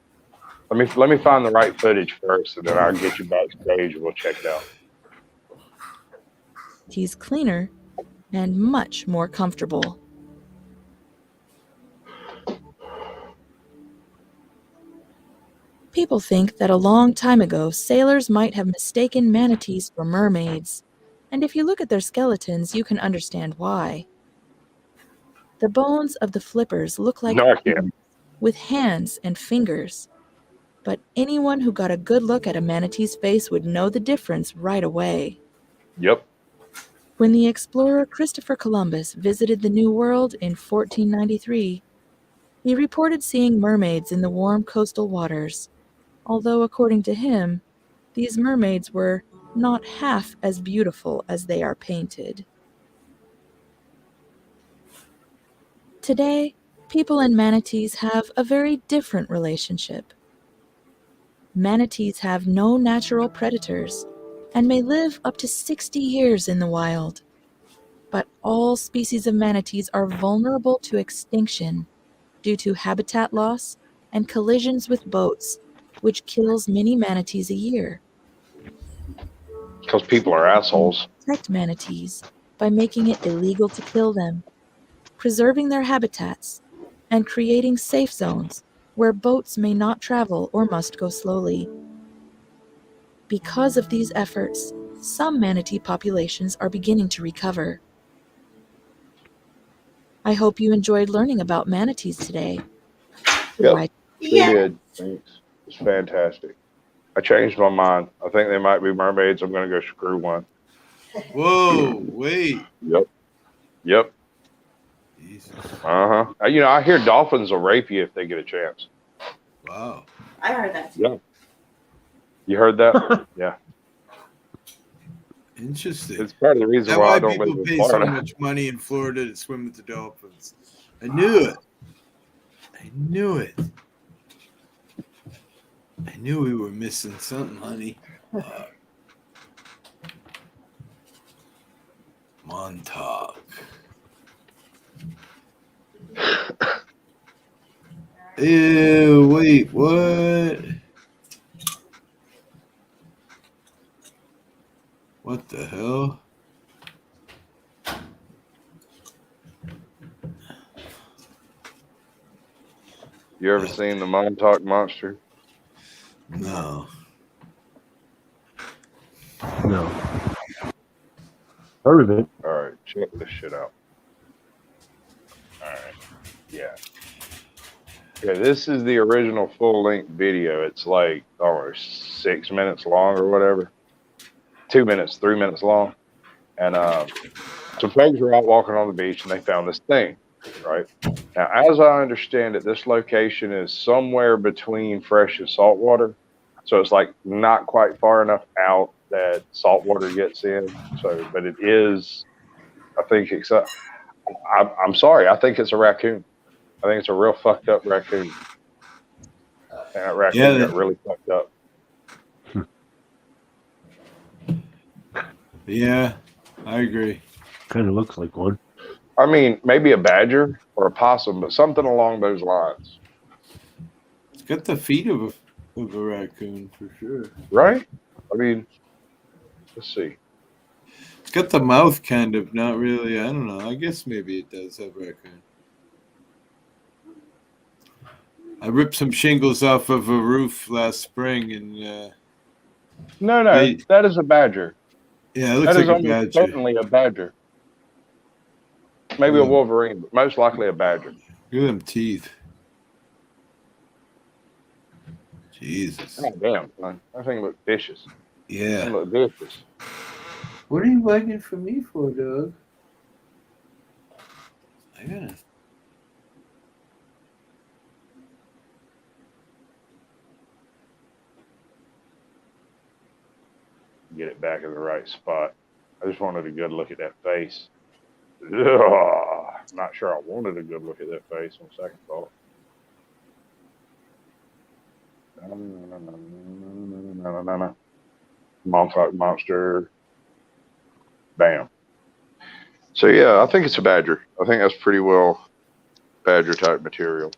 Let me find the right footage first, and then I'll get you backstage and we'll check it out. He's cleaner and much more comfortable. People think that a long time ago, sailors might have mistaken manatees for mermaids, and if you look at their skeletons, you can understand why. The bones of the flippers look like Narcan. with hands and fingers, but anyone who got a good look at a manatee's face would know the difference right away. Yep. When the explorer Christopher Columbus visited the New World in 1493, he reported seeing mermaids in the warm coastal waters, although according to him, these mermaids were not half as beautiful as they are painted. Today, people and manatees have a very different relationship. Manatees have no natural predators and may live up to 60 years in the wild. But all species of manatees are vulnerable to extinction due to habitat loss and collisions with boats, which kills many manatees a year. Because people are assholes. Protect manatees by making it illegal to kill them, preserving their habitats, and creating safe zones where boats may not travel or must go slowly. Because of these efforts, some manatee populations are beginning to recover. I hope you enjoyed learning about manatees today. Yep, sure did. Thanks. It's fantastic. I changed my mind. I think they might be mermaids. I'm going to go screw one. Whoa, wait. Yep. Jesus. Uh-huh. I hear dolphins will rape you if they get a chance. Wow. I heard that. Yeah. You heard that? Yeah. Interesting. It's part of the reason That's why why I don't people live in pay Florida. so much money in Florida to swim with the dolphins. I knew it. I knew it. I knew we were missing something, honey. Montauk. Ew, wait, what? What the hell? You ever seen the Montauk Monster? No. No. Heard of it. All right, check this shit out. All right. Yeah. Okay, this is the original full-length video. It's like almost 6 minutes long or whatever. 2 minutes, 3 minutes long. And some folks were out walking on the beach and they found this thing, right? Now, as I understand it, this location is somewhere between fresh and salt water. So it's like not quite far enough out that salt water gets in. So, but it is, I think, I'm sorry, I think it's a raccoon. I think it's a real fucked up raccoon. And that raccoon got really fucked up. Yeah, I agree. Kind of looks like one. I mean, maybe a badger or a possum, but something along those lines. It's got the feet of a raccoon for sure. Right? I mean, let's see. It's got the mouth kind of, not really. I don't know. I guess maybe it does have raccoon. I ripped some shingles off of a roof last spring, and No, that is a badger. Yeah, it looks like a badger. Certainly a badger. Maybe a wolverine, but most likely a badger. Look at them teeth. Jesus. God damn, son. That thing looks vicious. Yeah. That look vicious. What are you begging for me for, Doug? I gotta. Get it back in the right spot. I just wanted a good look at that face. Ugh, not sure I wanted a good look at that face on second thought. Montauk Monster. Bam. So yeah, I think it's a badger. I think that's pretty well badger type material.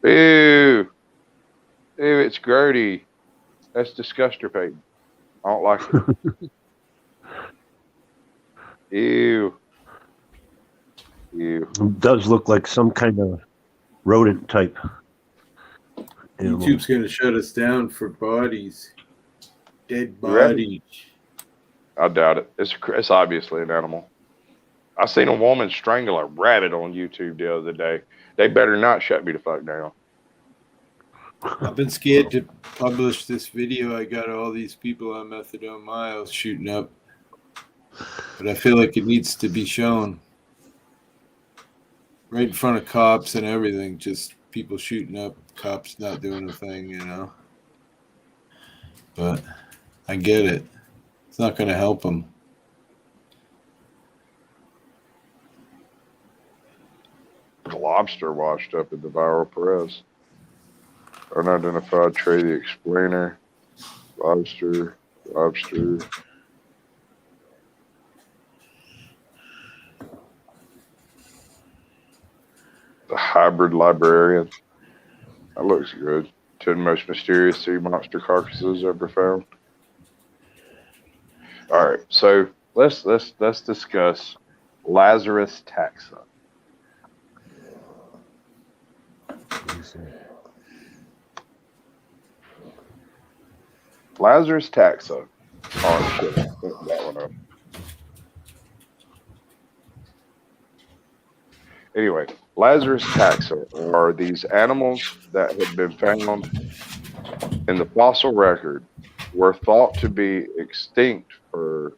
Ew. Ew, it's grody. That's disgusting. I don't like it. Ew. Ew. It does look like some kind of rodent type animal. YouTube's going to shut us down for bodies. Dead bodies. I doubt it. It's obviously an animal. I seen a woman strangle a rabbit on YouTube the other day. They better not shut me the fuck down. I've been scared to publish this video. I got all these people on methadone miles shooting up. But I feel like it needs to be shown. Right in front of cops and everything. Just people shooting up, cops not doing a thing, you know. but I get it. It's not going to help him. The lobster washed up in the viral press. Unidentified Trey the Explainer. Lobster. The Hybrid Librarian. That looks good. 10 most mysterious sea monster carcasses ever found. All right, so let's discuss Lazarus taxa. Lazarus taxa. Oh shit! That one up. Anyway, Lazarus taxa are these animals that have been found in the fossil record, were thought to be extinct for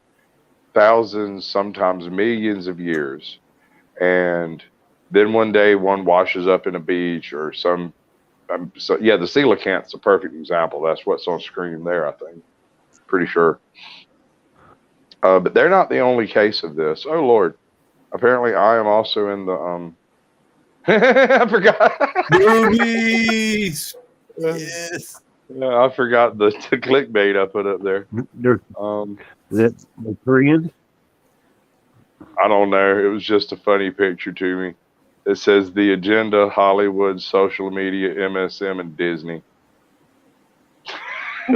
thousands, sometimes millions of years, and then one day one washes up in a beach or some. So yeah, the coelacanth's a perfect example. That's what's on screen there, I think. Pretty sure. But they're not the only case of this. Oh Lord. Apparently, I am also in the I forgot. Movies. Yes. Yeah, I forgot the clickbait I put up there. Is it the Korean? I don't know. It was just a funny picture to me. It says the agenda: Hollywood, social media, MSM, and Disney.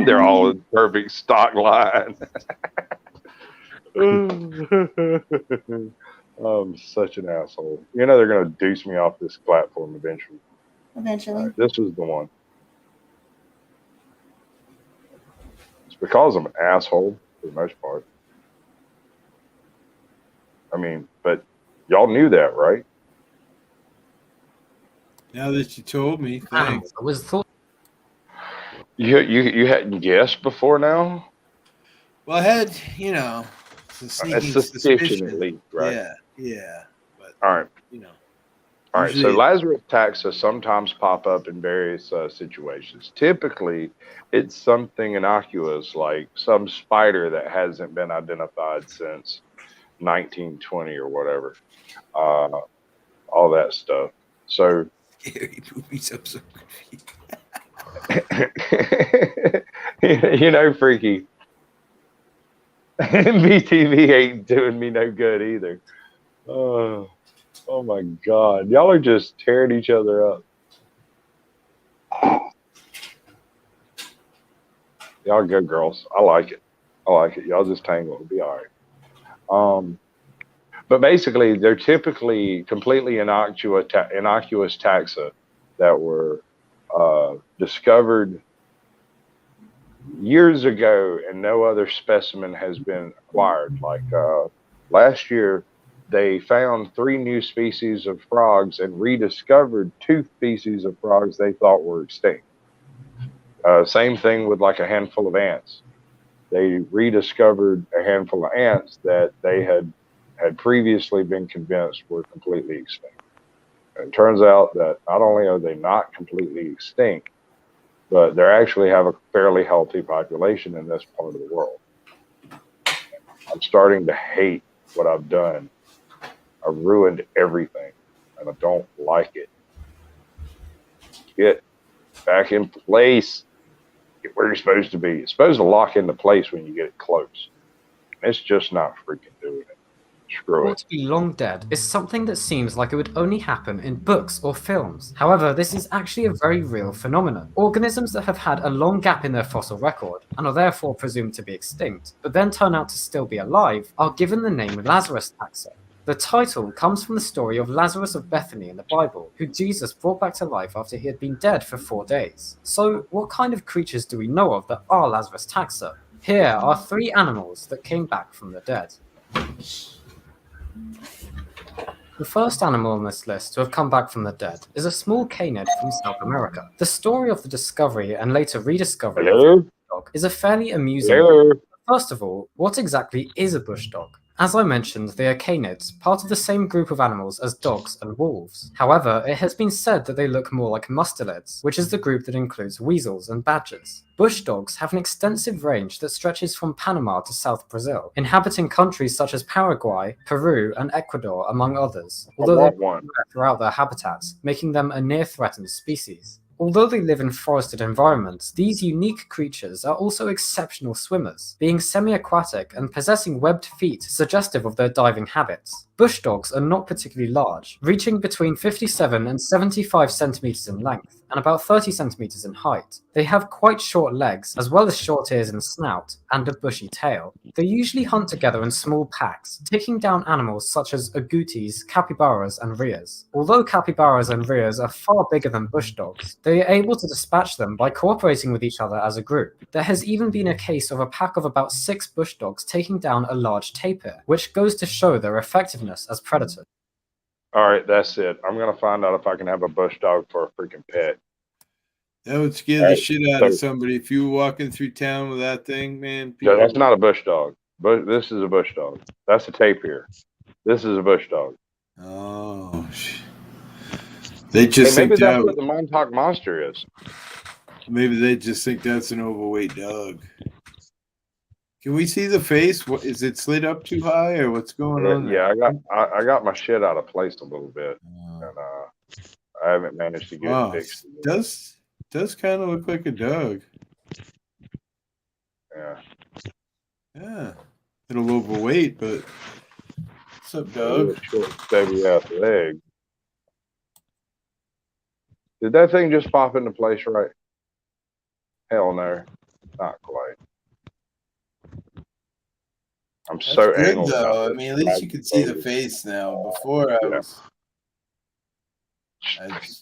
They're all in perfect stock line. I'm such an asshole. You know they're going to deuce me off this platform eventually. Eventually. This was the one. It's because I'm an asshole for the most part. I mean, but y'all knew that, right? Now that you told me, thanks. I was thought. You hadn't guessed before now? Well, I had, you know, some sneaking suspicion at least, right? Yeah. But, all right. You know. All right, so Lazarus taxa sometimes pop up in various situations. Typically, it's something innocuous, like some spider that hasn't been identified since 1920 or whatever. All that stuff. So, scary movies. I'm so confused. You know, Freaky. BTV ain't doing me no good either. Oh my God. Y'all are just tearing each other up. Y'all good girls. I like it. Y'all just tangle. It'll be all right. But basically, they're typically completely innocuous taxa that were discovered years ago, and no other specimen has been acquired. Like last year, they found 3 new species of frogs and rediscovered 2 species of frogs they thought were extinct. Same thing with like a handful of ants. They rediscovered a handful of ants that they had previously been convinced were completely extinct. And it turns out that not only are they not completely extinct, but they actually have a fairly healthy population in this part of the world. I'm starting to hate what I've done. I've ruined everything, and I don't like it. Get back in place. Get where you're supposed to be. It's supposed to lock into place when you get it close. It's just not freaking doing it. Screw it. To be long dead is something that seems like it would only happen in books or films. However, this is actually a very real phenomenon. Organisms that have had a long gap in their fossil record and are therefore presumed to be extinct, but then turn out to still be alive, are given the name Lazarus taxa. The title comes from the story of Lazarus of Bethany in the Bible, who Jesus brought back to life after he had been dead for 4 days. So, what kind of creatures do we know of that are Lazarus taxa? Here are 3 animals that came back from the dead. The first animal on this list to have come back from the dead is a small canid from South America. The story of the discovery and later rediscovery of the bush dog is a fairly amusing one. First of all, what exactly is a bush dog? As I mentioned, they are canids, part of the same group of animals as dogs and wolves. However, it has been said that they look more like mustelids, which is the group that includes weasels and badgers. Bush dogs have an extensive range that stretches from Panama to South Brazil, inhabiting countries such as Paraguay, Peru, and Ecuador, among others, although they are throughout their habitats, making them a near-threatened species. Although they live in forested environments, these unique creatures are also exceptional swimmers, being semi-aquatic and possessing webbed feet suggestive of their diving habits. Bush dogs are not particularly large, reaching between 57 and 75 centimeters in length, and about 30 centimeters in height. They have quite short legs, as well as short ears and snout, and a bushy tail. They usually hunt together in small packs, taking down animals such as agoutis, capybaras, and rheas. Although capybaras and rheas are far bigger than bush dogs, they are able to dispatch them by cooperating with each other as a group. There has even been a case of a pack of about 6 bush dogs taking down a large tapir, which goes to show their effectiveness as predators. All right, that's it. I'm going to find out if I can have a bush dog for a freaking pet. That would scare the shit out of somebody if you were walking through town with that thing, man. No, that's not a bush dog. But this is a bush dog. That's a tapir. This is a bush dog. Oh, they just maybe think that's what the Montauk monster is. Maybe they just think that's an overweight dog. Can we see the face? What is it slid up too high, or what's going on? Yeah, I got my shit out of place a little bit, and I haven't managed to get it fixed. Does kind of look like a dog. Yeah. Yeah. A little overweight, but what's up, dog? Short, stubby ass leg. Did that thing just pop into place right? Hell no, not quite. I'm That's so good, anal. though. I mean, at least you can see the face now. Before I was.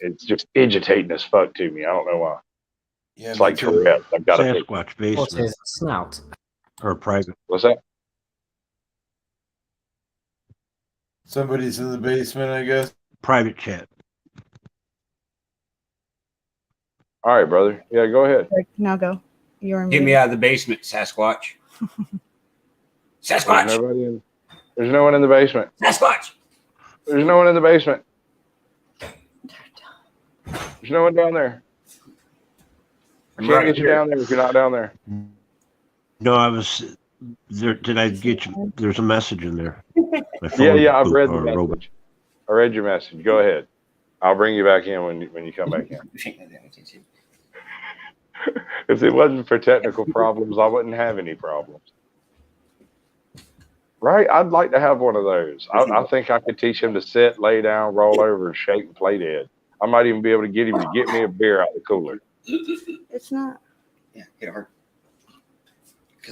It's just agitating as fuck to me. I don't know why. Yeah, it's like Tourette's. I've got a Sasquatch basement. Snout. Or private. What's that? Somebody's in the basement, I guess. Private chat. All right, brother. Yeah, go ahead. Now go. You're Get me out of the basement, Sasquatch. Sasquatch. There's no one in the basement. Sasquatch. There's no one in the basement. There's no one down there. I can't get you down there if you're not down there. No, I was there. Did I get you? There's a message in there. Yeah, I've read the message. I read your message. Go ahead. I'll bring you back in when you come back in. If it wasn't for technical problems, I wouldn't have any problems. Right? I'd like to have one of those. I think I could teach him to sit, lay down, roll over, and shake and play dead. I might even be able to get him to get me a beer out of the cooler. It's not. Yeah, hit it hard.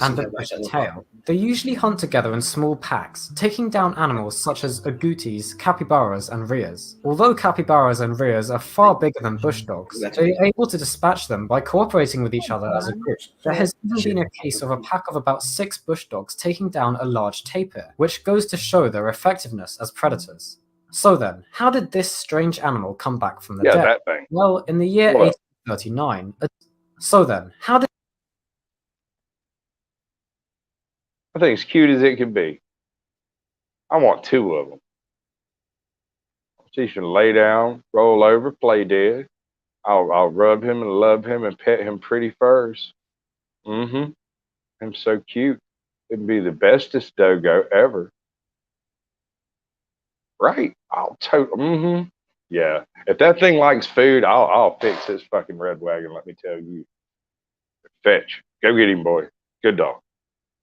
And a bushy tail. They usually hunt together in small packs, taking down animals such as agoutis, capybaras, and rheas. Although capybaras and rheas are far bigger than bush dogs, they are able to dispatch them by cooperating with each other as a group. There has even been a case of a pack of about 6 bush dogs taking down a large tapir, which goes to show their effectiveness as predators. So then, how did this strange animal come back from the dead? That thing. Well, in the year 1839. So then, how did I think it's cute as it can be. I want 2 of them. She should lay down, roll over, play dead. I'll rub him and love him and pet him pretty furs. I'm so cute. It'd be the bestest dogo ever. Right? Yeah. If that thing likes food, I'll fix his fucking red wagon, let me tell you. Fetch. Go get him, boy. Good dog.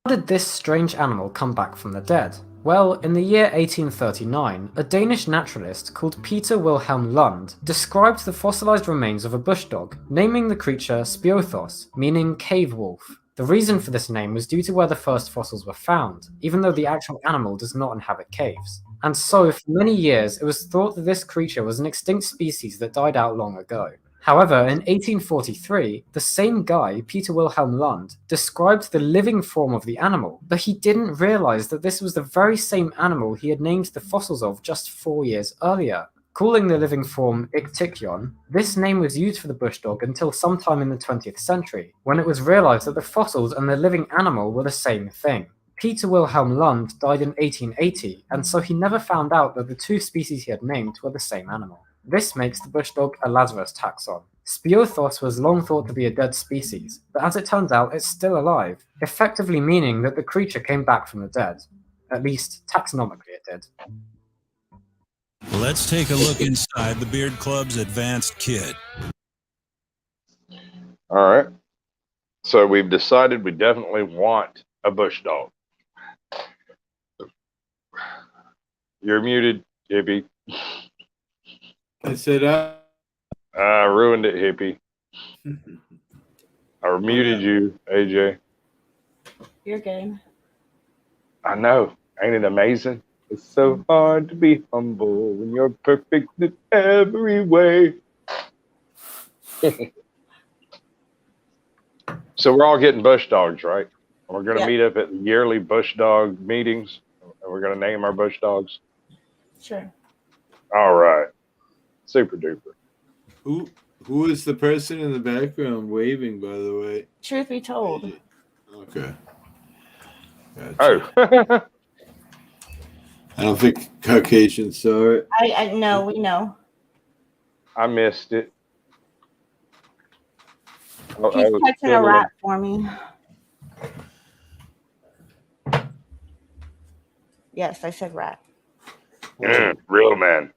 How did this strange animal come back from the dead? Well, in the year 1839, a Danish naturalist called Peter Wilhelm Lund described the fossilized remains of a bush dog, naming the creature Spiothos, meaning cave wolf. The reason for this name was due to where the first fossils were found, even though the actual animal does not inhabit caves. And so, for many years, it was thought that this creature was an extinct species that died out long ago. However, in 1843, the same guy, Peter Wilhelm Lund, described the living form of the animal, but he didn't realize that this was the very same animal he had named the fossils of just 4 years earlier. Calling the living form Ichthyon, this name was used for the bush dog until sometime in the 20th century, when it was realized that the fossils and the living animal were the same thing. Peter Wilhelm Lund died in 1880, and so he never found out that the two species he had named were the same animal. This makes the bush dog a Lazarus taxon. Speothos was long thought to be a dead species, but as it turns out, it's still alive, effectively meaning that the creature came back from the dead. At least, taxonomically it did. Let's take a look inside the Beard Club's advanced kit. All right. So we've decided we definitely want a bush dog. You're muted, Hippie. I said, I ruined it, Hippie. I muted you, AJ. You're good. I know. Ain't it amazing? It's so hard to be humble when you're perfect in every way. So we're all getting bush dogs, right? And we're going to meet up at the yearly bush dog meetings, and we're going to name our bush dogs. Sure. All right. Super duper. Who is the person in the background waving, by the way? Truth be told. Okay. Gotcha. Oh. I don't think Caucasians saw it. I know, we know. I missed it. He's catching a rat for me. Yes, I said rat. Real man.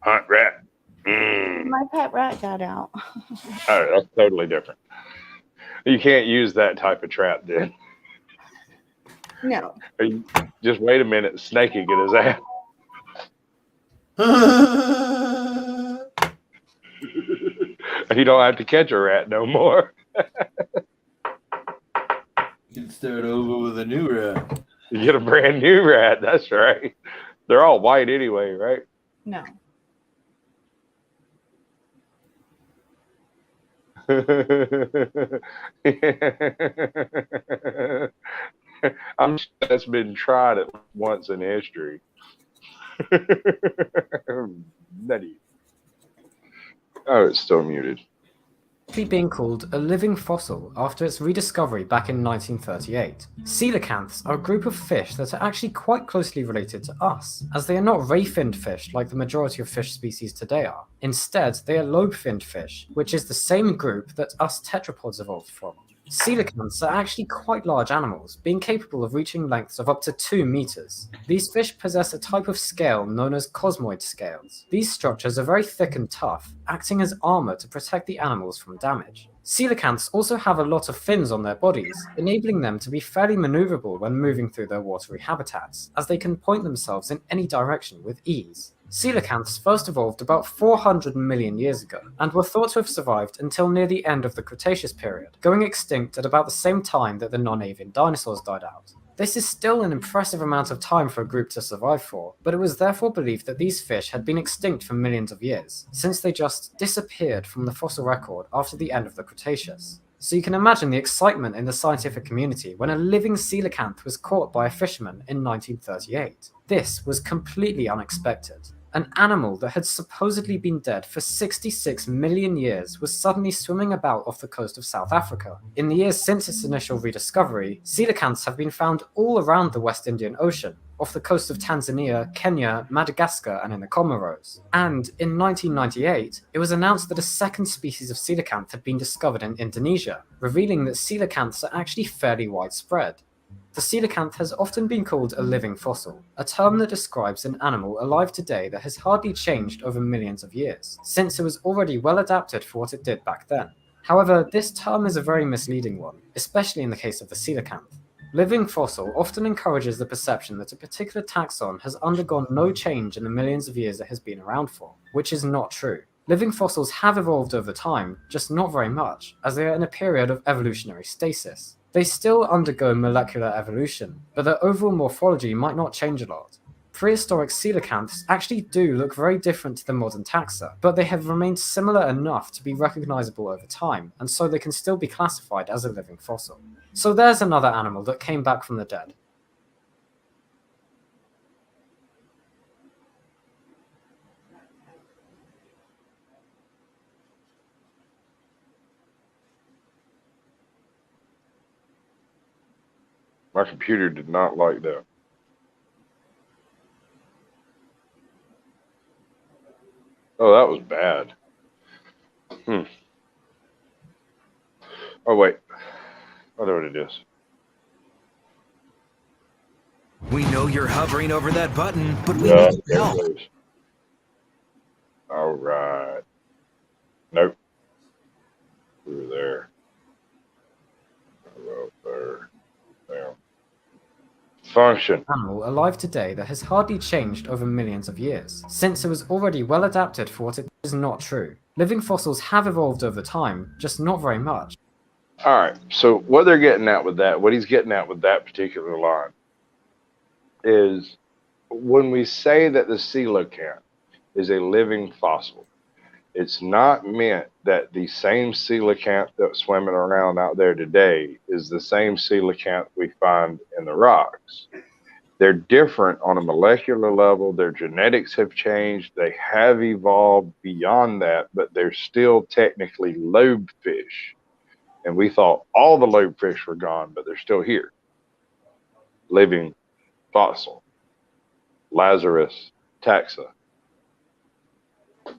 Hunt rat. My pet rat got out. Oh, that's totally different. You can't use that type of trap then. No. Just wait a minute. Snake will get his ass. You don't have to catch a rat no more. You can start over with a new rat. You get a brand new rat. That's right. They're all white anyway, right? No. I'm sure that's been tried at once in history. Nutty. Oh, it's still muted. Being called a living fossil after its rediscovery back in 1938. Coelacanths are a group of fish that are actually quite closely related to us, as they are not ray-finned fish like the majority of fish species today are. Instead, they are lobe-finned fish, which is the same group that us tetrapods evolved from. Coelacanths are actually quite large animals, being capable of reaching lengths of up to 2 meters. These fish possess a type of scale known as cosmoid scales. These structures are very thick and tough, acting as armor to protect the animals from damage. Coelacanths also have a lot of fins on their bodies, enabling them to be fairly maneuverable when moving through their watery habitats, as they can point themselves in any direction with ease. Coelacanths first evolved about 400 million years ago, and were thought to have survived until near the end of the Cretaceous period, going extinct at about the same time that the non-avian dinosaurs died out. This is still an impressive amount of time for a group to survive for, but it was therefore believed that these fish had been extinct for millions of years, since they just disappeared from the fossil record after the end of the Cretaceous. So you can imagine the excitement in the scientific community when a living coelacanth was caught by a fisherman in 1938. This was completely unexpected. An animal that had supposedly been dead for 66 million years was suddenly swimming about off the coast of South Africa. In the years since its initial rediscovery, coelacanths have been found all around the West Indian Ocean, off the coast of Tanzania, Kenya, Madagascar, and in the Comoros. And in 1998, it was announced that a second species of coelacanth had been discovered in Indonesia, revealing that coelacanths are actually fairly widespread. The coelacanth has often been called a living fossil, a term that describes an animal alive today that has hardly changed over millions of years, since it was already well adapted for what it did back then. However, this term is a very misleading one, especially in the case of the coelacanth. Living fossil often encourages the perception that a particular taxon has undergone no change in the millions of years it has been around for, which is not true. Living fossils have evolved over time, just not very much, as they are in a period of evolutionary stasis. They still undergo molecular evolution, but their overall morphology might not change a lot. Prehistoric coelacanths actually do look very different to the modern taxa, but they have remained similar enough to be recognizable over time, and so they can still be classified as a living fossil. So there's another animal that came back from the dead. My computer did not like that. Oh, that was bad. Oh, wait. I know what it is. We know you're hovering over that button, but we Yeah, need your help. there it goes. All right. Nope. We were there. There. Function. Animal alive today that has hardly changed over millions of years, since it was already well adapted for what it is not true. Living fossils have evolved over time, just not very much. All right. So what they're getting at with that, what he's getting at with that particular line, is when we say that the coelacanth is a living fossil, it's not meant that the same coelacanth that's swimming around out there today is the same coelacanth we find in the rocks. They're different on a molecular level. Their genetics have changed. They have evolved beyond that, but they're still technically lobe fish. And we thought all the lobe fish were gone, but they're still here. Living fossil. Lazarus, Taxa.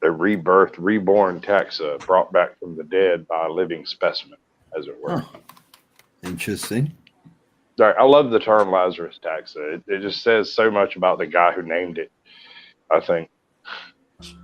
A rebirth, reborn taxa brought back from the dead by a living specimen, as it were. Huh. Interesting. Right, I love the term Lazarus taxa. It just says so much about the guy who named it, I think.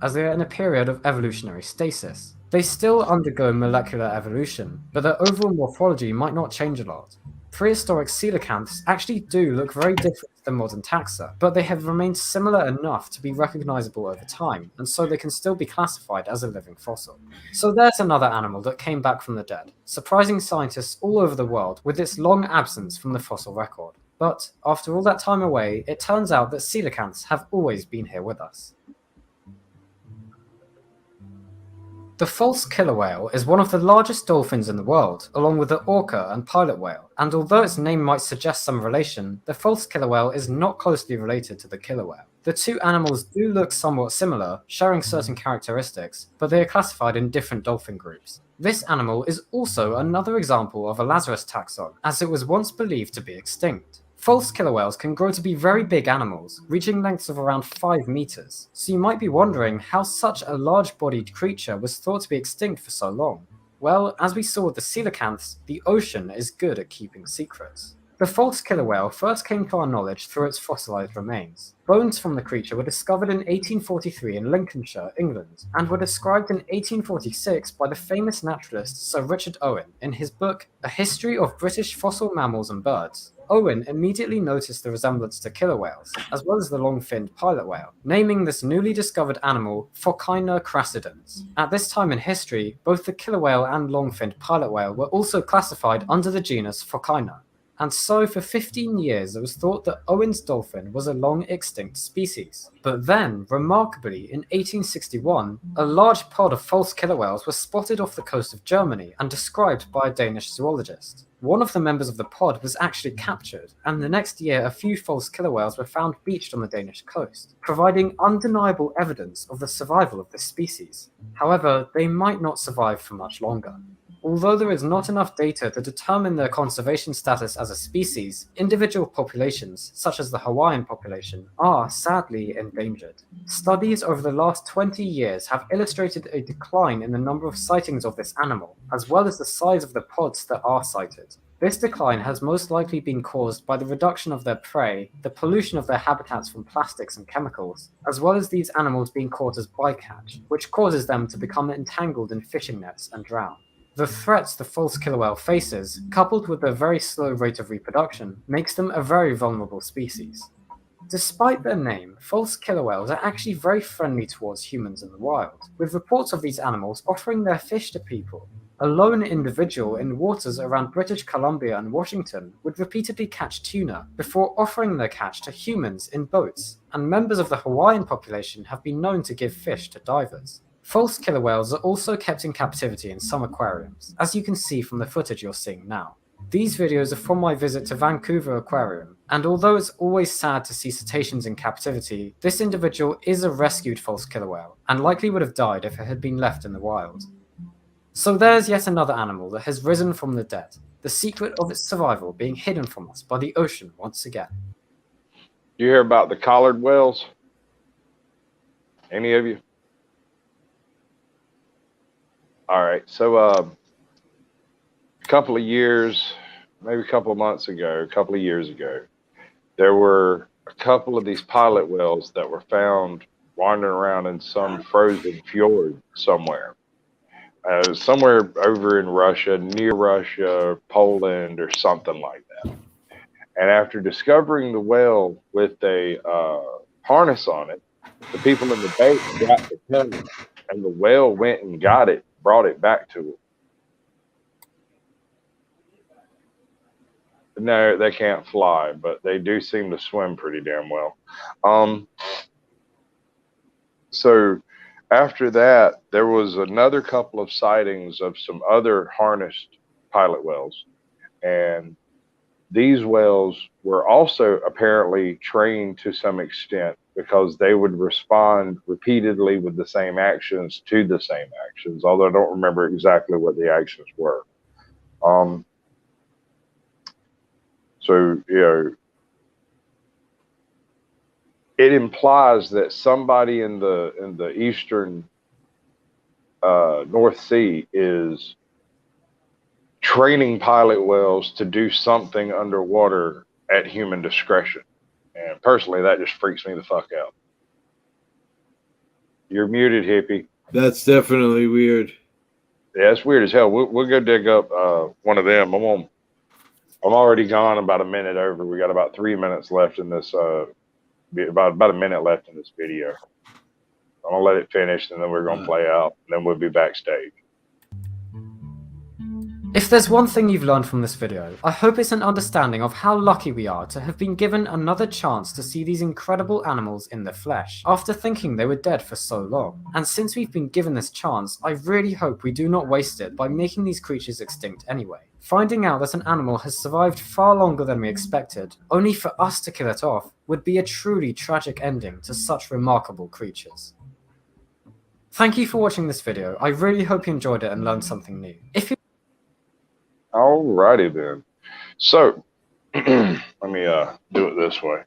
As they are in a period of evolutionary stasis. They still undergo molecular evolution, but their overall morphology might not change a lot. Prehistoric coelacanths actually do look very different than modern taxa, but they have remained similar enough to be recognizable over time, and so they can still be classified as a living fossil. So there's another animal that came back from the dead, surprising scientists all over the world with its long absence from the fossil record. But after all that time away, it turns out that coelacanths have always been here with us. The false killer whale is one of the largest dolphins in the world, along with the orca and pilot whale, and although its name might suggest some relation, the false killer whale is not closely related to the killer whale. The two animals do look somewhat similar, sharing certain characteristics, but they are classified in different dolphin groups. This animal is also another example of a Lazarus taxon, as it was once believed to be extinct. False killer whales can grow to be very big animals, reaching lengths of around 5 meters, so you might be wondering how such a large-bodied creature was thought to be extinct for so long. Well, as we saw with the coelacanths, the ocean is good at keeping secrets. The false killer whale first came to our knowledge through its fossilized remains. Bones from the creature were discovered in 1843 in Lincolnshire, England, and were described in 1846 by the famous naturalist Sir Richard Owen in his book A History of British Fossil Mammals and Birds. Owen immediately noticed the resemblance to killer whales, as well as the long-finned pilot whale, naming this newly discovered animal Phocina crassidens. At this time in history, both the killer whale and long-finned pilot whale were also classified under the genus Phocina. And so for 15 years it was thought that Owen's dolphin was a long-extinct species. But then, remarkably, in 1861, a large pod of false killer whales was spotted off the coast of Germany and described by a Danish zoologist. One of the members of the pod was actually captured, and the next year a few false killer whales were found beached on the Danish coast, providing undeniable evidence of the survival of this species. However, they might not survive for much longer. Although there is not enough data to determine their conservation status as a species, individual populations, such as the Hawaiian population, are sadly endangered. Studies over the last 20 years have illustrated a decline in the number of sightings of this animal, as well as the size of the pods that are sighted. This decline has most likely been caused by the reduction of their prey, the pollution of their habitats from plastics and chemicals, as well as these animals being caught as bycatch, which causes them to become entangled in fishing nets and drown. The threats the false killer whale faces, coupled with their very slow rate of reproduction, makes them a very vulnerable species. Despite their name, false killer whales are actually very friendly towards humans in the wild, with reports of these animals offering their fish to people. A lone individual in waters around British Columbia and Washington would repeatedly catch tuna before offering their catch to humans in boats, and members of the Hawaiian population have been known to give fish to divers. False killer whales are also kept in captivity in some aquariums, as you can see from the footage you're seeing now. These videos are from my visit to Vancouver Aquarium, and although it's always sad to see cetaceans in captivity, this individual is a rescued false killer whale, and likely would have died if it had been left in the wild. So there's yet another animal that has risen from the dead, the secret of its survival being hidden from us by the ocean once again. You hear about the collared whales? Any of you? All right. So a couple of years, maybe a couple of months ago, a couple of years ago, there were a couple of these pilot whales that were found wandering around in some frozen fjord somewhere. Somewhere over in Russia, near Russia, Poland, or something like that. And after discovering the whale with a harness on it, the people in the boat got the tail, and the whale went and got it, brought it back to them. No, they can't fly, but they do seem to swim pretty damn well. So after that, there was another couple of sightings of some other harnessed pilot whales. And these whales were also apparently trained to some extent because they would respond repeatedly with the same actions to the same actions, although I don't remember exactly what the actions were. So, you know, it implies that somebody in the eastern North Sea is training pilot whales to do something underwater at human discretion. And personally, that just freaks me the fuck out. You're muted, hippie. That's definitely weird. Yeah, it's weird as hell. We'll go dig up one of them. I'm already gone about a minute over. We got about 3 minutes left in this about a minute left in this video. I'm gonna let it finish, and then we're gonna play out, and then we'll be backstage. If there's one thing you've learned from this video, I hope it's an understanding of how lucky we are to have been given another chance to see these incredible animals in the flesh, after thinking they were dead for so long. And since we've been given this chance, I really hope we do not waste it by making these creatures extinct anyway. Finding out that an animal has survived far longer than we expected, only for us to kill it off, would be a truly tragic ending to such remarkable creatures. Thank you for watching this video. I really hope you enjoyed it and learned something new. If you Alrighty then. So let me do it this way.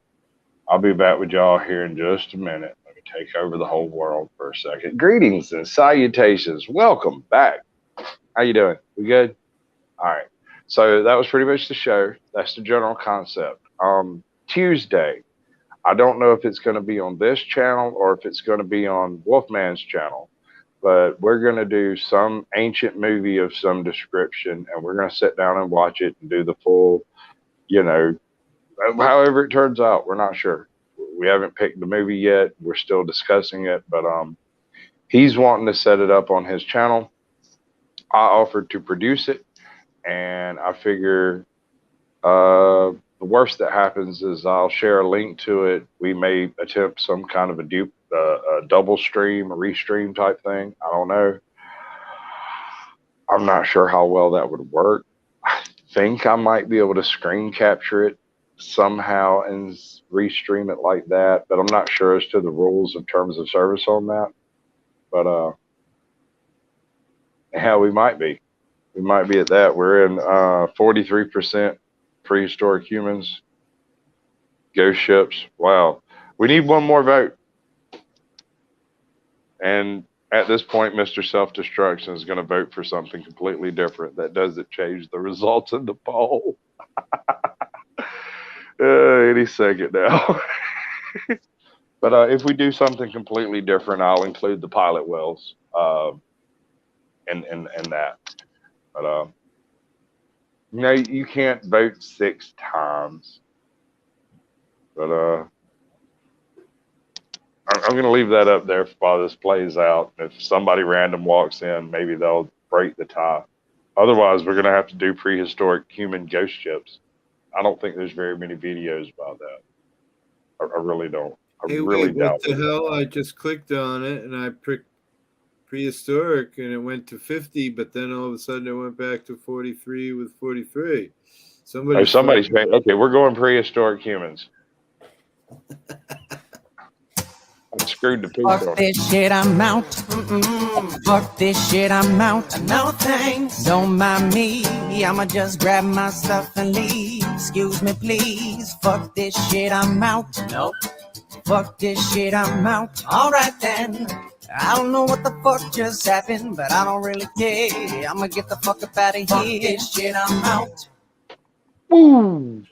I'll be back with y'all here in just a minute. Let me take over the whole world for a second. Greetings and salutations. Welcome back. How you doing? We good? All right. So that was pretty much the show. That's the general concept. Tuesday, I don't know if it's going to be on this channel or if it's going to be on Wolfman's channel, but we're going to do some ancient movie of some description, and we're going to sit down and watch it and do the full, you know, however it turns out. We're not sure. We haven't picked the movie yet. We're still discussing it, but he's wanting to set it up on his channel. I offered to produce it, and I figure the worst that happens is I'll share a link to it. We may attempt some kind of a double stream, a restream type thing. I don't know. I'm not sure how well that would work. I think I might be able to screen capture it somehow and restream it like that, but I'm not sure as to the rules of terms of service on that. But hell, we might be. We might be at that. We're in 43% prehistoric humans, ghost ships. Wow. We need one more vote. And at this point, Mr. Self-Destruction is going to vote for something completely different that doesn't change the results of the poll. Any second now. But if we do something completely different, I'll include the pilot whales in that. But no, you can't vote 6 times. But I'm going to leave that up there while this plays out. If somebody random walks in, maybe they'll break the tie. Otherwise, we're going to have to do prehistoric human ghost ships. I don't think there's very many videos about that. I really don't. I really doubt what the hell? I just clicked on it and I picked prehistoric and it went to 50, but then all of a sudden it went back to 43 with 43. Somebody's saying, okay, we're going prehistoric humans. That's screwed the piece Fuck off. this shit, I'm out. Fuck this shit, I'm out. No thanks. Don't mind me. I'ma just grab my stuff and leave. Excuse me, please. Fuck this shit, I'm out. Nope. Fuck this shit, I'm out. Alright then. I don't know what the fuck just happened, but I don't really care. I'ma get the fuck up out of here. Fuck this shit, I'm out. Woo!